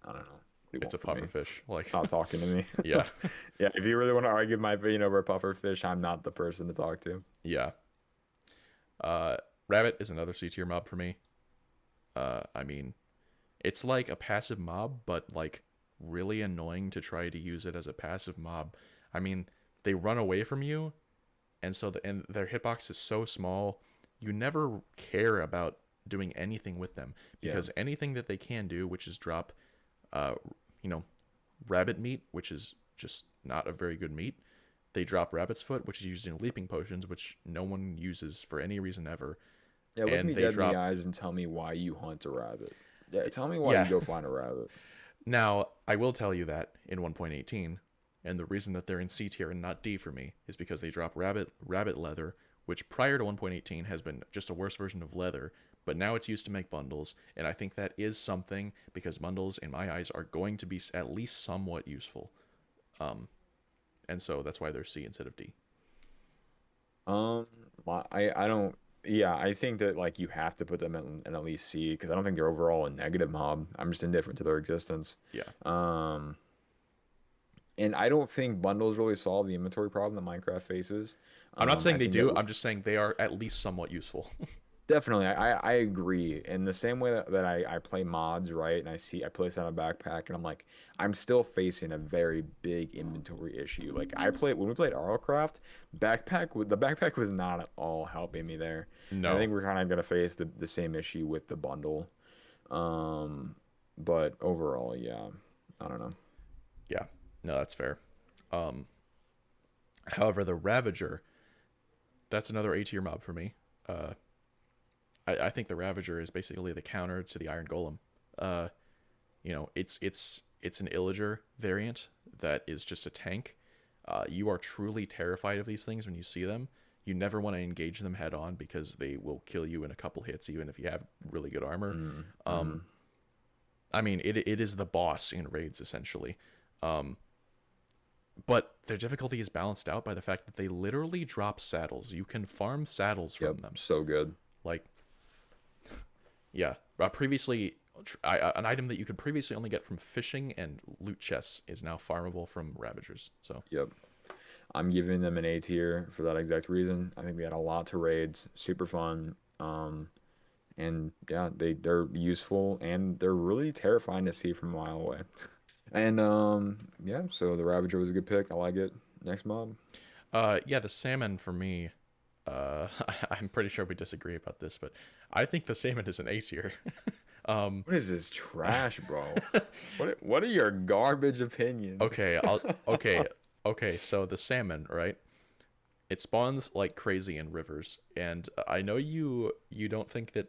I don't know. What do you It's a want from me? pufferfish. Like Not talking to me. yeah. Yeah, if you really want to argue my opinion over a puffer fish, I'm not the person to talk to. Yeah. Uh Rabbit is another C tier mob for me. I mean, it's like a passive mob, but like really annoying to try to use it as a passive mob. I mean, they run away from you, and and their hitbox is so small, you never care about doing anything with them Yeah. because anything that they can do, which is drop, uh, you know, rabbit meat, which is just not a very good meat. They drop rabbit's foot, which is used in leaping potions, which no one uses for any reason ever. Yeah, look And me they dead in the drop, eyes and tell me why you hunt a rabbit. Yeah, tell me why you yeah. go find a rabbit. Now, I will tell you that in 1.18, and the reason that they're in C tier and not D for me is because they drop rabbit leather, which prior to 1.18 has been just a worse version of leather, but now it's used to make bundles, and I think that is something because bundles in my eyes are going to be at least somewhat useful. Um and so that's why they're C instead of D. Um, I don't. Yeah, I think that like you have to put them in at least C because I don't think they're overall a negative mob. I'm just indifferent to their existence. Yeah. Um, and I don't think bundles really solve the inventory problem that Minecraft faces. I'm not I saying they think that do, I'm just saying they are at least somewhat useful. definitely, I agree. In the same way that I play mods, right? And I place on a backpack, and I'm like, I'm still facing a very big inventory issue. Like I played when we played Arlcraft, the backpack was not at all helping me there. And I No. think we're kind of gonna face the same issue with the bundle. Um, but overall, yeah, I don't know. Yeah. No, that's fair. Um However, the Ravager, that's another A tier mob for me. Uh I think the Ravager is basically the counter to the Iron Golem. Uh, it's an Illager variant that is just a tank. You are truly terrified of these things when you see them. You never want to engage them head on because they will kill you in a couple hits, even if you have really good armor. Mm-hmm. I mean, it is the boss in raids essentially. Um, but their difficulty is balanced out by the fact that they literally drop saddles. You can farm saddles Yep, from them. so good. Like yeah, previously, an item that you could previously only get from fishing and loot chests is now farmable from Ravagers. So Yep. I'm giving them an A tier for that exact reason. I think we had a lot to raids, super fun. And yeah, they're useful and they're really terrifying to see from a mile away. And yeah, so the Ravager was a good pick. I like it. Next mob. yeah, the salmon for me, I'm pretty sure we disagree about this, but I think the salmon is an A tier. um, What is this trash, bro? What are your garbage opinions? okay, okay. So the salmon, right? It spawns like crazy in rivers, and I know you don't think that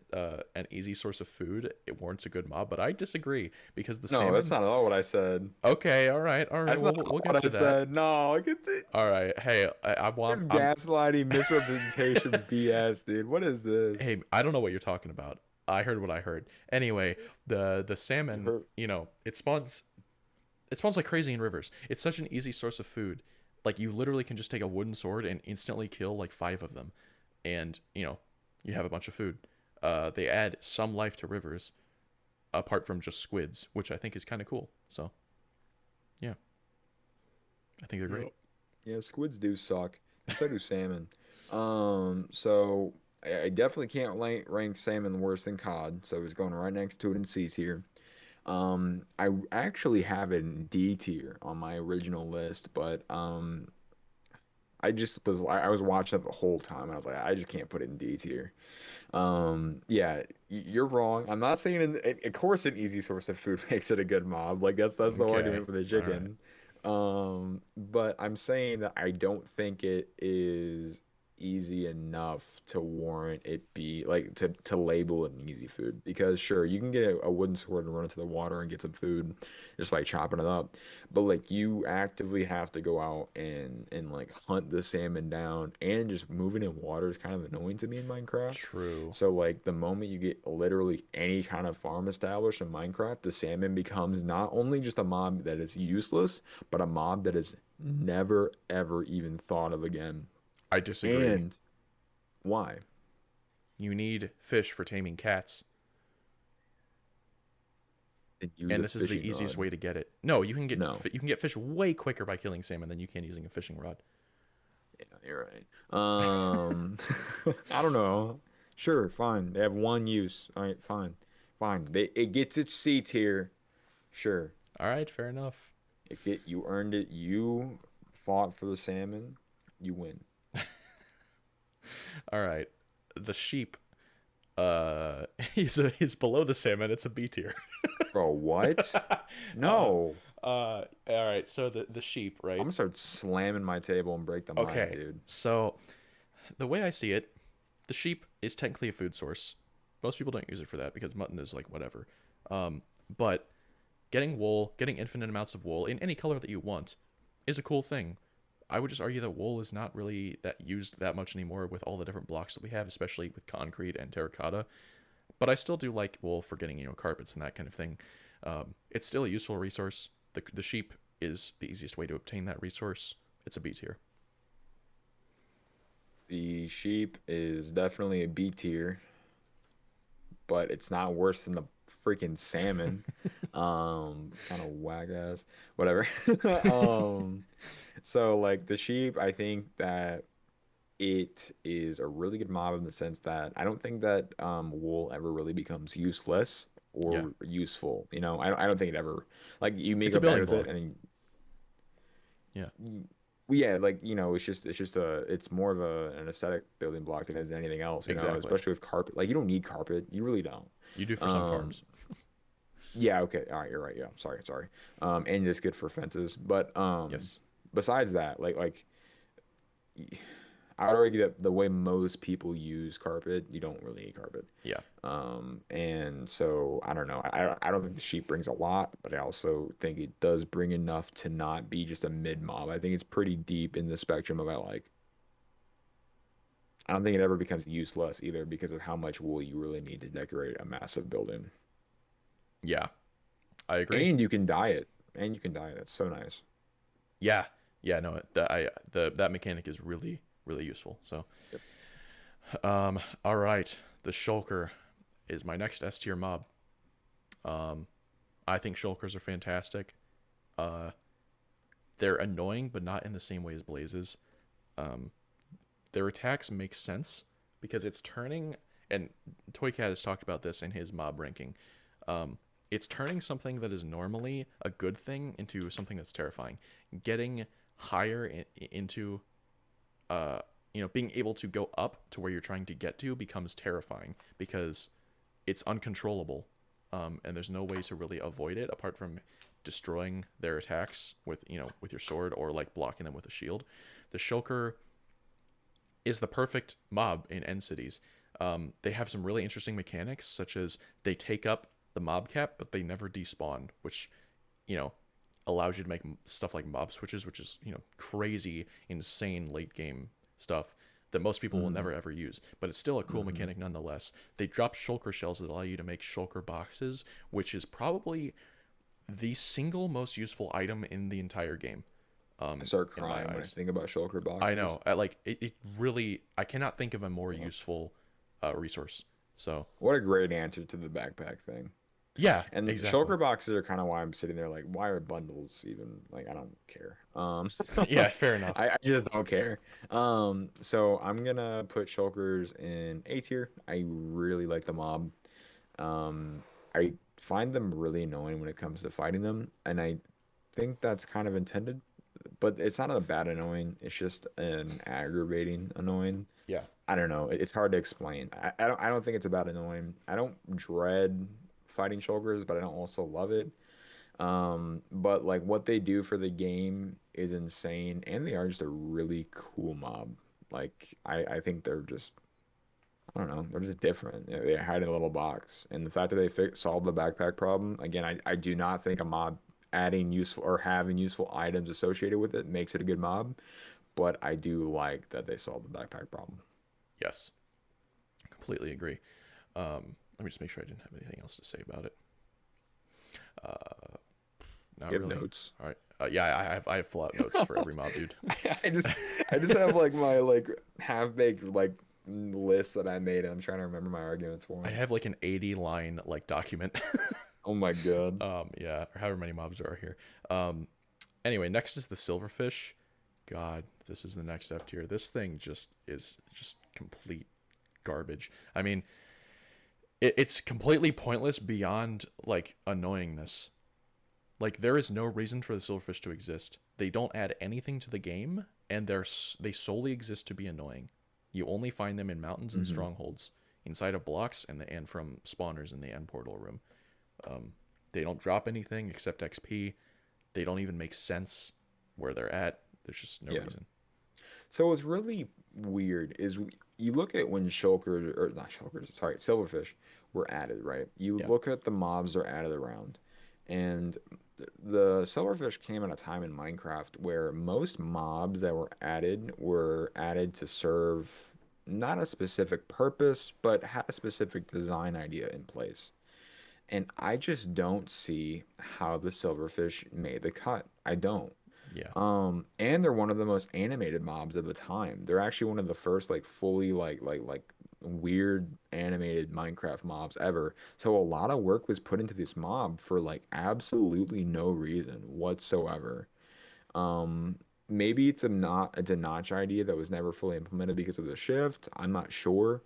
an easy source of food it warrants a good mob, but I disagree because the No, that's salmon. not at all what I said. Okay, all right. That's Well, not we'll get what I to that. said. No, look at this. All right. Hey, You're gaslighting, misrepresentation, BS, dude. What is this? hey, I don't know what you're talking about. I heard what I heard. Anyway, the You salmon, heard? it spawns like crazy in rivers. It's such an easy source of food. Like you literally can just take a wooden sword and instantly kill like 5 of them, and you have a bunch of food. They add some life to rivers apart from just squids, which I think is kind of cool. So yeah, I think they're great. Yeah, squids do suck. And so do salmon. So I definitely can't rank salmon worse than cod, so it's going right next to it in C tier. I actually have it in D tier on my original list, but I was watching it the whole time and I was like, I just can't put it in D tier. Yeah, you're wrong. I'm not saying of course an easy source of food makes it a good mob. Like that's the Okay. argument for the All right. chicken. But I'm saying that I don't think it is easy enough to warrant it be like to label it an easy food because sure you can get a wooden sword and run into the water and get some food just by chopping it up, but like you actively have to go out and like hunt the salmon down, and just moving in water is kind of annoying to me in Minecraft. True. So like the moment you get literally any kind of farm established in Minecraft, the salmon becomes not only just a mob that is useless, but a mob that is never ever even thought of again. I disagree. And why? You need fish for taming cats, And use and a this is the fishing easiest rod. way to get it. No, No. you can get fish way quicker by killing salmon than you can using a fishing rod. Yeah, you're right. I don't know. Sure, fine. They have one use. All right, fine. Fine. It gets its C tier. Sure. All right, fair enough. You earned it. You fought for the salmon. You win. All right. The sheep he's below the salmon. It's a B tier. Bro, what? uh No. all right, so the sheep, I'm right? gonna start slamming my table and break the mic, Okay. dude. So the way I see it, the sheep is technically a food source. Most people don't use it for that because mutton is like whatever. But getting wool, getting infinite amounts of wool in any color that you want is a cool thing. I would just argue that wool is not really that used that much anymore with all the different blocks that we have, especially with concrete and terracotta. But I still do like wool for getting carpets and that kind of thing. It's still a useful resource. The sheep is the easiest way to obtain that resource. It's a B tier. The sheep is definitely a B tier, but it's not worse than the freaking salmon. Kind of whack ass, whatever. Um, so like the sheep, I think that it is a really good mob in the sense that I don't think that wool ever really becomes useless Yeah, or useful. I don't think it ever like you make it's a a bed building with it block. and Yeah, well, yeah, like it's just it's more of an aesthetic building block than it is anything else. exactly. Especially with carpet. Like you don't need carpet, you really don't. You do for some Um, farms. yeah, okay, all right, you're right. Yeah, sorry. And it's good for fences, but Yes. besides that, I would argue that the way most people use carpet, you don't really need carpet. Yeah. And so I don't know. I don't think the sheep brings a lot, but I also think it does bring enough to not be just a mid mob. I think it's pretty deep in the spectrum of I don't think it ever becomes useless either because of how much wool you really need to decorate a massive building. Yeah. I agree. And you can dye it. And you can dye it. That's so nice. Yeah. Yeah. No. That mechanic is really really useful. So, Yep. all right. The shulker is my next S tier mob. Um, I think shulkers are fantastic. Uh, they're annoying, but not in the same way as blazes. Um, their attacks make sense because it's turning, and Toycat has talked about this in his mob ranking. Um, it's turning something that is normally a good thing into something that's terrifying. Getting higher into, uh, being able to go up to where you're trying to get to becomes terrifying because it's uncontrollable, and there's no way to really avoid it apart from destroying their attacks with your sword or like blocking them with a shield. The shulker is the perfect mob in end cities. They have some really interesting mechanics, such as they take up the mob cap, but they never despawn, which you know allows you to make stuff like mob switches, which is crazy, insane late game stuff that most people will Hmm. never ever use. But it's still a cool Hmm. mechanic nonetheless. They drop shulker shells that allow you to make shulker boxes, which is probably the single most useful item in the entire game. I start In my crying when I eyes. think about shulker I boxes. know. It really. I cannot think of a more useful resource. So What a great answer to the backpack thing. Yeah, And exactly. shulker boxes are kind of why I'm sitting there like, why are bundles even like I don't care. Yeah, fair enough. I just don't care. So I'm gonna put shulkers in A tier. I really like the mob. I find them really annoying when it comes to fighting them, and I think that's kind of intended, but it's not a bad annoying. It's just an aggravating annoying. Yeah. I don't know. It's hard to explain. I don't think it's about annoying. I don't dread fighting shulkers, but I don't also love it. But like what they do for the game is insane, and they are just a really cool mob. Like I think they're just I don't know, they're just different. They hide in a little box, and the fact that they solved the backpack problem again, I do not think a mob adding useful or having useful items associated with it makes it a good mob, but I do like that they solved the backpack problem. Yes. Completely agree. Let me just make sure I didn't have anything else to say about it. Uh, Not You have really. notes. All right. Yeah, I have full out notes for every mob, dude. I just have like my like half baked like list that I made and I'm trying to remember my arguments for I them. have like an 80 line like document. Oh my God. Yeah, or however many mobs there are here. Um, anyway, next is the silverfish. God, this is the next F tier. This thing just is just complete garbage. I mean, it's completely pointless beyond like annoyingness. Like there is no reason for the silverfish to exist. They don't add anything to the game, and they solely exist to be annoying. You only find them in mountains and Hmm. strongholds, inside of blocks, and from spawners in the end portal room. Um, they don't drop anything except XP. They don't even make sense where they're at. There's just no Yeah. reason. So what's really weird is you look at when shulkers or not shulkers, sorry, silverfish were added, right? You Yeah, look at the mobs they're added around, and the silverfish came at a time in Minecraft where most mobs that were added to serve not a specific purpose, but had a specific design idea in place. And I just don't see how the silverfish made the cut. I don't. yeah, And they're one of the most animated mobs of the time. They're actually one of the first like fully like weird animated Minecraft mobs ever. So a lot of work was put into this mob for like absolutely no reason whatsoever. Um, Maybe it's a notch idea that was never fully implemented because of the shift. I'm not sure.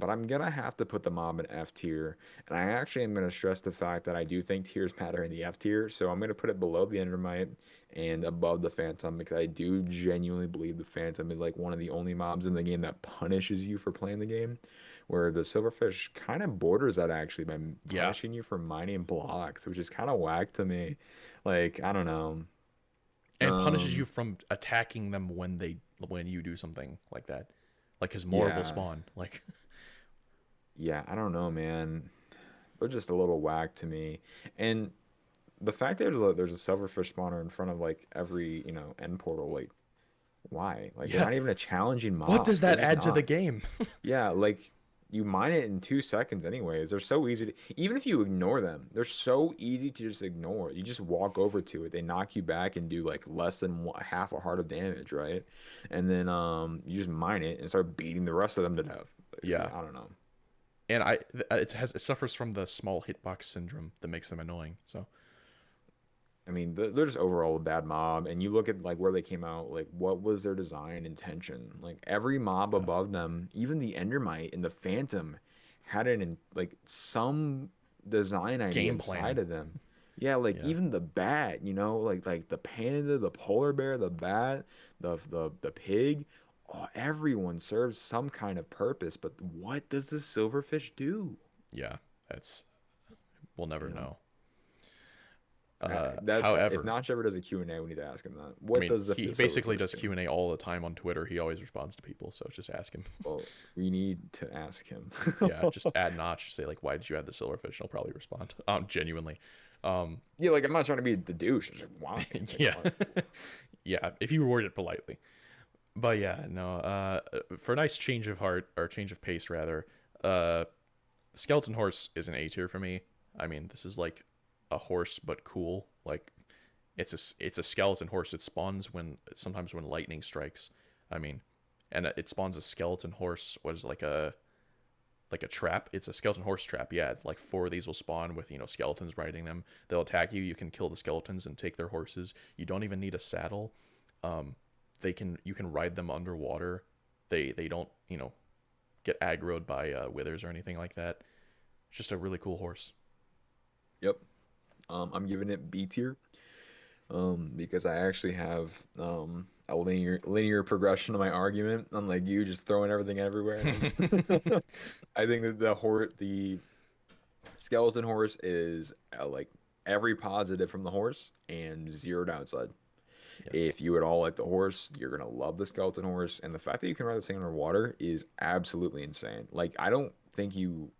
But I'm gonna have to put the mob in F tier, and I actually am gonna stress the fact that I do think tiers matter in the F tier, so I'm gonna put it below the Endermite and above the Phantom because I do genuinely believe the Phantom is like one of the only mobs in the game that punishes you for playing the game, where the Silverfish kind of borders that actually by yeah. punishing you for mining blocks, which is kind of whack to me. Like I don't know. And punishes you Um, from attacking them when you do something like that. Like because more will yeah, spawn. Like yeah, I don't know, man. They're just a little whack to me. And the fact that there's a silverfish spawner in front of like every, end portal, like why? Like they're yeah, not even a challenging what mob. does They're that just add to the not. game? Yeah, like you mine it in 2 seconds anyways. They're so easy to, even if you ignore them, they're so easy to just ignore. You just walk over to it. They knock you back and do like less than half a heart of damage, right? And then you just mine it and start beating the rest of them to death. Yeah, I don't know. and it suffers from the small hitbox syndrome that makes them annoying. So I mean, they're just overall a bad mob. And you look at like where they came out, like what was their design intention? Like every mob yeah, above them, even the Endermite and the Phantom, had like some design idea game inside plan. of them. Yeah, like Yeah, even the bat, like the panda, the polar bear, the bat, the pig. Oh, everyone serves some kind of purpose, but what does the silverfish do? yeah, that's we'll never You know? know. That's if However, Notch ever does a Q&A, we need to ask him that. I What mean, does the he basically silverfish does do? Q&A all the time on Twitter. He always responds to people, so just ask him. Well, we need to ask him. Yeah, just add Notch, say like, why did you add the silverfish? He'll probably respond. Genuinely. Um, Yeah, like I'm not trying to be the douche. It's like, why? Like, yeah, what? yeah. If you word it politely. But yeah, no. For a nice change of heart or change of pace rather, uh, skeleton horse is an A tier for me. I mean, this is like a horse but cool. Like it's a skeleton horse. It spawns sometimes when lightning strikes. I mean, and it spawns a skeleton horse. Was like a trap. It's a skeleton horse trap. Yeah, like 4 of these will spawn with, skeletons riding them. They'll attack you. You can kill the skeletons and take their horses. You don't even need a saddle. Um, you can ride them underwater. They don't, get aggroed by withers or anything like that. It's just a really cool horse. Yep. I'm giving it B tier. Because I actually have a linear progression of my argument, unlike you just throwing everything everywhere. I think that the skeleton horse is like every positive from the horse and zero downside. Yes. If you at all like the horse, you're gonna love the skeleton horse, and the fact that you can ride this thing underwater is absolutely insane. Like I don't think you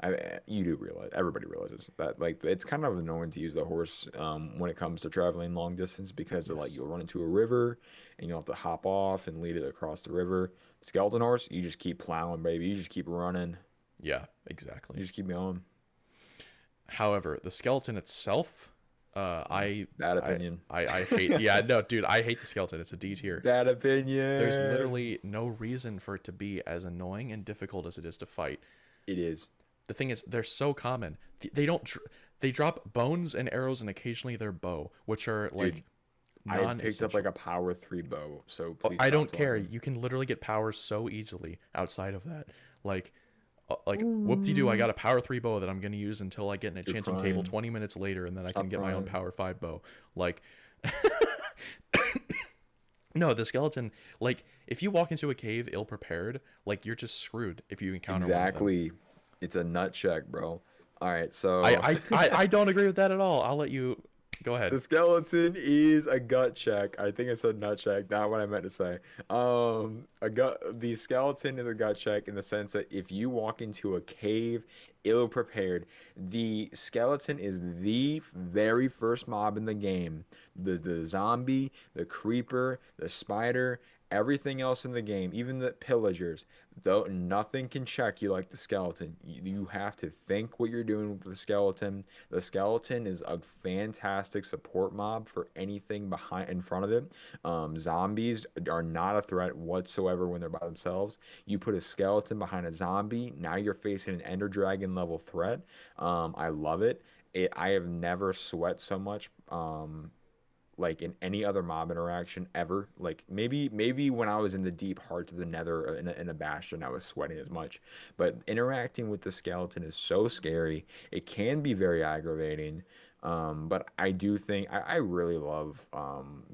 do realize, everybody realizes that like it's kind of annoying to use the horse when it comes to traveling long distance because of, like Yes. you'll run into a river and you'll have to hop off and lead it across the river. Skeleton horse, you just keep plowing, baby. You just keep running. Yeah, exactly. You just keep going. However, the skeleton itself, I, Bad I, opinion. I hate. Yeah, no, dude, I hate the skeleton. It's a D tier. Bad There's opinion. literally no reason for it to be as annoying and difficult as it is to fight. It is. The thing is, they're so common. They don't. They drop bones and arrows and occasionally their bow, which are Dude, like I picked up like non-essential. a power 3 bow, so Oh, please I stop don't care. talking. You can literally get powers so easily outside of that. Like, whoop-de-doo, I got a power 3 bow that I'm gonna use until I get an You're enchanting table crying. 20 minutes later, and then I can Stop get my own crying. power 5 bow. Like, no, the skeleton. Like, if you walk into a cave ill prepared, like you're just screwed if you encounter one of them. Exactly. It's a nut check, bro. All right, I so I I don't agree with that at all. I'll let you go ahead. the skeleton is a gut check. I think I said nut check, not what I meant to say. The skeleton is a gut check in the sense that if you walk into a cave ill prepared, the skeleton is the very first mob in the game. The zombie, the creeper, the spider, everything else in the game, even the pillagers, though nothing can check you like the skeleton. You have to think what you're doing with the skeleton. The skeleton is a fantastic support mob for anything behind in front of it. Zombies are not a threat whatsoever when they're by themselves. You put a skeleton behind a zombie, now you're facing an Ender Dragon level threat. I love it. I have never sweat so much. Like in any other mob interaction ever. Like maybe when I was in the deep hearts of the Nether in a bastion, I was sweating as much. But interacting with the skeleton is so scary. It can be very aggravating. But I do think I really love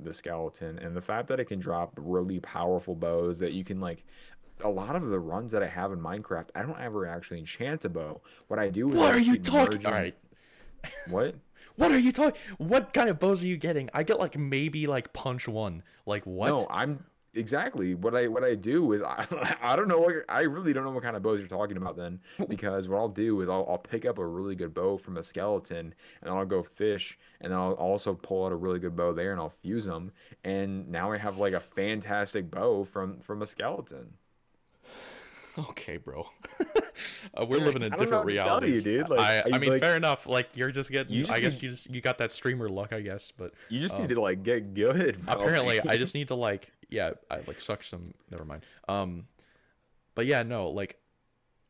the skeleton and the fact that it can drop really powerful bows that you can like. A lot of the runs that I have in Minecraft, I don't ever actually enchant a bow. What I do is What I are you keep talking? All merging. right. What? What are you talking? What kind of bows are you getting? I get like maybe like punch one. Like No, what? I'm exactly what I do is I don't know what I really don't know what kind of bows you're talking about then because what I'll do is I'll pick up a really good bow from a skeleton and I'll go fish and then I'll also pull out a really good bow there and I'll fuse them and now I have like a fantastic bow from a skeleton. Okay, bro. We're Yeah, living in I don't know different what to tell you, realities. dude. Like I I mean, like fair enough. Like you're just you getting. I just guess need you got that streamer luck. I guess, but you just need um, to like get good, bro. apparently I just need to like yeah. I like suck some. Never mind. But yeah, no. Like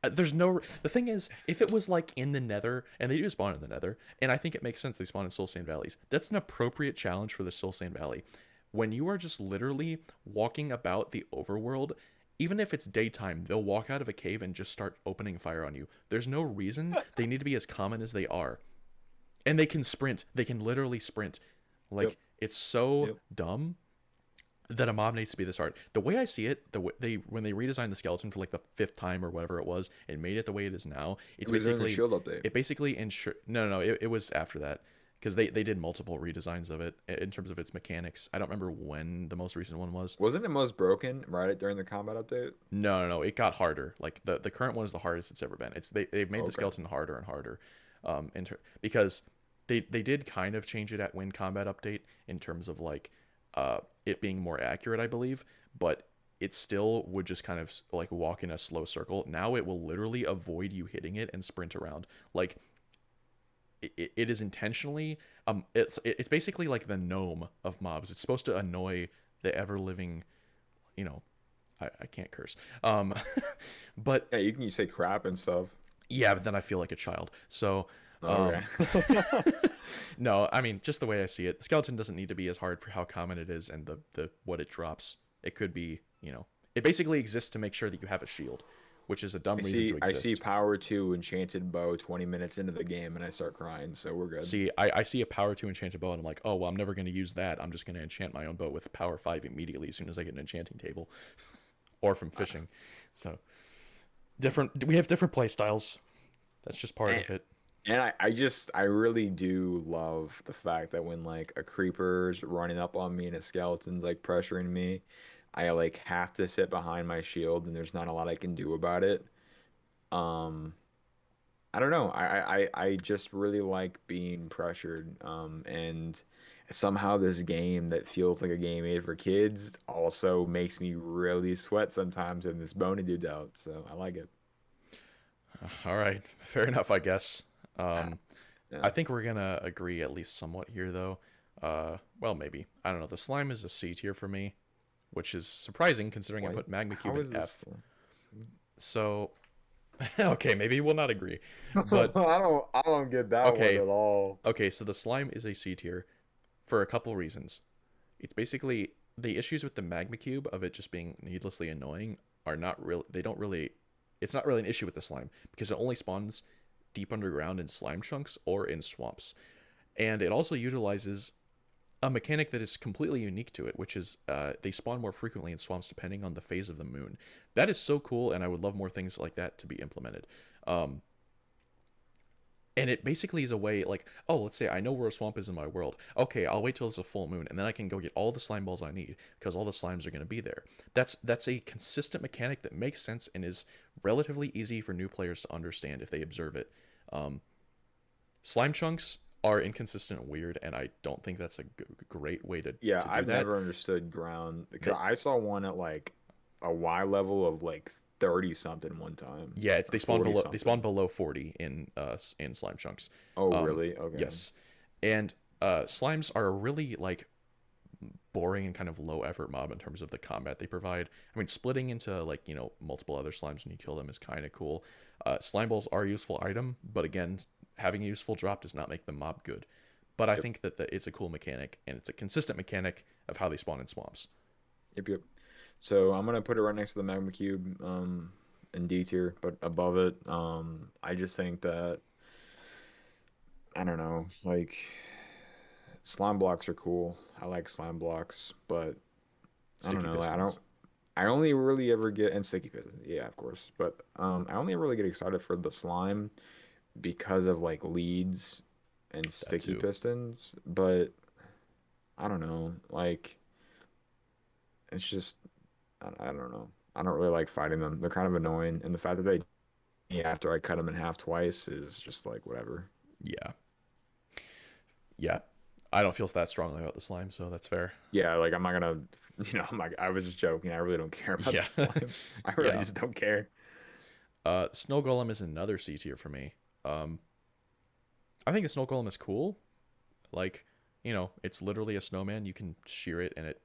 there's no. The thing is, if it was like in the Nether, and they do spawn in the Nether, and I think it makes sense they spawn in Soul Sand Valleys. That's an appropriate challenge for the Soul Sand Valley. When you are just literally walking about the overworld, even if it's daytime, they'll walk out of a cave and just start opening fire on you. There's no reason they need to be as common as they are. And they can sprint. They can literally sprint. Yep, Like it's so yep. dumb that a mob needs to be this hard. The way I see it, the way they when they redesigned the skeleton for like the 5th time or whatever it was and made it the way it is now, It it's was during the basically shield update. it basically ensure no, it was after that because they did multiple redesigns of it in terms of its mechanics. I don't remember when the most recent one was. Wasn't it most broken right during the combat update? No, it got harder. Like the current one is the hardest it's ever been. They've made the Okay. skeleton harder and harder, because they did kind of change it at Win Combat Update in terms of like it being more accurate, I believe, but it still would just kind of like walk in a slow circle. Now it will literally avoid you hitting it and sprint around. Like it is intentionally it's basically like the gnome of mobs. It's supposed to annoy the ever living, you know, I can't curse. But Yeah, you say crap and stuff. yeah, but then I feel like a child. So, Okay. um, no, I mean just the way I see it, the skeleton doesn't need to be as hard for how common it is and the what it drops. It could be, it basically exists to make sure that you have a shield, which is a dumb reason to I see exist. power 2 enchanted bow 20 minutes into the game and I start crying, so we're good. See, I see a power 2 enchanted bow and I'm like, oh well, I'm never going to use that. I'm just going to enchant my own bow with power 5 immediately as soon as I get an enchanting table, or from Uh, fishing. So different. We have different play styles. That's just part And, of it. I really do love the fact that when like a creeper's running up on me and a skeleton's like pressuring me, I like have to sit behind my shield and there's not a lot I can do about it. Um, I don't know. I just really like being pressured. And somehow this game that feels like a game made for kids also makes me really sweat sometimes in this bony dude's out. So I like it. All right, fair enough, I guess. Ah, Um, yeah. I think we're gonna agree at least somewhat here, though. Well, maybe. I don't know. The slime is a C tier for me, which is surprising considering I Wait, put Magma Cube how in is this? F. So, okay, maybe we'll not agree, but I don't get that one okay, at all. okay. So the slime is a C tier for a couple reasons. It's basically the issues with the Magma Cube of it just being needlessly annoying are not real. They don't really. It's not really an issue with the slime because it only spawns deep underground in slime chunks or in swamps, and it also utilizes a mechanic that is completely unique to it, which is they spawn more frequently in swamps depending on the phase of the moon. That is so cool, and I would love more things like that to be implemented. Um, and it basically is a way like, oh, let's say I know where a swamp is in my world. Okay, I'll wait till it's a full moon, and then I can go get all the slime balls I need because all the slimes are going to be there. That's a consistent mechanic that makes sense and is relatively easy for new players to understand if they observe it. Um, Slime chunks are inconsistent and weird, and I don't think that's a great way Yeah, to do I've that. never understood ground because That I saw one at like a Y level of like 30 something one time Yeah, or they spawn 40 below something. 40 in slime chunks. Oh, Um, really? Okay. yes, and slimes are a really like boring and kind of low effort mob in terms of the combat they provide. I mean, splitting into like multiple other slimes when you kill them is kind of cool. Slime balls are a useful item, but again, having a useful drop does not make the mob good. But I Yep. think that it's a cool mechanic and it's a consistent mechanic of how they spawn in swamps. Yep. Yep. So I'm gonna put it right next to the magma cube, in D tier, but above it, I just think that I don't know, like slime blocks are cool. I like slime blocks, but I don't Sticky know. pistons. I only really ever get and sticky pistons, yeah, of course. But I only really get excited for the slime because of like leads and That sticky too. pistons. But I don't know, like it's just I don't know. I don't really like fighting them. They're kind of annoying, and the fact that they after I cut them in half twice is just like whatever. Yeah. Yeah. I don't feel that strongly about the slime, so that's fair. Yeah, like I'm not gonna, I was just joking. I really don't care about Yeah. the slime. I really Yeah. just don't care. Snow Golem is another C tier for me. Um, I think the Snow Golem is cool. Like, it's literally a snowman. You can shear it and it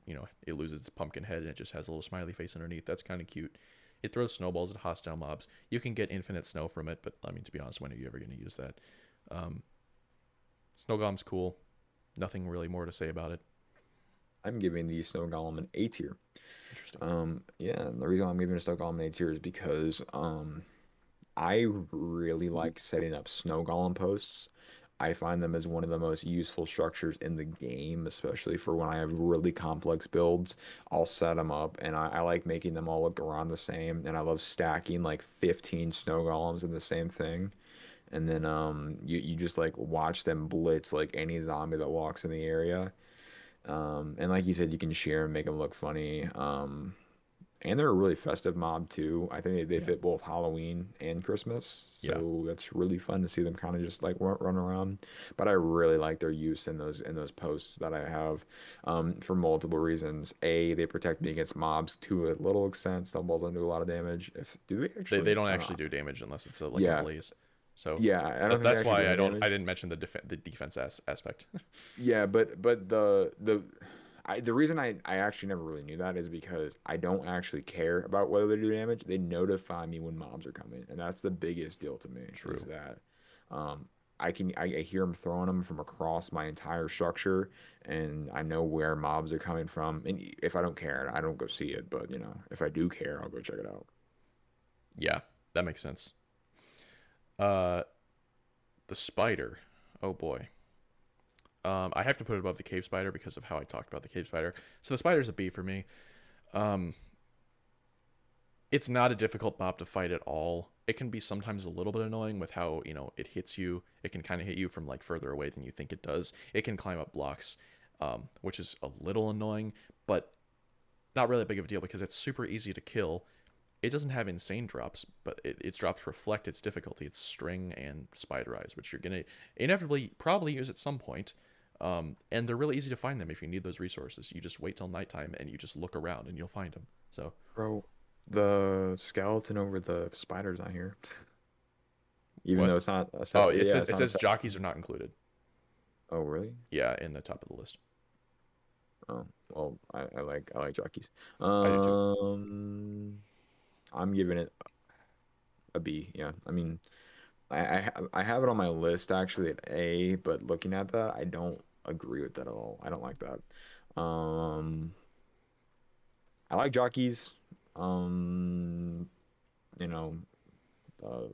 loses its pumpkin head and it just has a little smiley face underneath. That's kind of cute. It throws snowballs at hostile mobs. You can get infinite snow from it, but I mean, to be honest, when are you ever going to use that? Um, Snow Golem's cool. Nothing really more to say about it. I'm giving the snow golem an A tier. Interesting. Yeah, and the reason I'm giving the snow golem an A tier is because I really like setting up snow golem posts. I find them as one of the most useful structures in the game, especially for when I have really complex builds. I'll set them up and I like making them all look around the same. And I love stacking like 15 snow golems in the same thing. And then you just like watch them blitz like any zombie that walks in the area. And like you said, you can share and make them look funny. And they're a really festive mob too. I think they Yeah. fit both Halloween and Christmas, Yeah. so that's really fun to see them kind of just like run around. But I really like their use in those posts that I have, for multiple reasons. A, they protect me against mobs to a little extent. Snowballs don't do a lot of damage. If do they They actually? don't actually do damage unless it's like a Yeah, blaze. So yeah. I don't think they that's actually do why any I damage. didn't mention the defense aspect. Yeah, but the the reason I actually never really knew that is because I don't actually care about whether they do damage. They notify me when mobs are coming, and that's the biggest deal to me. Is True. that um, I hear them throwing them from across my entire structure, and I know where mobs are coming from. And if I don't care, I don't go see it. But if I do care, I'll go check it out. Yeah, that makes sense. Uh, the spider. Oh boy. I have to put it above the cave spider because of how I talked about the cave spider. So the spider's a B for me. Um, it's not a difficult mob to fight at all. It can be sometimes a little bit annoying with how, it hits you. It can kind of hit you from like further away than you think it does. It can climb up blocks, which is a little annoying, but not really a big of a deal because it's super easy to kill. It doesn't have insane drops, but its drops reflect its difficulty. It's string and spider eyes, which you're going to inevitably probably use at some point. And they're really easy to find them if you need those resources. You just wait till nighttime and you just look around and you'll find them. So, Bro, the skeleton over the spider's not here. Even what? though it's not a Oh, set. it Yeah, says it's it not a says set. jockeys are not included. Oh, really? Yeah, in the top of the list. Oh, well, I like jockeys. I do too. Um, I'm giving it a B. Yeah, I mean, I have it on my list actually at A, but looking at that, I don't agree with that at all. I don't like that. I like jockeys. Um, you know,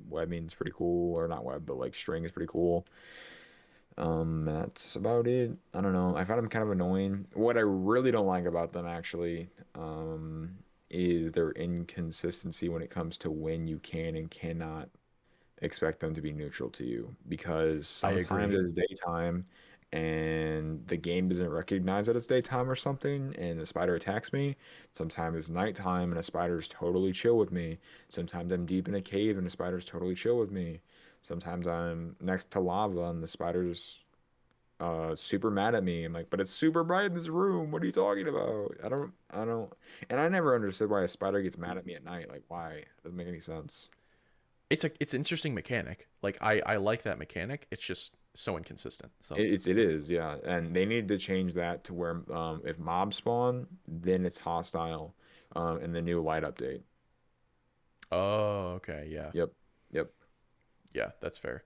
webbing's pretty cool, or not web, but like string is pretty cool. That's about it. I don't know. I found them kind of annoying. What I really don't like about them actually, is their inconsistency when it comes to when you can and cannot expect them to be neutral to you. Because I sometimes agree. it's daytime and the game doesn't recognize that it's daytime or something, and the spider attacks me. Sometimes it's nighttime and a spider's totally chill with me. Sometimes I'm deep in a cave and the spider's totally chill with me. Sometimes I'm next to lava and the spider's super mad at me. I'm like, but it's super bright in this room. What are you talking about? I don't, and I never understood why a spider gets mad at me at night. Like, why? It doesn't make any sense. It's an interesting mechanic. Like I like that mechanic. It's just so inconsistent. So, It is, yeah. And they need to change that to where if mobs spawn, then it's hostile in the new light update. oh, okay, yeah. Yep. Yep. Yeah, that's fair.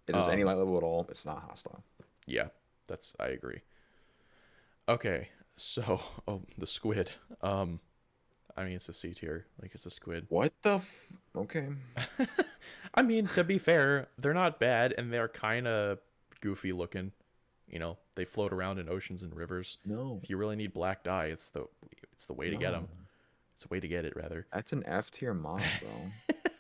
If there's any Um, light level at all, it's not hostile. yeah, that's I agree. Okay. So, oh, the squid. Um, I mean, it's a C tier. Like it's a squid. What the Okay. I mean, to be fair, they're not bad and they're kind of goofy looking. They float around in oceans and rivers. No. If you really need black dye, it's the way to get No. them. It's a way to get it rather. That's an F tier mob, bro.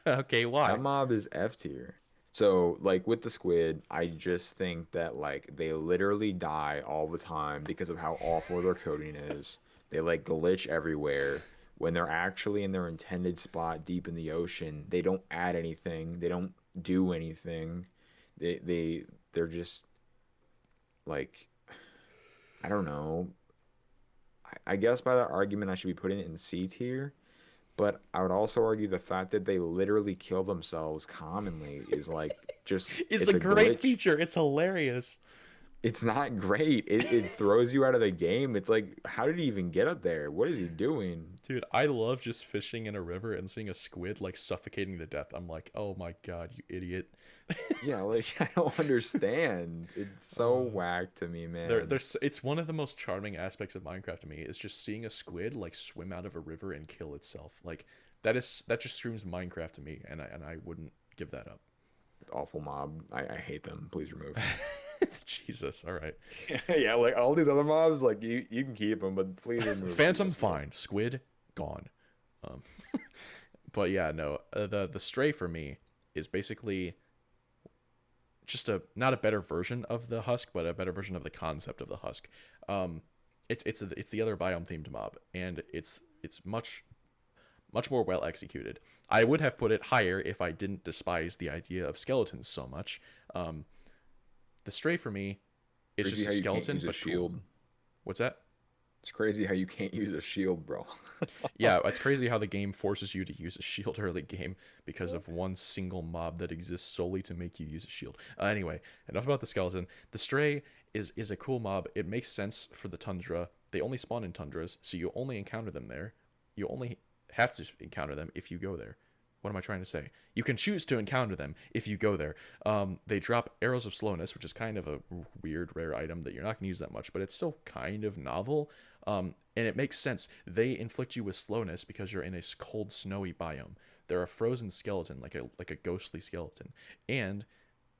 Okay, That why? mob is F tier. So, like with the squid, I just think that like they literally die all the time because of how awful their coding is. They like glitch everywhere. When they're actually in their intended spot deep in the ocean, they don't add anything. They don't do anything. They're just like I don't know. I guess by that argument I should be putting it in C tier. But I would also argue the fact that they literally kill themselves commonly is like just It's a it's a great glitch. feature. It's hilarious. It's not great. It throws you out of the game. It's like, how did he even get up there? What is he doing? Dude, I love just fishing in a river and seeing a squid like suffocating to death. I'm like, "Oh my god, you idiot." Yeah, like I don't understand. It's so Uh, whack to me, there man. there's it's one of the most charming aspects of Minecraft to me is just seeing a squid like swim out of a river and kill itself. Like that just screams Minecraft to me and I wouldn't give that up. Awful mob. I hate them. Please remove. Jesus, all right. Yeah, like all these other mobs, like you can keep them, but please remove Phantom the squid. fine, squid gone. Um but yeah, no. The stray for me is basically just a not a better version of the husk, but a better version of the concept of the husk. Um, it's the other biome themed mob, and it's much more well executed. I would have put it higher if I didn't despise the idea of skeletons so much. Um, the stray for me is Crazy just how a you can't skeleton, use a but cool. shield. What's that? It's crazy how you can't use a shield, bro. Yeah, it's crazy how the game forces you to use a shield early game because of one single mob that exists solely to make you use a shield. Anyway, enough about the skeleton. The stray is a cool mob. It makes sense for the tundra. They only spawn in tundras, so you only encounter them there. You only have to encounter them if you go there. What am I trying to say? You can choose to encounter them if you go there. They drop arrows of slowness, which is kind of a weird, rare item that you're not going to use that much, but it's still kind of novel. And it makes sense. They inflict you with slowness because you're in a cold, snowy biome. They're a frozen skeleton, like a ghostly skeleton, and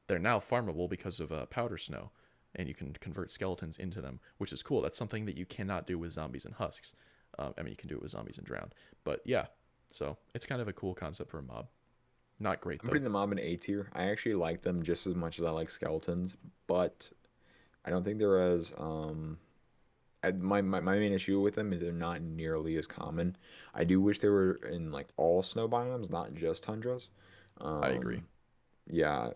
they're now farmable because of powder snow, and you can convert skeletons into them, which is cool. That's something that you cannot do with zombies and husks. I mean, you can do it with zombies and drowned, but yeah. So it's kind of a cool concept for a mob. Not great I'm though. putting the mob in A tier. I actually like them just as much as I like skeletons, but I don't think they're as my main issue with them is they're not nearly as common. I do wish they were in like all snow biomes, not just tundras. I agree. Um, yeah,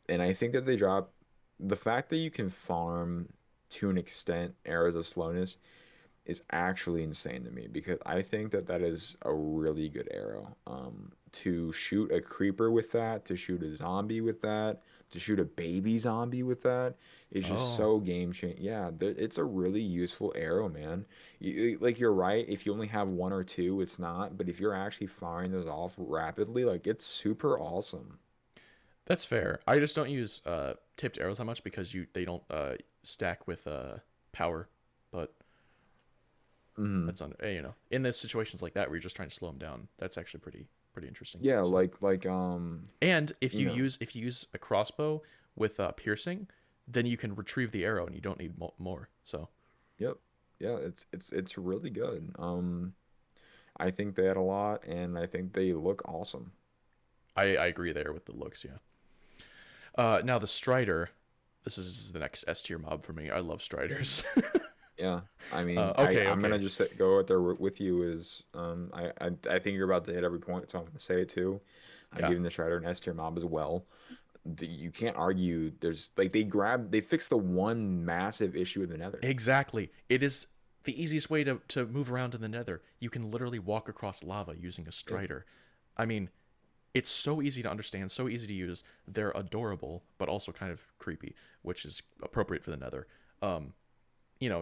and I think that they drop the fact that you can farm to an extent arrows of slowness is actually insane to me because I think that that is a really good arrow. To shoot a creeper with that, to shoot a zombie with that, to shoot a baby zombie with that is just Oh, so game changing. Yeah, it's a really useful arrow, man. Like you're right, if you only have one or two, it's not. But if you're actually firing those off rapidly, like it's super awesome. that's fair. I just don't use tipped arrows that much because they don't stack with power, but Hmm. that's under in those situations like that where you're just trying to slow them down. That's actually pretty interesting. Yeah, So and you know, if you use a crossbow with piercing, then you can retrieve the arrow and you don't need more. So yep. Yeah, it's really good. I think they had a lot, and I think they look awesome. I agree there with the looks. Yeah. Now the Strider, this is the next S tier mob for me. I love Striders. Yeah, I mean, I'm gonna Okay. just go out there with you. Is I think you're about to hit every point, so I'm gonna say it too. I'm Yeah, giving the Strider an S tier mob as well. You can't argue. There's like they fixed the one massive issue with the Nether. exactly. It is the easiest way to move around in the Nether. You can literally walk across lava using a Yep. Strider. I mean, it's so easy to understand, so easy to use. They're adorable, but also kind of creepy, which is appropriate for the Nether. Um,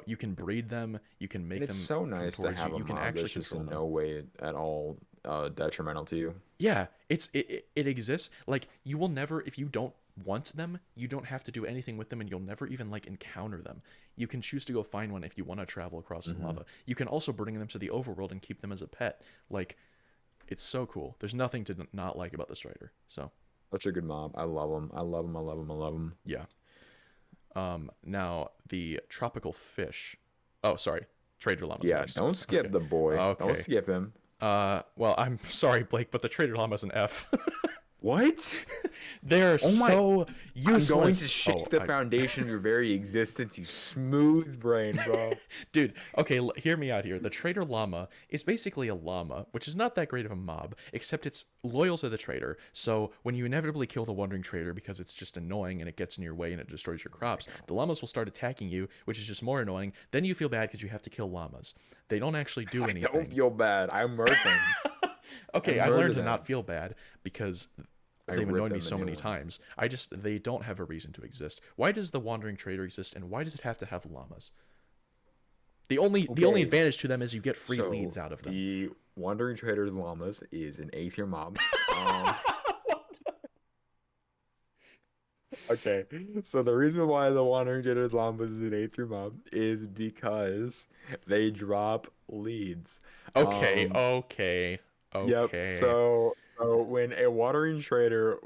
you can breed them, you can And make it's them so come nice to towards you, have a you can mob actually that's just control in them. no way at all detrimental to you. Yeah, it exists. Like you will never if you don't want them, you don't have to do anything with them and you'll never even like encounter them. You can choose to go find one if you want to travel across some Hmm. lava. You can also bring them to the overworld and keep them as a pet. Like it's so cool. There's nothing to not like about the Strider. So, Such a good mob. I love them. I love them. I love them. I love them. yeah. Now the tropical fish. Oh, sorry. Trader llama's Yeah, next. don't Okay. skip the boy. Don't Okay. skip him. Well, I'm sorry, Blake, but the Trader llama's an F. What? They're Oh my, so I'm going to useless. Oh, shake the foundation of your very existence, you smooth brain, bro. dude, okay, hear me out here. The Trader Llama is basically a llama, which is not that great of a mob, except it's loyal to the trader. So when you inevitably kill the wandering trader because it's just annoying and it gets in your way and it destroys your crops, the llamas will start attacking you, which is just more annoying. Then you feel bad because you have to kill llamas. They don't actually do I don't anything. feel bad. I murdered them. I Okay, I've learned murdered to not them. feel bad because I they've ripped annoyed me them a so new many one. times. They don't have a reason to exist. Why does the wandering trader exist and why does it have to have llamas? The only Okay, advantage to them is you get free so leads out of them. the Wandering Traders Llamas is an A tier mob. Um, okay, so the reason why the Wandering Traders Llamas is an A tier mob is because they drop leads. Okay, Um, okay, Yep. okay. So when a watering trader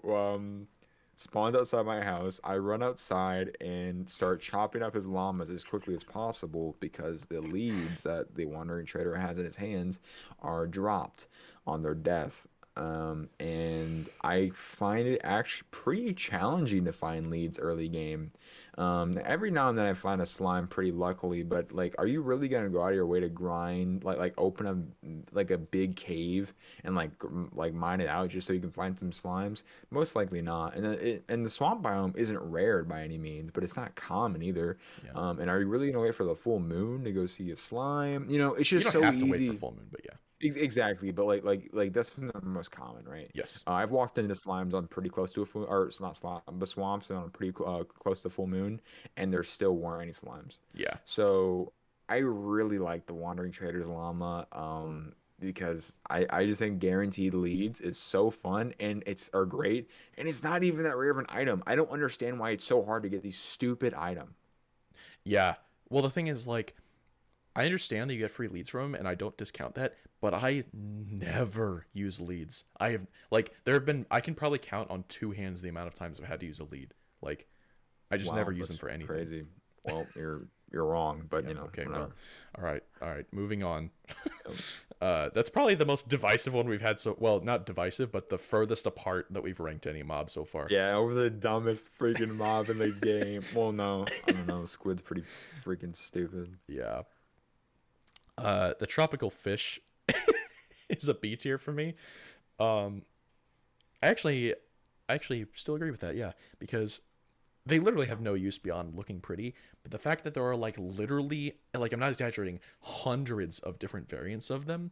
spawns outside my house, I run outside and start chopping up his llamas as quickly as possible because the leads that the wandering trader has in his hands are dropped on their death. and I find it actually pretty challenging to find leads early game. Every now and then I find a slime pretty luckily, but like, are you really gonna go out of your way to grind, like open like a big cave and like mine it out just so you can find some slimes? Most likely not. And the swamp biome isn't rare by any means, but it's not common either. Yeah. And are you really gonna wait for the full moon to go see a slime? You know, it's You just don't so have to wait for easy. full moon, but yeah. Exactly, but like that's one of the most common, right? Yes. I've walked into slimes on pretty close to a full, or it's not slime, but swamps on pretty close to full moon, and there still weren't any slimes. Yeah. So I really like the Wandering Trader's Llama, because I just think guaranteed leads is so fun and it's are great, and it's not even that rare of an item. I don't understand why it's so hard to get these stupid item. Yeah. Well, the thing is, like, I understand that you get free leads from them, and I don't discount that, but I never use leads. I have, like, there have been, I can probably count on two hands the amount of times I've had to use a lead. Like, I just never Wow, use them that's for anything. crazy. Well, you're wrong, but Yeah, you know, okay, well, whatever. all right, moving on. Um, That's probably the most divisive one we've had so, well, not divisive, but the furthest apart that we've ranked any mob so far. Yeah, over the dumbest freaking mob in the game. Well, no, I don't know. Squid's pretty freaking stupid. Yeah. The tropical fish is a B tier for me. Um, I actually, I actually still agree with that. Yeah, because they literally have no use beyond looking pretty. But the fact that there are like literally, like I'm not exaggerating, hundreds of different variants of them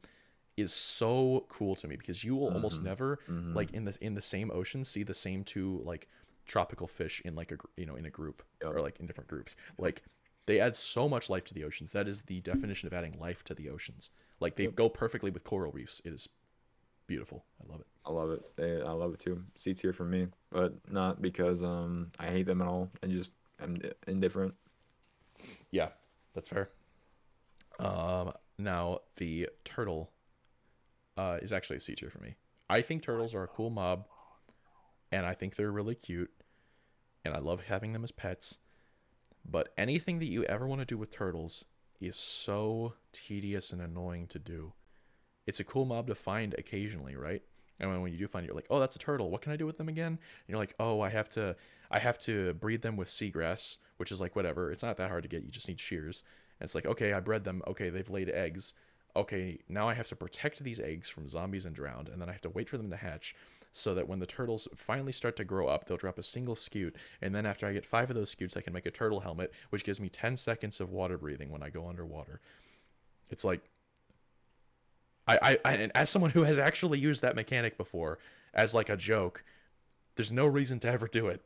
is so cool to me because you will almost Mm-hmm. never Mm-hmm. like in the same ocean see the same two like tropical fish in like in a group Yep. or like in different groups. Yep. Like they add so much life to the oceans. That is the definition of adding life to the oceans. Like they Yep. go perfectly with coral reefs. It is beautiful. I love it. I love it. I love it too. C tier for me, but not because I hate them at all. I just am indifferent. Yeah, that's fair. Now the turtle is actually a C tier for me. I think turtles are a cool mob, and I think they're really cute, and I love having them as pets. But anything that you ever want to do with turtles is so tedious and annoying to do. It's a cool mob to find occasionally, right? And when you do find it, you're like, oh, that's a turtle. What can I do with them again? And you're like, oh, I have to breed them with seagrass, which is like whatever. It's not that hard to get. You just need shears. And it's like, okay, I bred them. Okay, they've laid eggs. Okay, now I have to protect these eggs from zombies and drowned, and then I have to wait for them to hatch so that when the turtles finally start to grow up, they'll drop a single scute, and then after I get 5 of those scutes, I can make a turtle helmet, which gives me 10 seconds of water breathing when I go underwater. It's like and as someone who has actually used that mechanic before as like a joke, there's no reason to ever do it.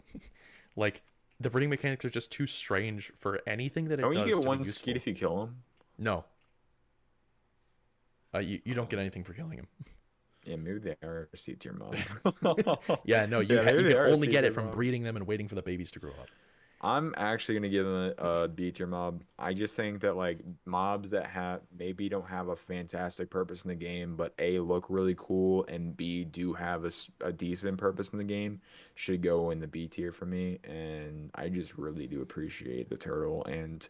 Like the breeding mechanics are just too strange for anything that it Don't you does get to be one skeet useful. if you kill them? No, you don't get Oh, anything for killing him. yeah, maybe they are a C tier mob. Yeah, no, Yeah, maybe you they can are a only C get tier it from mob. breeding them and waiting for the babies to grow up. I'm actually gonna give them a B tier mob. I just think that like mobs that have maybe don't have a fantastic purpose in the game, but A look really cool and B do have a decent purpose in the game should go in the B tier for me. And I just really do appreciate the turtle. And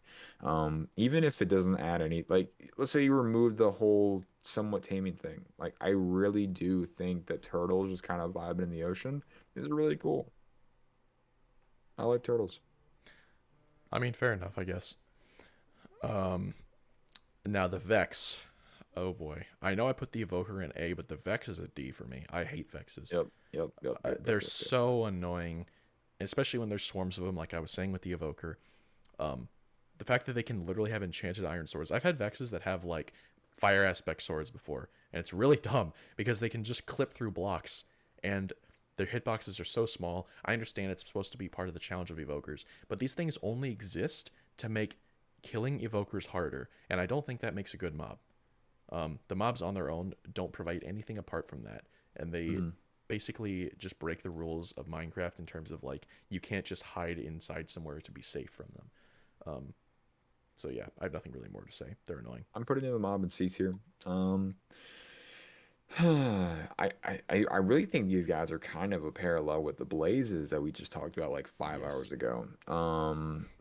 even if it doesn't add any, like let's say you remove the whole somewhat taming thing, like I really do think that turtles just kind of vibing in the ocean is really cool. I like turtles. I mean, fair enough, I guess. Um, Now the Vex. Oh boy, I know I put the Evoker in A, but the Vex is a D for me. I hate Vexes. Yep, yep, yep, yep, yep, They're yep, yep. so annoying, especially when there's swarms of them, like I was saying with the Evoker. Um, the fact that they can literally have enchanted iron swords. I've had Vexes that have like fire aspect swords before, and it's really dumb because they can just clip through blocks, and their hitboxes are so small. I understand it's supposed to be part of the challenge of Evokers, but these things only exist to make killing Evokers harder, and I don't think that makes a good mob. The mobs on their own don't provide anything apart from that, and they Hmm. basically just break the rules of Minecraft in terms of like you can't just hide inside somewhere to be safe from them. Um, so yeah, I have nothing really more to say. They're annoying. I'm putting in the mob and seats here. I really think these guys are kind of a parallel with the Blazes that we just talked about like 5 hours Yes. ago.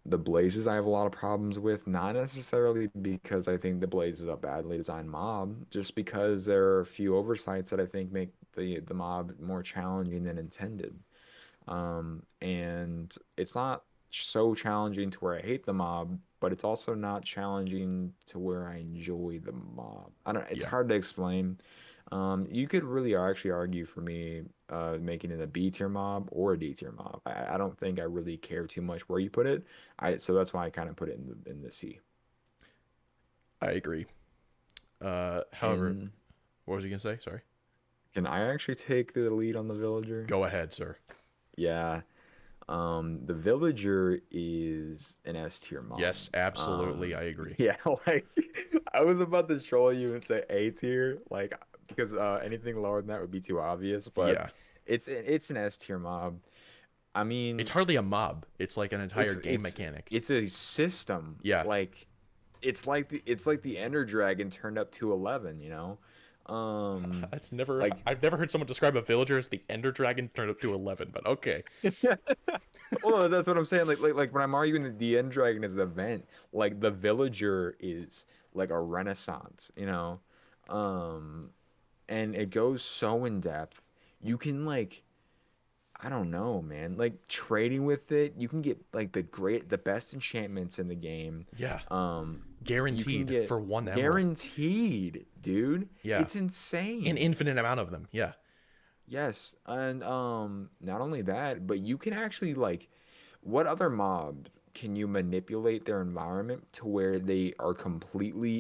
The Blazes I have a lot of problems with, not necessarily because I think the Blaze is a badly designed mob, just because there are a few oversights that I think make the mob more challenging than intended. And it's not so challenging to where I hate the mob, but it's also not challenging to where I enjoy the mob. I don't, it's Yeah, hard to explain. You could really actually argue for me, making it a B tier mob or a D tier mob. I don't think I really care too much where you put it. So that's why I kind of put it in the C. I agree. However, And what was you gonna say? Sorry. can I actually take the lead on the villager? Go ahead, sir. Yeah. The villager is an S tier mob. Yes, absolutely, I agree. Yeah, like I was about to troll you and say A tier, like because anything lower than that would be too obvious, but Yeah, it's an S tier mob. I it's mean, hardly a mob. It's like an entire it's game it's mechanic. it's a system. Yeah, Like it's like the Ender Dragon turned up to 11, you know? that's never. Like I've never heard someone describe a villager as the Ender Dragon turned up to 11. But okay. well, that's what I'm saying. Like when I'm arguing that the End Dragon is an event, like the Villager is like a renaissance, you know? Um, and it goes so in depth. You can like, I don't know, man. Like trading with it, you can get like the best enchantments in the game. Yeah, Um, you can guaranteed get for 1 emerald. guaranteed, dude. Yeah, It's an insane. infinite amount of them. Yeah, Yes, and not only that, but you can actually like what other mob can you manipulate their environment to where they are completely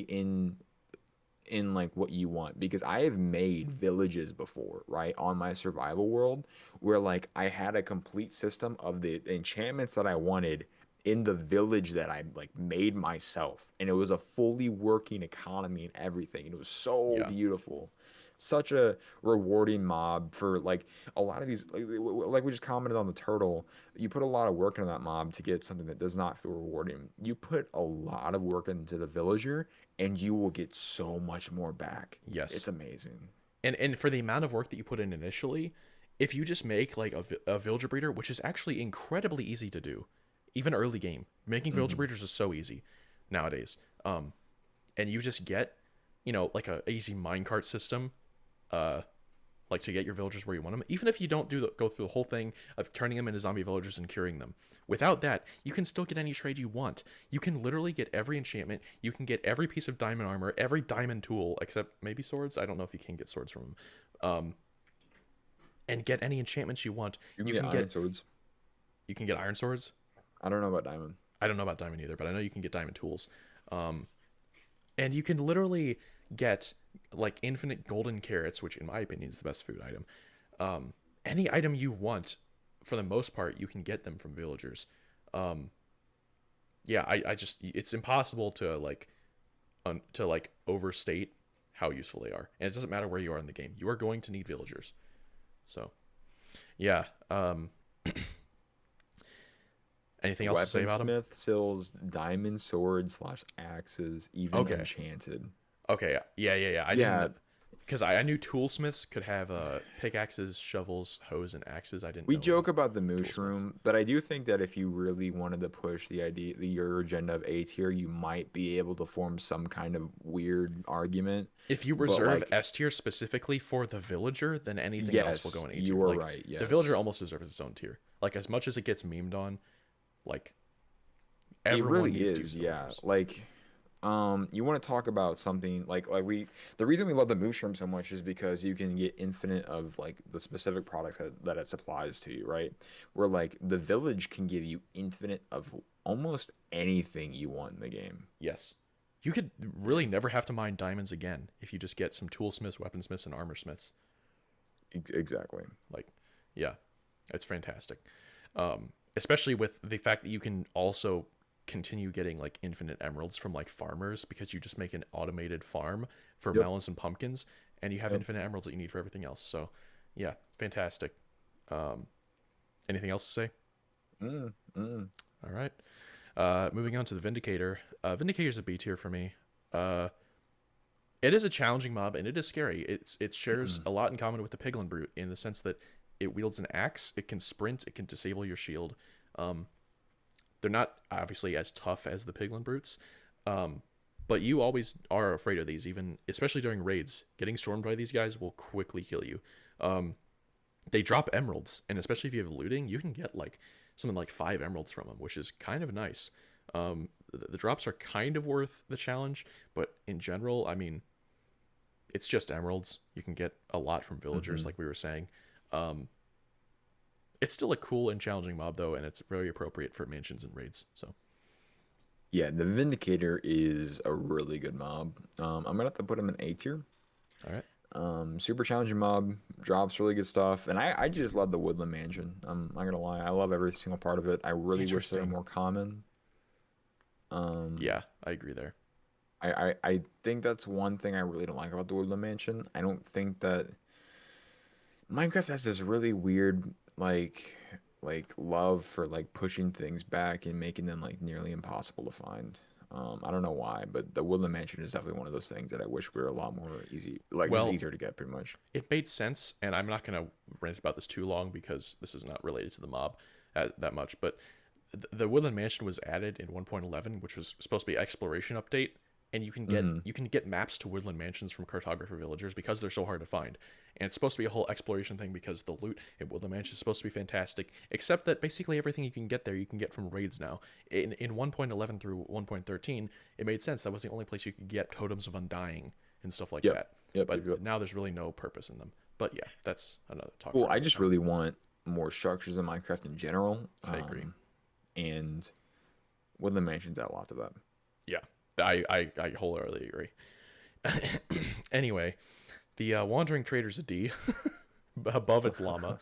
in like what you want? Because I have made villages before, right, on my survival world where like I had a complete system of the enchantments that I wanted in the village that I like made myself, and it was a fully working economy and everything, and it was so yeah, beautiful. Such a rewarding mob for like a lot of these like we just commented on the turtle. You put a lot of work into that mob to get something that does not feel rewarding. You put a lot of work into the villager and you will get so much more back. yes. It's amazing. And for the amount of work that you put in initially, if you just make like a villager breeder, which is actually incredibly easy to do, even early game, making villager Hmm. breeders is so easy nowadays. And you just get, like a easy minecart system, uh, like to get your villagers where you want them. Even if you don't go through the whole thing of turning them into zombie villagers and curing them, without that, you can still get any trade you want. You can literally get every enchantment. You can get every piece of diamond armor, every diamond tool, except maybe swords. I don't know if you can get swords from them. And get any enchantments you want. You can You get can iron get swords. you can get iron swords. I don't know about diamond. I don't know about diamond either, but I know you can get diamond tools. Um, and you can literally get like infinite golden carrots, which in my opinion is the best food item. Any item you want, for the most part, you can get them from villagers. Um, yeah, I just it's impossible to like overstate how useful they are, and it doesn't matter where you are in the game. You are going to need villagers. So yeah. Anything else to say about them? Weaponsmith sells diamond swords slash axes, even Okay. enchanted. Okay. Yeah. I Yeah, didn't because I knew toolsmiths could have pickaxes, shovels, hoes, and axes. I didn't we know joke about the toolsmiths. mushroom, but I do think that if you really wanted to push your agenda of A tier, you might be able to form some kind of weird argument. If you But reserve like, S tier specifically for the villager, then anything else will go yes, in A tier. you are Like right. the villager Yes. almost deserves its own tier. Like as much as it gets memed on, like It everyone really needs to use is, yeah. villagers. Like, you want to talk about something the reason we love the mushroom so much is because you can get infinite of like the specific products that it supplies to you, right? Where like the village can give you infinite of almost anything you want in the game. Yes. You could really never have to mine diamonds again if you just get some toolsmiths, weaponsmiths, and armorsmiths. Exactly. Like, yeah, it's fantastic. Especially with the fact that you can also continue getting like infinite emeralds from like farmers because you just make an automated farm for Yep. melons and pumpkins, and you have Yep. infinite emeralds that you need for everything else. So, yeah, fantastic. Um, Anything else to say? Mm, mm, All right. Moving on to the Vindicator. Vindicator's a B tier for me. Uh, it is a challenging mob and it is scary. It shares mm. a lot in common with the Piglin Brute in the sense that it wields an axe, it can sprint, it can disable your shield. Um, they're not obviously as tough as the Piglin Brutes, um, but you always are afraid of these, even especially during raids. Getting stormed by these guys will quickly kill you. They drop emeralds, and especially if you have looting, you can get like something like 5 emeralds from them, which is kind of nice. The drops are kind of worth the challenge, but in general, I mean, it's just emeralds. You can get a lot from villagers, Hmm. like we were saying. Um, it's still a cool and challenging mob though, and it's very appropriate for mansions and raids. So, Yeah, the Vindicator is a really good mob. I'm gonna have to put him in A tier. all right, Super challenging mob, drops really good stuff, and I just love the Woodland Mansion. I'm not gonna lie, I love every single part of it. I really wish they were interesting. more common. Um, Yeah, I agree there. I think that's one thing I really don't like about the Woodland Mansion. I don't think that Minecraft has this really weird like love for like pushing things back and making them like nearly impossible to find. I don't know why, but the Woodland Mansion is definitely one of those things that I wish were a lot more easy, like just Well, easier to get, pretty much. it made sense, and I'm not gonna rant about this too long because this is not related to the mob that much. But the Woodland Mansion was added in 1.11, which was supposed to be exploration update, and Hmm. you can get maps to woodland mansions from cartographer villagers because they're so hard to find. And it's supposed to be a whole exploration thing because the loot in Woodland Mansion is supposed to be fantastic, except that basically everything you can get there you can get from raids now. In 1.11 through 1.13, it made sense that was the only place you could get totems of undying and stuff like Yep. that. Yep. Yep. But Yep. now there's really no purpose in them. But yeah, that's another talk Well, for I another just time. really want more structures in Minecraft in general. I agree. And Woodland Mansion's add a lot to that. Yeah, I wholeheartedly agree. Anyway, the Wandering Trader's a D above its llama,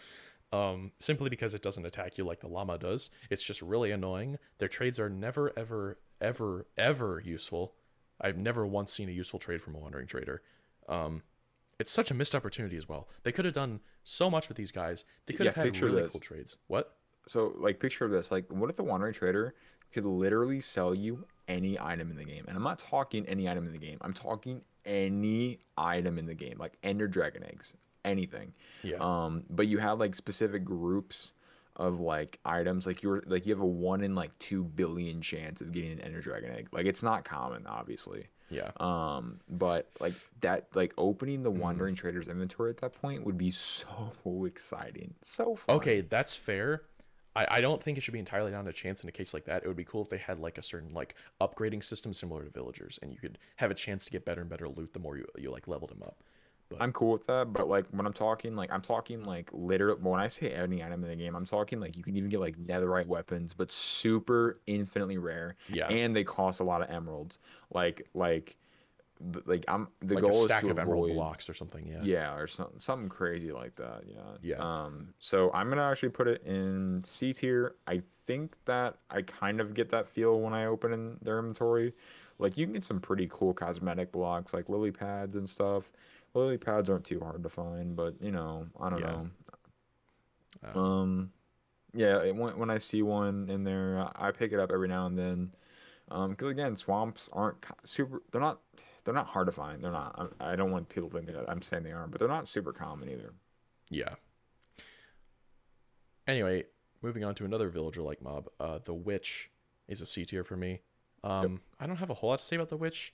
simply because it doesn't attack you like the llama does. It's just really annoying. Their trades are never, ever, ever, ever useful. I've never once seen a useful trade from a Wandering Trader. Um, it's such a missed opportunity as well. They could have done so much with these guys. They could Yeah, have had picture really cool this. trades. What? So, like, picture this. Like, what if the Wandering Trader could literally sell you any item in the game? And I'm not talking any item in the game. I'm talking any item in the game, like Ender Dragon eggs, anything. Yeah, But you have like specific groups of like items. Like you have a 1 in like 2 billion chance of getting an Ender Dragon egg. Like it's not common, obviously. yeah. But like that, like opening the Mm. Wandering Trader's inventory at that point would be so exciting, so Okay, fun. that's fair. I don't think it should be entirely down to chance in a case like that. It would be cool if they had like a certain like upgrading system similar to villagers, and you could have a chance to get better and better loot the more you like leveled them up. But I'm cool with that, but like when I'm talking like literally when I say any item in the game, I'm talking like you can even get like netherite weapons, but super infinitely rare, yeah, and they cost a lot of emeralds. Like I'm the like a goal is stack to of emerald avoid, blocks or something. Yeah, yeah, or something crazy like that. Yeah. yeah. So I'm gonna actually put it in C tier. I think that I kind of get that feel when I open in their inventory. Like you can get some pretty cool cosmetic blocks like lily pads and stuff. Lily pads aren't too hard to find, but I don't Yeah. know. I don't know. Um, yeah, when I see one in there, I pick it up every now and then. Because again, swamps aren't super. They're not hard to find. They're not. I don't want people to think that I'm saying they are, but they're not super common either. Yeah. Anyway, moving on to another villager-like mob. The witch is a C tier for me. Yep. I don't have a whole lot to say about the witch.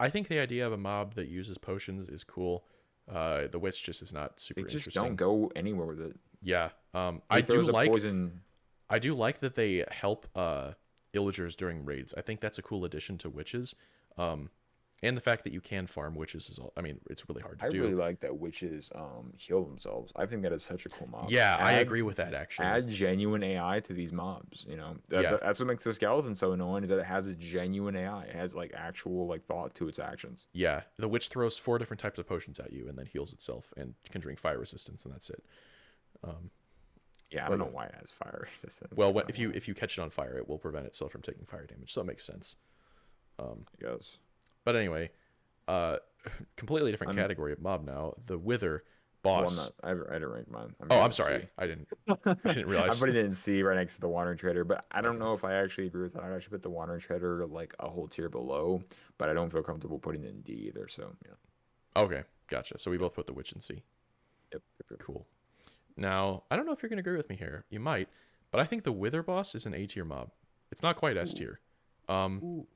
I think the idea of a mob that uses potions is cool. The witch just is not They super just don't interesting. go anywhere with it. Yeah. He throws a poison. I do like that they help illagers during raids. I think that's a cool addition to witches. Um, and the fact that you can farm witches is all. I mean, it's really hard to I do. really like that witches heal themselves. I think that is such a cool mob. Yeah, I agree with that actually. Add genuine AI to these mobs. Yeah, That's what makes the skeleton so annoying is that it has a genuine AI. It has like actual like thought to its actions. yeah. The witch throws 4 different types of potions at you and then heals itself and can drink fire resistance and that's it. Um, Yeah, I don't but know yeah. why it has fire resistance. Well, I don't know if you catch it on fire, it will prevent itself from taking fire damage. So it makes sense. Um, I guess. but anyway, uh, completely different I'm category of mob now. The Wither well. I'm boss. not. I didn't rank mine. I'm Oh, putting I'm it in sorry. C. I didn't I'm realize. putting it in C right next to the Wandering Trader, but I don't Okay. know if I actually agree with that. I'd actually put the Wandering Trader like a whole tier below, but I don't feel comfortable putting it in D either. So yeah. Okay. Gotcha. So we Yep. both put the witch in C. Yep. Yep. Yep. Cool. Now, I don't know if you're going to agree with me here. You might, but I think the Wither boss is an A tier mob. It's not quite S Ooh. tier. Um, Ooh.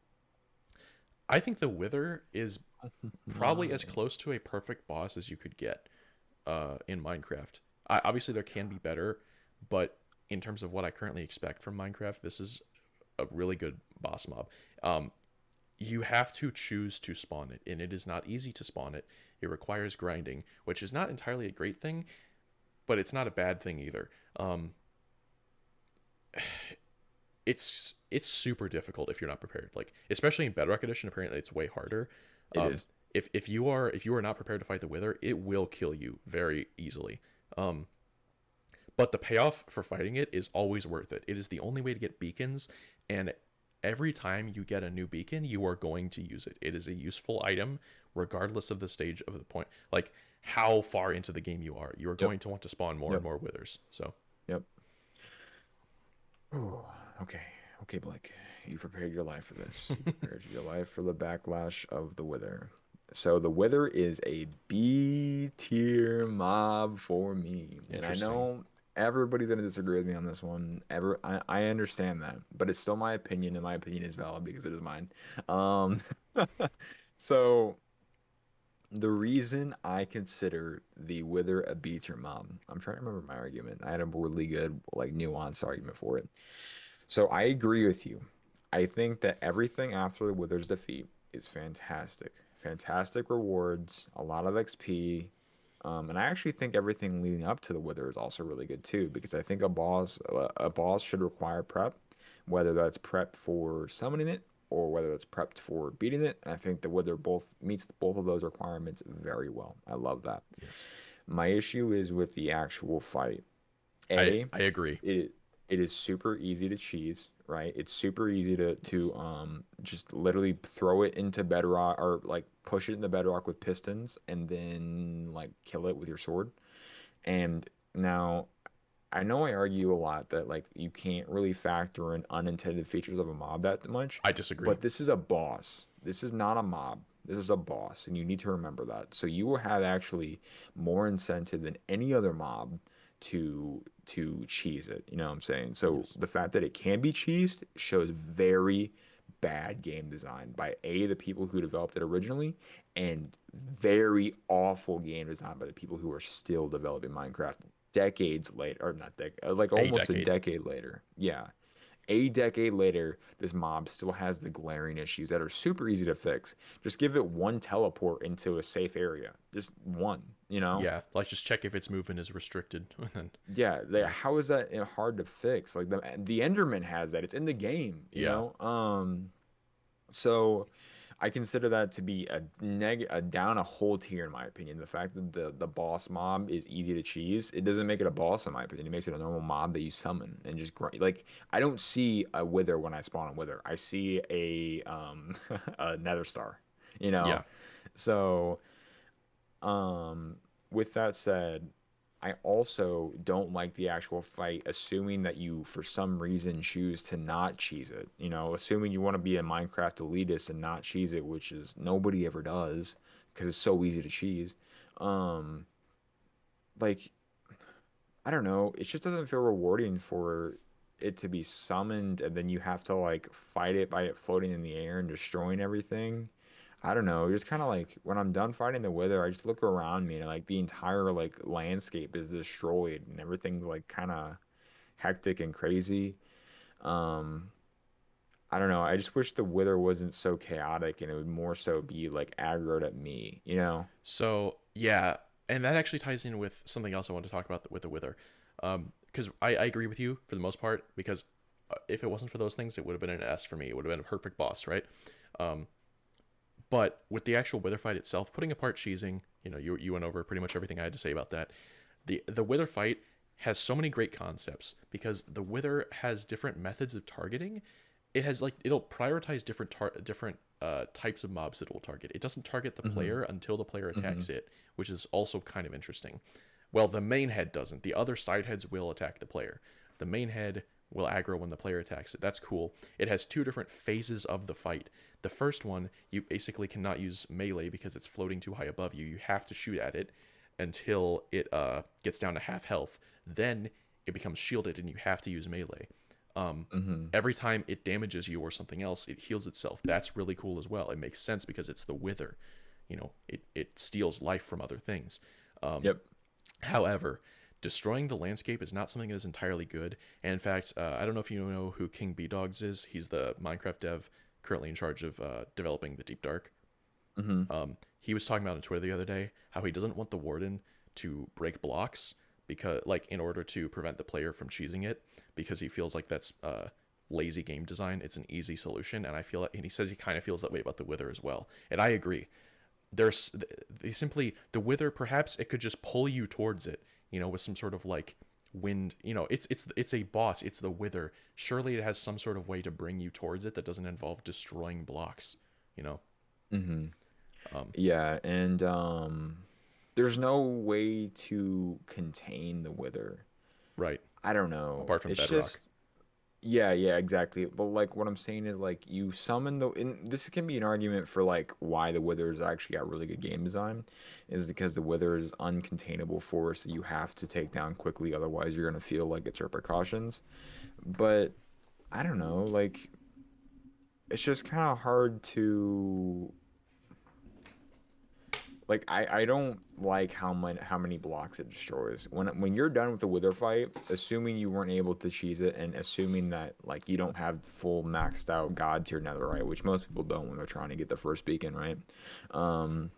I think the Wither is probably Why? as close to a perfect boss as you could get. in Minecraft. Obviously, there can be better, but in terms of what I currently expect from Minecraft, this is a really good boss mob. Um, you have to choose to spawn it, and it is not easy to spawn it. It requires grinding, which is not entirely a great thing, but it's not a bad thing either. Um, it's super difficult if you're not prepared. Like especially in Bedrock Edition, apparently it's way harder. It Um, is. if you are not prepared to fight the Wither, it will kill you very easily. Um, but the payoff for fighting it is always worth it. It is the only way to get beacons, and every time you get a new beacon, you are going to use it. It is a useful item, regardless of the stage of the point. Like how far into the game you are, you are Yep. going to want to spawn more and Yep. more withers. So Yep. Oh, okay. Okay, Blake. You prepared your life for this. You prepared your life for the backlash of the Wither. So the Wither is a B tier mob for me. And I interesting. know everybody's gonna disagree with me on this one. I understand that, but it's still my opinion, and my opinion is valid because it is mine. Um, so the reason I consider the Wither a B tier mob, I'm trying to remember my argument. I had a really good, like, nuanced argument for it. So I agree with you. I think that everything after the Wither's defeat is fantastic. Fantastic rewards, a lot of XP. And I actually think everything leading up to the Wither is also really good too, because I think a boss should require prep, whether that's prep for summoning it or whether that's prepped for beating it. And I think the Wither both meets both of those requirements very well. I love that. Yes, My issue is with the actual fight. I A, I agree. it it is super easy to cheese, right? It's super easy to Yes. just literally throw it into bedrock or like push it in the bedrock with pistons and then like kill it with your sword. And now I know I argue a lot that like you can't really factor in unintended features of a mob that much, I disagree. but this is a boss. This is not a mob. This is a boss, and you need to remember that. So you will have actually more incentive than any other mob to cheese it. You know what I'm saying? So Yes. the fact that it can be cheesed shows very bad game design by the people who developed it originally, and very awful game design by the people who are still developing Minecraft decades later, or not like A almost a decade. decade later. Yeah, a decade later, this mob still has the glaring issues that are super easy to fix. Just give it one teleport into a safe area, just one, you know? Yeah, like just check if its movement is restricted, and then Yeah, yeah, how is that hard to fix? Like the Enderman has that. It's in the game, you yeah. know? So I consider that to be a down a whole tier in my opinion. The fact that the boss mob is easy to cheese, it doesn't make it a boss in my opinion. It makes it a normal mob that you summon and just grind. Like I don't see a wither when I spawn a wither. I see a a nether star, you know. Yeah. So with that said, I also don't like the actual fight, assuming that you, for some reason, choose to not cheese it. You know, assuming you want to be a Minecraft elitist and not cheese it, which is nobody ever does because it's so easy to cheese. Um, like, I don't know, it just doesn't feel rewarding for it to be summoned and then you have to like fight it by it floating in the air and destroying everything. I don't know. Just kind of like when I'm done fighting the Wither, I just look around me and like the entire like landscape is destroyed and everything's like kind of hectic and crazy. Um, I don't know. I just wish the Wither wasn't so chaotic and it would more so be like aggroed at me, you know? So yeah, and that actually ties in with something else I want to talk about with the Wither, because I agree with you for the most part. Because if it wasn't for those things, it would have been an S for me. It would have been a perfect boss, right? Um, but with the actual Wither fight itself, putting apart cheesing, you went over pretty much everything I had to say about that. The Wither fight has so many great concepts because the Wither has different methods of targeting. It has like it'll prioritize different types of mobs that it will target. It doesn't target the Mm-hmm. player until the player Mm-hmm. attacks it, which is also kind of interesting. Well, the main head doesn't. The other side heads will attack the player. The main head will aggro when the player attacks it. That's cool. It has two different phases of the fight. The first one, you basically cannot use melee because it's floating too high above you. You have to shoot at it until it gets down to half health. Then it becomes shielded and you have to use melee. Um, Mm-hmm. every time it damages you or something else, it heals itself. That's really cool as well. It makes sense because it's the Wither. It steals life from other things. Um, Yep. However, destroying the landscape is not something that is entirely good. And in fact, I don't know if you know who King B Dogs is. He's the Minecraft dev currently in charge of developing the Deep Dark. Mm-hmm. He was talking about on Twitter the other day how he doesn't want the warden to break blocks because, like, in order to prevent the player from cheesing it, because he feels like that's lazy game design. It's an easy solution, and I feel like, and he says he kind of feels that way about the Wither as well, and I agree. There's they simply the Wither, perhaps it could just pull you towards it, with some sort of like wind. It's a boss. It's the Wither. Surely it has some sort of way to bring you towards it that doesn't involve destroying blocks. You know. Mm-hmm. Um, Yeah, and there's no way to contain the Wither. right. I don't know. Apart from It's Bedrock. just yeah, yeah, exactly. But like what I'm saying is like you summon the and this can be an argument for like why the Withers actually got really good game design is because the Wither is uncontainable force that you have to take down quickly, otherwise you're gonna feel like it's repercussions. But I don't know, like it's just kind of hard to like I don't like how many blocks it destroys. When you're done with the Wither fight, assuming you weren't able to cheese it and assuming that like you don't have full maxed out god tier netherite, which most people don't when they're trying to get the first beacon, right? Um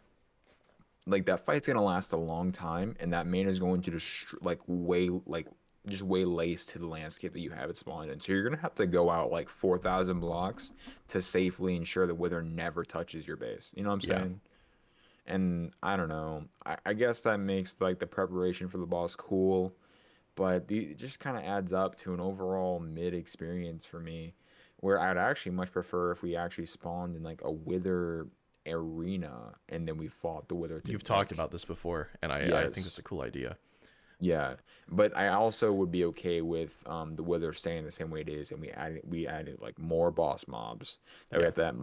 like that fight's gonna last a long time and that mana is going to just just way laced to the landscape that you have it spawned in. So you're gonna have to go out like 4,000 blocks to safely ensure the Wither never touches your base. You know what I'm Yeah. saying? And I don't know. I guess that makes like the preparation for the boss cool, but it just kind of adds up to an overall mid experience for me, where I'd actually much prefer if we actually spawned in like a Wither arena and then we fought the Wither to You've talked like about this before, and I think that's yes. a cool idea. Yeah, but I also would be okay with the Wither staying the same way it is, and we added like more boss mobs that we Yeah. have to have,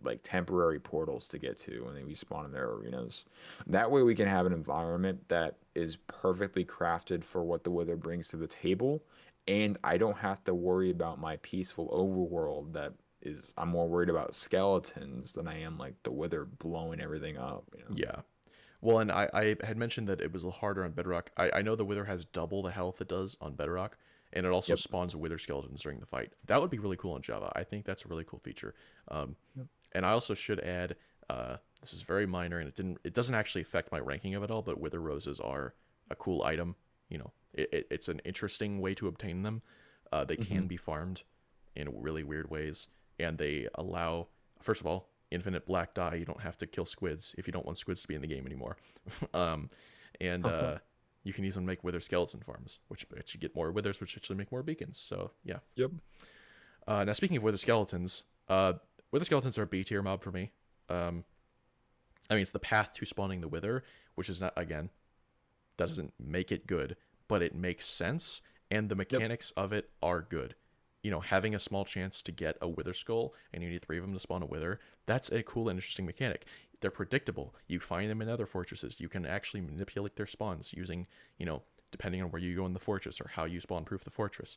like temporary portals to get to, and then we spawn in their arenas. That way, we can have an environment that is perfectly crafted for what the Wither brings to the table, and I don't have to worry about my peaceful overworld that is. I'm more worried about skeletons than I am like the Wither blowing everything up. Yeah. Well, and I had mentioned that it was a little harder on Bedrock. I know the Wither has double the health it does on Bedrock, and it also Yep. spawns Wither skeletons during the fight. That would be really cool in Java. I think that's a really cool feature. Um, Yep. and I also should add, this is very minor, and it doesn't actually affect my ranking of it all. But Wither roses are a cool item. It's an interesting way to obtain them. They Hmm. can be farmed in really weird ways, and they allow, first of all, infinite black dye. You don't have to kill squids if you don't want squids to be in the game anymore. um, and you can use them to make wither skeleton farms, which actually get more withers, which actually make more beacons. So yeah. Yep. Now speaking of wither skeletons are a B tier mob for me. Um, I mean, it's the path to spawning the wither, which is not, again, that doesn't make it good, but it makes sense, and the Yep. mechanics of it are good. Having a small chance to get a wither skull and you need three of them to spawn a wither, that's a cool and interesting mechanic. They're predictable. You find them in other fortresses. You can actually manipulate their spawns using, depending on where you go in the fortress or how you spawn proof the fortress.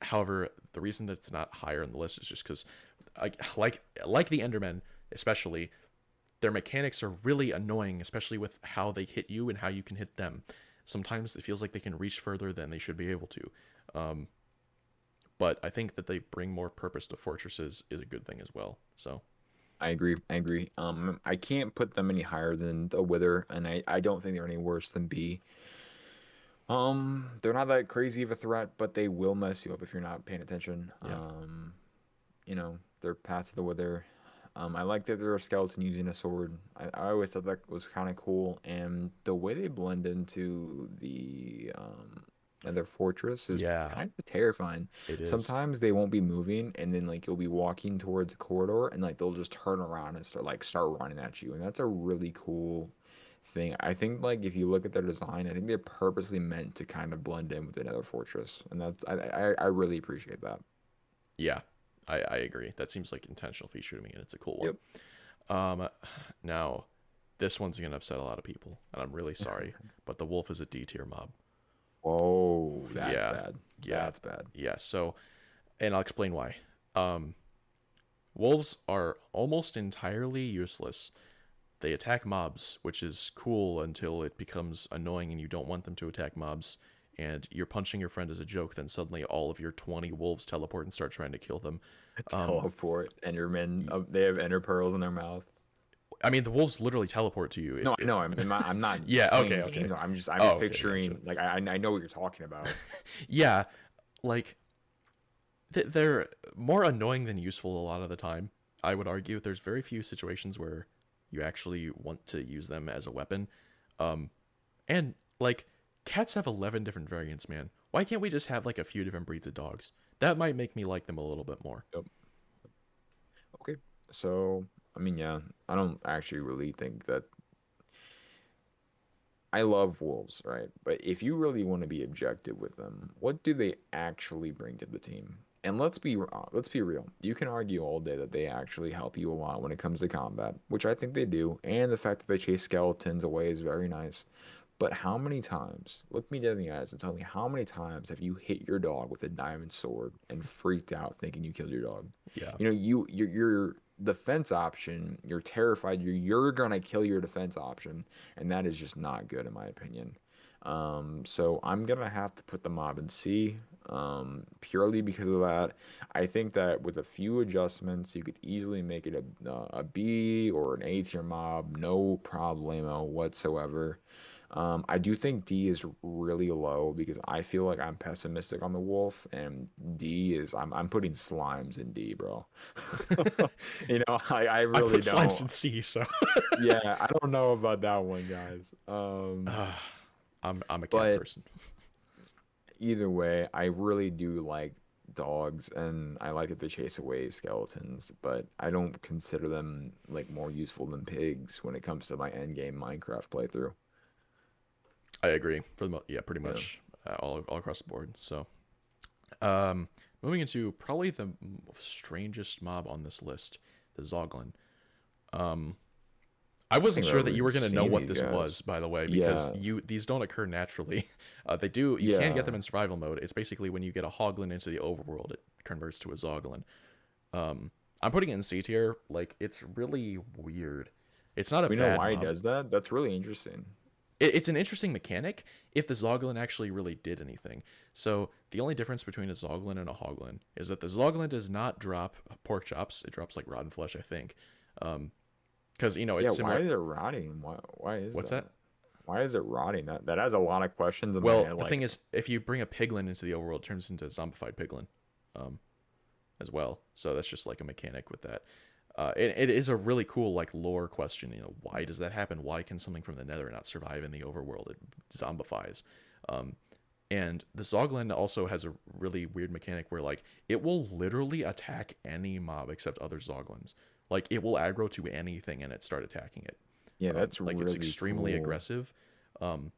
However, the reason that it's not higher on the list is just because, like the Endermen, especially, their mechanics are really annoying, especially with how they hit you and how you can hit them. Sometimes it feels like they can reach further than they should be able to. Um, but I think that they bring more purpose to fortresses is a good thing as well. So I agree. I agree. I can't put them any higher than the Wither, and I don't think they're any worse than B. They're not that crazy of a threat, but they will mess you up if you're not paying attention. yeah, They're paths to the Wither. I like that they're a skeleton using a sword. I always thought that was kind of cool, and the way they blend into the Nether Fortress is yeah, kind of terrifying. it is. Sometimes they won't be moving, and then like you'll be walking towards a corridor, and like they'll just turn around and start running at you, and that's a really cool thing. I think like if you look at their design, I think they're purposely meant to kind of blend in with the Nether Fortress, and I really appreciate that. Yeah, I agree. That seems like an intentional feature to me, and it's a cool Yep. one. Now this one's gonna upset a lot of people, and I'm really sorry, but the wolf is a D tier mob. Whoa, that's Yeah, bad. yeah, That's bad. yeah. So, and I'll explain why. Um, Wolves are almost entirely useless they attack mobs, which is cool until it becomes annoying and you don't want them to attack mobs, and you're punching your friend as a joke, then suddenly all of your 20 wolves teleport and start trying to kill them. Um, Teleport, Enderman. y- They have Ender pearls in their mouth. I mean, the wolves literally teleport to you. No, I know. I'm not Yeah, playing okay, okay. games. I'm Oh, just okay, gotcha. picturing. Like I know what you're talking about. Yeah, like they're more annoying than useful a lot of the time. I would argue there's very few situations where you actually want to use them as a weapon. Um, and like cats have 11 different variants, man. Why can't we just have like a few different breeds of dogs? That might make me like them a little bit more. Yep. Okay. So I mean, yeah, I don't actually really think that I love wolves, right? But if you really want to be objective with them, what do they actually bring to the team? And let's be real. You can argue all day that they actually help you a lot when it comes to combat, which I think they do, and the fact that they chase skeletons away is very nice. But how many times, look me dead in the eyes and tell me how many times have you hit your dog with a diamond sword and freaked out thinking you killed your dog? Yeah, You know, your defense option, you're terrified you're gonna kill your defense option, and that is just not good in my opinion. So I'm gonna have to put the mob in C, purely because of that. I think that with a few adjustments, you could easily make it a B or an A tier mob, no problemo whatsoever. I do think D is really low because I feel like I'm pessimistic on the wolf, and D is I'm putting slimes in D, bro. You know, I I really put slimes don't. in C, so Yeah, I don't know about that one, guys. uh, I'm a cat But person. either way, I really do like dogs, and I like that they chase away skeletons, but I don't consider them like more useful than pigs when it comes to my end game Minecraft playthrough. I agree for yeah, pretty Yeah. much all across the board. So, um, moving into probably the strangest mob on this list, the Zoglin. Um, I I wasn't think I've sure that never you even were gonna know seen what these this guys. was, by the way, because Yeah, these don't occur naturally. They do. You can get them yeah. in survival mode. It's basically when you get a Hoglin into the overworld, it converts to a Zoglin. Um, I'm putting it in C tier. Like it's really weird. It's not a We know bad why he mob. does that. That's really interesting. It's an interesting mechanic if the Zoglin actually really did anything. So the only difference between a Zoglin and a Hoglin is that the Zoglin does not drop pork chops. It drops like rotten flesh, I think. Because Yeah, it's why similar. is it rotting? Why is What's that? that? Why is it rotting? That has a lot of questions in my Well, head. the thing Like, is, if you bring a piglin into the overworld, it turns into a zombified piglin, um, as well. So that's just like a mechanic with that. It is a really cool like lore question. Why does that happen? Why can something from the Nether not survive in the overworld? It zombifies. Um, and the Zoglin also has a really weird mechanic where like it will literally attack any mob except other Zoglins. Like it will aggro to anything and it start attacking it. yeah, that's Like it's really extremely cool. aggressive. Um,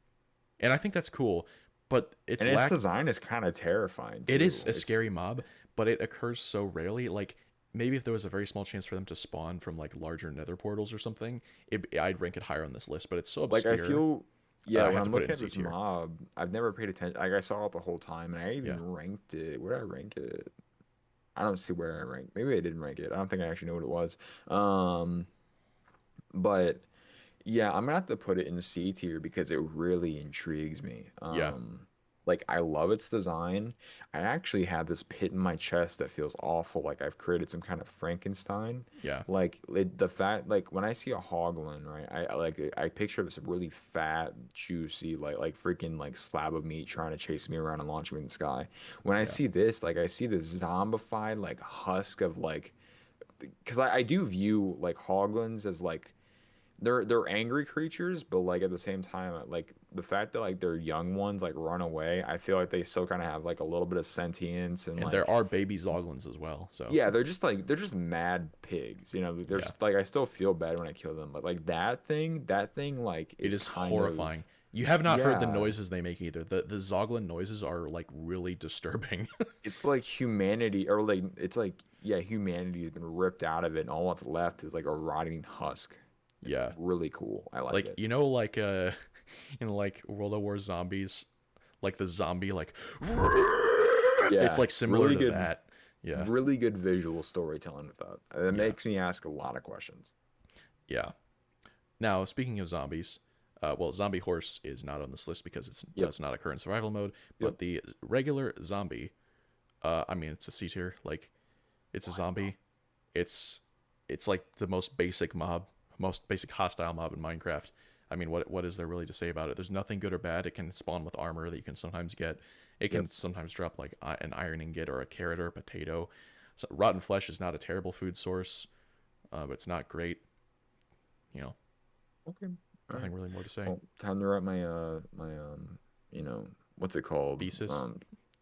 and I think that's cool, but it's And its lack design is kind of terrifying it too. is a It's scary mob, but it occurs so rarely. Like maybe if there was a very small chance for them to spawn from like larger nether portals or something, I'd rank it higher on this list, but it's so like I obscure. feel, yeah, I when have to I'm put it looking in at C this tier. mob, I've never paid attention. Like I saw it the whole time, and I Yeah. even ranked it. Where did I rank it? I don't see where I ranked. Maybe I didn't rank it. I don't think I actually know what it was. Um, but yeah, I'm gonna have to put it in C tier because it really intrigues me. Yeah. Like I love its design. I actually have this pit in my chest that feels awful, like I've created some kind of Frankenstein. Yeah. Like the fact, like when I see a hoglin, right? I picture this really fat, juicy, like freaking like slab of meat trying to chase me around and launch me in the sky. When I Yeah. see this, like I see this zombified like husk of like, because I do view like hoglins as like they're angry creatures, but like at the same time, like the fact that like their young ones like run away, I feel like they still kind of have like a little bit of sentience and And there like are baby Zoglins as well, so yeah, they're just mad pigs, you know. They're yeah. just like I still feel bad when I kill them, but like that thing like It is is kind of horrifying. You have not heard the yeah, noises they make either. The Zoglin noises are like really disturbing. it's like humanity or like it's like yeah, humanity has been ripped out of it, and all what's left is like a rotting husk. It's Yeah. really cool. I like Like it. like in like World of War zombies, like the zombie like it's Yeah, like similar to good. that. Yeah. Really good visual storytelling with that. It Yeah. makes me ask a lot of questions. Yeah. Now, speaking of zombies, well, zombie horse is not on this list because it Yep. does not occur in survival mode. Yep. But the regular zombie, I mean, it's a C tier. Like, it's a zombie. It's it's like the most basic mob, most basic hostile mob in Minecraft. I mean, what is there really to say about it? There's nothing good or bad. It can spawn with armor that you can sometimes get. It Yep. can sometimes drop like an iron ingot or a carrot or a potato. So, rotten flesh is not a terrible food source, but it's not great. You know, Okay. All right. nothing really more to say. Well, time to write my you know, what's it called? Thesis.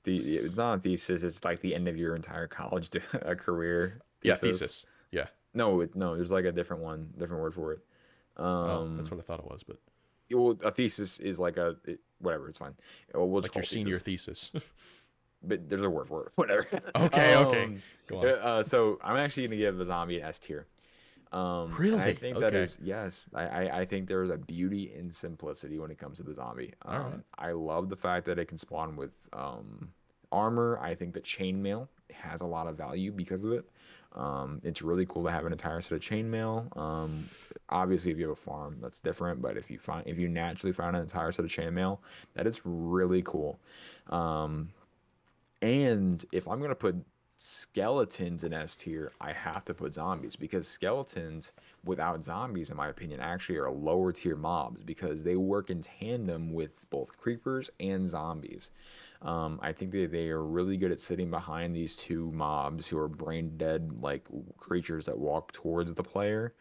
It's not a thesis. It's like the end of your entire college career Yeah, thesis. thesis. Yeah. No, no. There's like a different one, different word for it. Oh, that's Um, what I thought it was, but well, a thesis is like whatever. It's fine. We'll just like call your it senior thesis. thesis. But there's a word for it. Whatever. Okay, okay. Go on. So I'm actually gonna give the zombie an S tier. And I Really? think that Okay. is yes, I think there is a beauty in simplicity when it comes to the zombie. All right. I love the fact that it can spawn with armor. I think that chainmail has a lot of value because of it. It's really cool to have an entire set of chainmail. Obviously, if you have a farm, that's different. But if you naturally find an entire set of chainmail, that is really cool. Um, and if I'm gonna put skeletons in S tier, I have to put zombies because skeletons without zombies, in my opinion, actually are lower tier mobs because they work in tandem with both creepers and zombies. I think they are really good at sitting behind these two mobs who are brain dead like creatures that walk towards the player.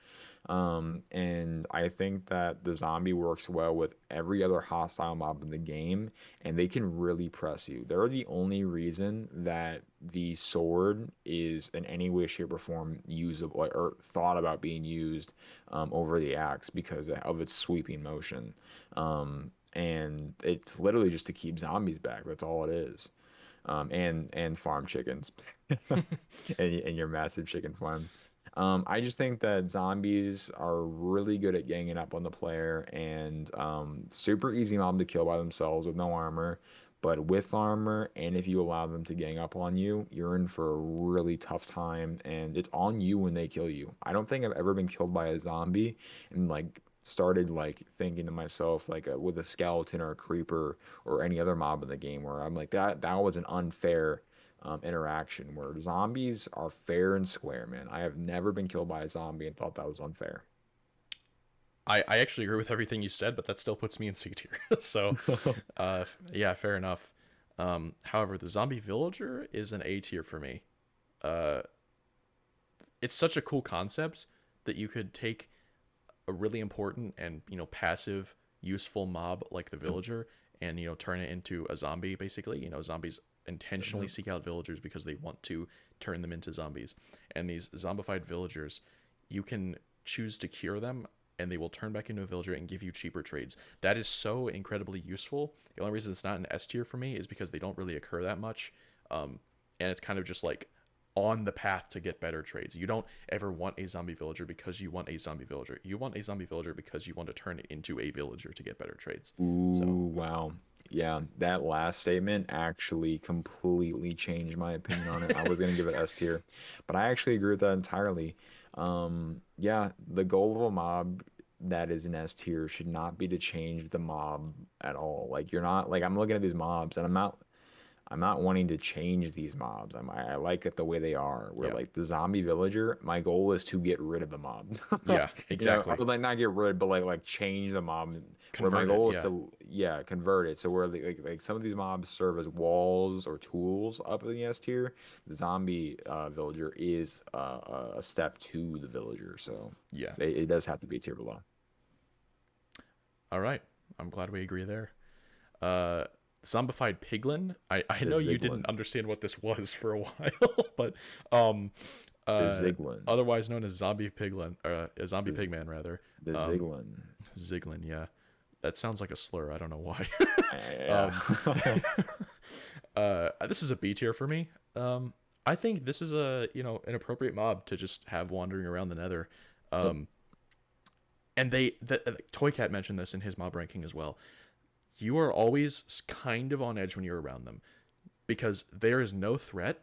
And I think that the zombie works well with every other hostile mob in the game, and they can really press you. They're the only reason that the sword is in any way, shape, or form usable or thought about being used over the axe because of its sweeping motion. And it's literally just to keep zombies back. That's all it is. And farm chickens, and your massive chicken farm. I just think that zombies are really good at ganging up on the player and super easy mob to kill by themselves with no armor. But with armor, and if you allow them to gang up on you, you're in for a really tough time, and it's on you when they kill you. I don't think I've ever been killed by a zombie and like started like thinking to myself like with a skeleton or a creeper or any other mob in the game where I'm like that was an unfair interaction where zombies are fair and square, man. I have never been killed by a zombie and thought that was unfair. I actually agree with everything you said, but that still puts me in C tier. So, yeah, fair enough. However, the zombie villager is an A tier for me. Uh, it's such a cool concept that you could take a really important and passive useful mob like the Yep, villager and turn it into a zombie basically. Zombies yep, intentionally yep. seek out villagers because they want to turn them into zombies, and these zombified villagers, you can choose to cure them and they will turn back into a villager and give you cheaper trades. That is so incredibly useful. The only reason it's not an S tier for me is because they don't really occur that much, um, and it's kind of just like on the path to get better trades. You don't ever want a zombie villager because you want a zombie villager. You want a zombie villager because you want to turn it into a villager to get better trades. So, Ooh, wow. Yeah, that last statement actually completely changed my opinion on it. I was gonna give it S tier, but I actually agree with that entirely. Yeah, the goal of a mob that is an S tier should not be to change the mob at all. Like you're not like I'm looking at these mobs and I'm not wanting to change these mobs. I like it the way they are. Where yeah. like the zombie villager, my goal is to get rid of the mob. Yeah, I exactly. would like not get rid, but like change the mob. Where my Convert it. goal is Yeah. to convert it. So where like some of these mobs serve as walls or tools up in the S tier, the zombie villager is a step to the villager. So Yeah. it does have to be a tier below. All right. I'm glad we agree there. Uh Zombified piglin. I The know you didn't Ziglin, understand what this was for a while, but um the uh Ziglin, otherwise known as zombie piglin, or a zombie the Z- pigman rather. the Um Ziglin. Ziglin, yeah. That sounds like a slur. I don't know why. Yeah. um this is a B tier for me. I think this is a, an appropriate mob to just have wandering around the Nether. Yep. Um and Toy Cat mentioned this in his mob ranking as well. You are always kind of on edge when you're around them because there is no threat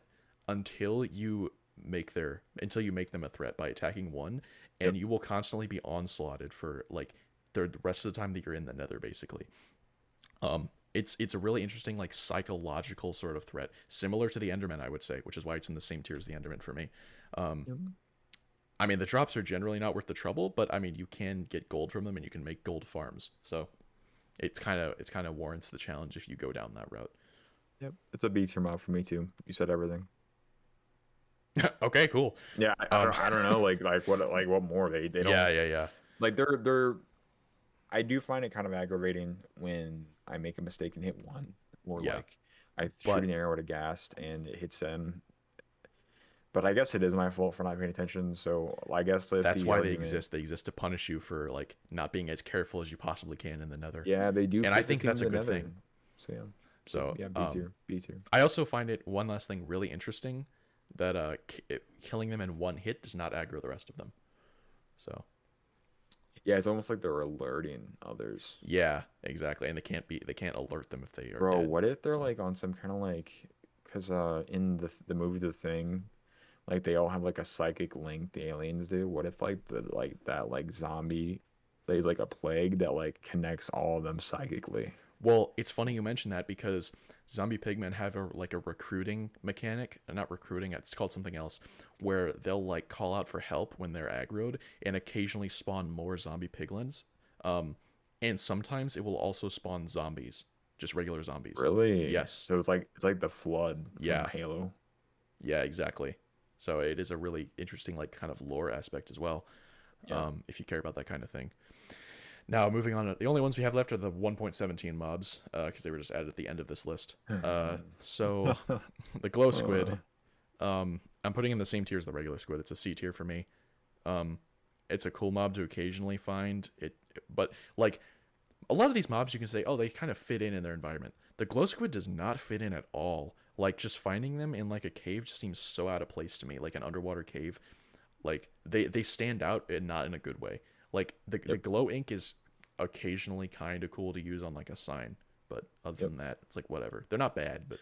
until you make them a threat by attacking one, Yep. and you will constantly be onslaughted for like the rest of the time that you're in the Nether, basically. It's a really interesting like psychological sort of threat, similar to the Enderman, I would say, which is why it's in the same tier as the Enderman for me. Um, Yep. I mean, the drops are generally not worth the trouble, but I mean, you can get gold from them, and you can make gold farms. So it's kind of warrants the challenge if you go down that route. Yep. It's a B tier mod for me too. You said everything. Okay, cool. Yeah, Um, I don't know like what more they yeah, don't yeah, yeah, like they're I do find it kind of aggravating when I make a mistake and hit one, or yeah. like I shoot But an arrow at a ghast and it hits them. But I guess it is my fault for not paying attention. So I guess that that's the why they argument, exist. They exist to punish you for like not being as careful as you possibly can in the Nether, yeah, they do and I fit the think theme that's of a the good Nether. thing. So yeah, so So yeah, B tier, B tier. I also find it one last thing really interesting that killing them in one hit does not aggro the rest of them. So Yeah, it's almost like they're alerting others. yeah, exactly, and they can't alert them if they are Bro, dead. what if they're So like on some kind of like, cause in the movie The Thing, like they all have like a psychic link, the aliens do. What if like the like that like zombie there's like a plague that like connects all of them psychically? well, it's funny you mention that because zombie pigmen have a recruiting mechanic, not recruiting, it's called something else, where they'll like call out for help when they're aggroed and occasionally spawn more zombie piglins. Um, and sometimes it will also spawn zombies, just regular zombies. Really? Yes. So it's like the flood from Yeah. Halo. Yeah, exactly. So it is a really interesting like kind of lore aspect as well. Yep. If you care about that kind of thing. Now, moving on, the only ones we have left are the 1.17 mobs, because they were just added at the end of this list. So the glow squid, I'm putting in the same tier as the regular squid. It's a C tier for me. Um, it's a cool mob to occasionally find but like a lot of these mobs, you can say, oh, they kind of fit in their environment. The glow squid does not fit in at all. Like just finding them in like a cave just seems so out of place to me, like an underwater cave. Like they stand out and not in a good way. Like the Yep. glow ink is occasionally kind of cool to use on like a sign, but other Yep. than that, it's like whatever. They're not bad, but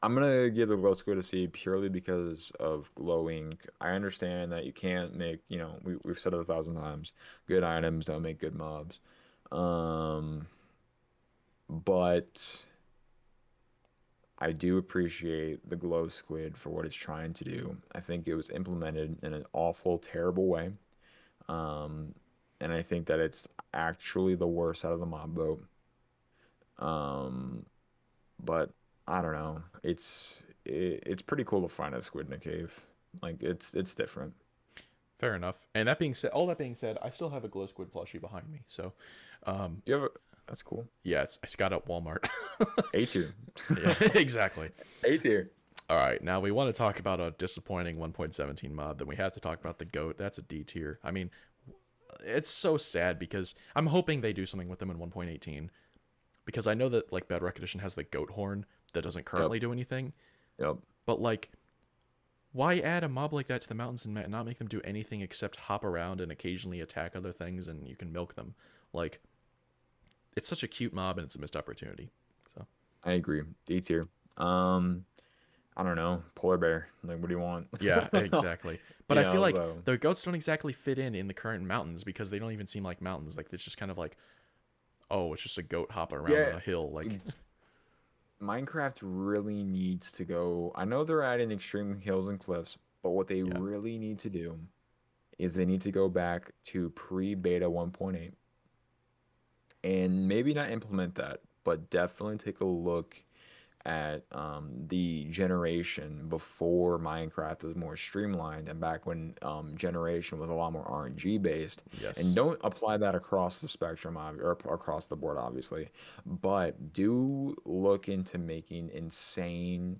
I'm gonna give the glow squid a C purely because of glowing. I understand that you can't make, we've said it 1,000 times, good items don't make good mobs. Um, but I do appreciate the glow squid for what it's trying to do. I think it was implemented in an awful, terrible way. Um, and I think that it's actually the worst out of the mob boat. Um, but I don't know. It's pretty cool to find a squid in a cave. Like it's different. fair enough. And that being said, all that being said, I still have a glow squid plushie behind me. So, um, You have a, that's cool. yeah, it's got at Walmart. A tier. Yeah, exactly. A tier. All right, now we want to talk about a disappointing 1.17 mod. Then we have to talk about the goat. That's a D tier. I mean, it's so sad because I'm hoping they do something with them in 1.18 because I know that like Bedrock Edition has the goat horn that doesn't Yep. currently do anything, Yep. but like why add a mob like that to the mountains and not make them do anything except hop around and occasionally attack other things and you can milk them? Like it's such a cute mob and it's a missed opportunity. So, I agree. D tier. Um, I don't know. Polar bear. Like, what do you want? yeah, exactly. But You I feel know, like so the goats don't exactly fit in the current mountains because they don't even seem like mountains. Like it's just kind of like, oh, it's just a goat hopping around yeah, on a hill. Like, Minecraft really needs to go. I know they're adding extreme hills and cliffs, but what they yeah, really need to do is they need to go back to pre-beta 1.8 and maybe not implement that, but definitely take a look at the generation before Minecraft was more streamlined and back when generation was a lot more RNG based. And yes, don't apply that across the spectrum or across the board, obviously, but do look into making insane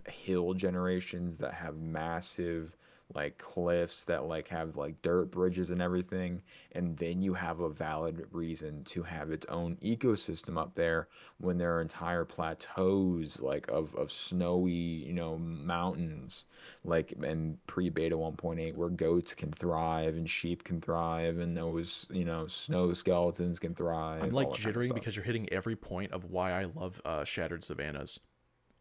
hill generations that have massive like cliffs that like have like dirt bridges and everything, and then you have a valid reason to have its own ecosystem up there when there are entire plateaus like of snowy, mountains, like in pre-beta 1.8 where goats can thrive and sheep can thrive and those, snow skeletons can I'm thrive, like all that kind of jittering stuff. because you're hitting every point of why I love Shattered Savannas.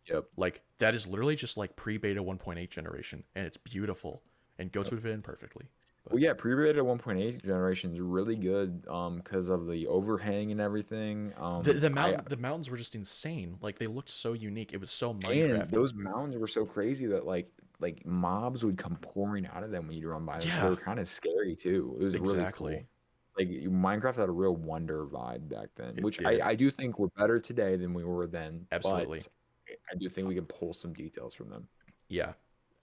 Yep. Like that is literally just like pre-beta 1.8 generation, and it's beautiful, and goats Yep. would fit in perfectly. But Well, yeah, pre-beta 1.8 generation is really good because of the overhang and everything. I the mountains were just insane. Like they looked so unique. It was so and Minecrafty. those mountains were so crazy that like mobs would come pouring out of them when you'd run by them, so they Yeah, were kind of scary too. It was really exactly. cool. Like Minecraft had a real wonder vibe back then, It which did. I do think we're better today than we were then, Absolutely. but I do think we can pull some details from them. Yeah,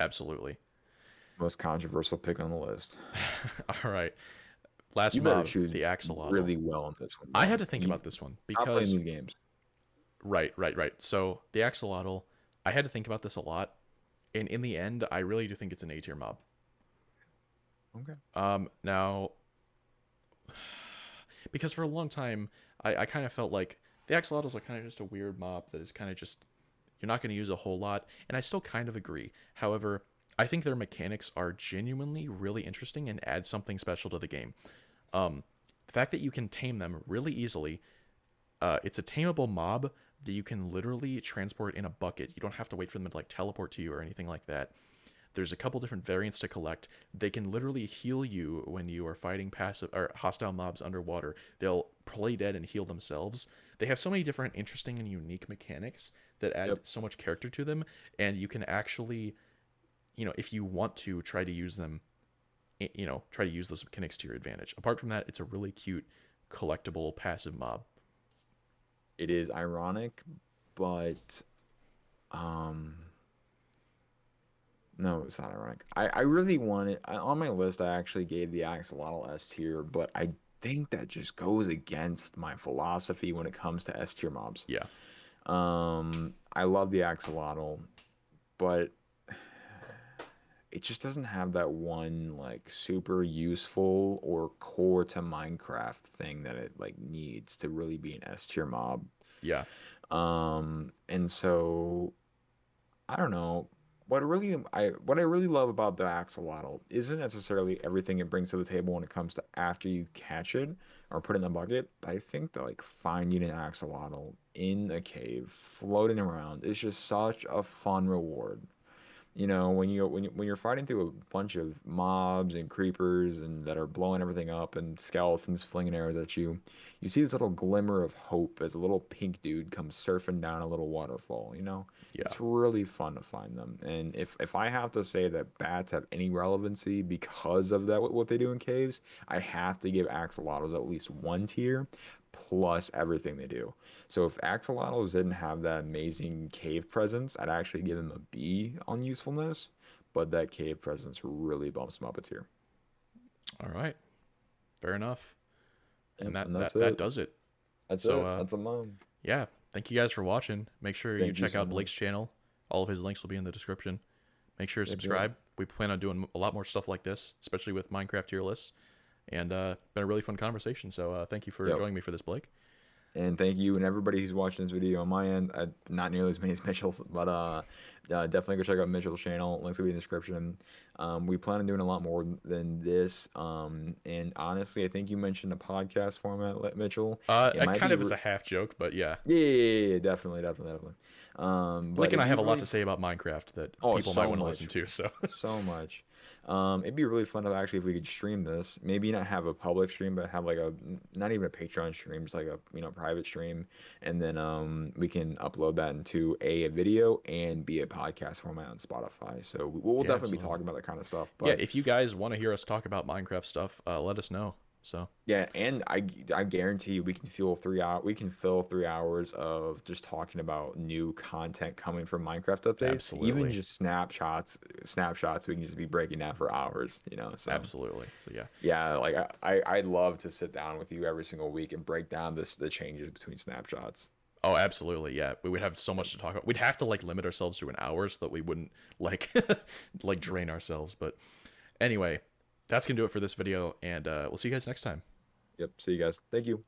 absolutely. Most controversial pick on the list. All right. Last You better mob, choose the axolotl. really well in this one, I bro. had to think You about this one stop playing because these games. right. So the axolotl, I had to think about this a lot, and in the end, I really do think it's an A tier mob. Okay. Now because for a long time, I kind of felt like the axolotls are kind of just a weird mob that is kind of just you're not going to use a whole lot, and I still kind of agree. However, I think their mechanics are genuinely really interesting and add something special to the game. The fact that you can tame them really easily, it's a tameable mob that you can literally transport in a bucket. You don't have to wait for them to like teleport to you or anything like that. There's a couple different variants to collect. They can literally heal you when you are fighting passive or hostile mobs underwater. They'll play dead and heal themselves. They have so many different interesting and unique mechanics that add Yep. so much character to them, and you can actually, if you want to try to use them, try to use those mechanics to your advantage. Apart from that, it's a really cute collectible passive mob. It is ironic, but um no, it's not ironic. I really wanted on my list I actually gave the Axolotl S tier, but I think that just goes against my philosophy when it comes to S tier mobs. Yeah. I love the Axolotl, but it just doesn't have that one like super useful or core to Minecraft thing that it like needs to really be an S tier mob. Yeah. And so I don't know. What I really love about the axolotl isn't necessarily everything it brings to the table when it comes to after you catch it or put it in a bucket. But I think that like finding an axolotl in a cave, floating around, is just such a fun reward. When you're fighting through a bunch of mobs and creepers and that are blowing everything up and skeletons flinging arrows at you, you see this little glimmer of hope as a little pink dude comes surfing down a little waterfall, you know? Yeah. It's really fun to find them. And if I have to say that bats have any relevancy because of that what they do in caves, I have to give axolotls at least one tier plus everything they do. So if axolotls didn't have that amazing cave presence, I'd actually give them a B on usefulness, but that cave presence really bumps them up a tier. All right. Fair enough. Yep, And that and that's that that it. does it. That's So it. That's a mom. yeah, thank you guys for watching. Make sure you Thank you check so out Blake's much. channel. All of his links will be in the description. Make sure to Yep, yep. subscribe. We plan on doing a lot more stuff like this, especially with Minecraft tier lists. And been a really fun conversation. So thank you for Yep. joining me for this, Blake. And thank you and everybody who's watching this video on my end. Not nearly as many as Mitchell's, but definitely go check out Mitchell's channel. Links will be in the description. We plan on doing a lot more than this. And honestly, I think you mentioned a podcast format, Mitchell. It I might kind be, of as a half joke, but yeah, yeah, definitely. Blake But and it'd I be have a lot really to say about Minecraft that Oh, people might so want to listen much. to. So So much. It'd be really fun to actually if we could stream this. Maybe not have a public stream, but have like not even a Patreon stream, just like a private stream, and then we can upload that into a video and be a podcast format on Spotify. So we'll yeah, definitely be absolutely. talking about that kind of stuff. Yeah, But if you guys want to hear us talk about Minecraft stuff, let us know. So yeah, and I guarantee you we can fill 3 hours of just talking about new content coming from Minecraft updates. Even absolutely, just snapshots we can just be breaking down for hours. So absolutely. So yeah. yeah, like I'd love to sit down with you every single week and break down the changes between snapshots. Oh, absolutely. Yeah. We would have so much to talk about. We'd have to like limit ourselves to an hour so that we wouldn't like like drain ourselves. But anyway, that's gonna do it for this video, and we'll see you guys next time. Yep. See you guys. Thank you.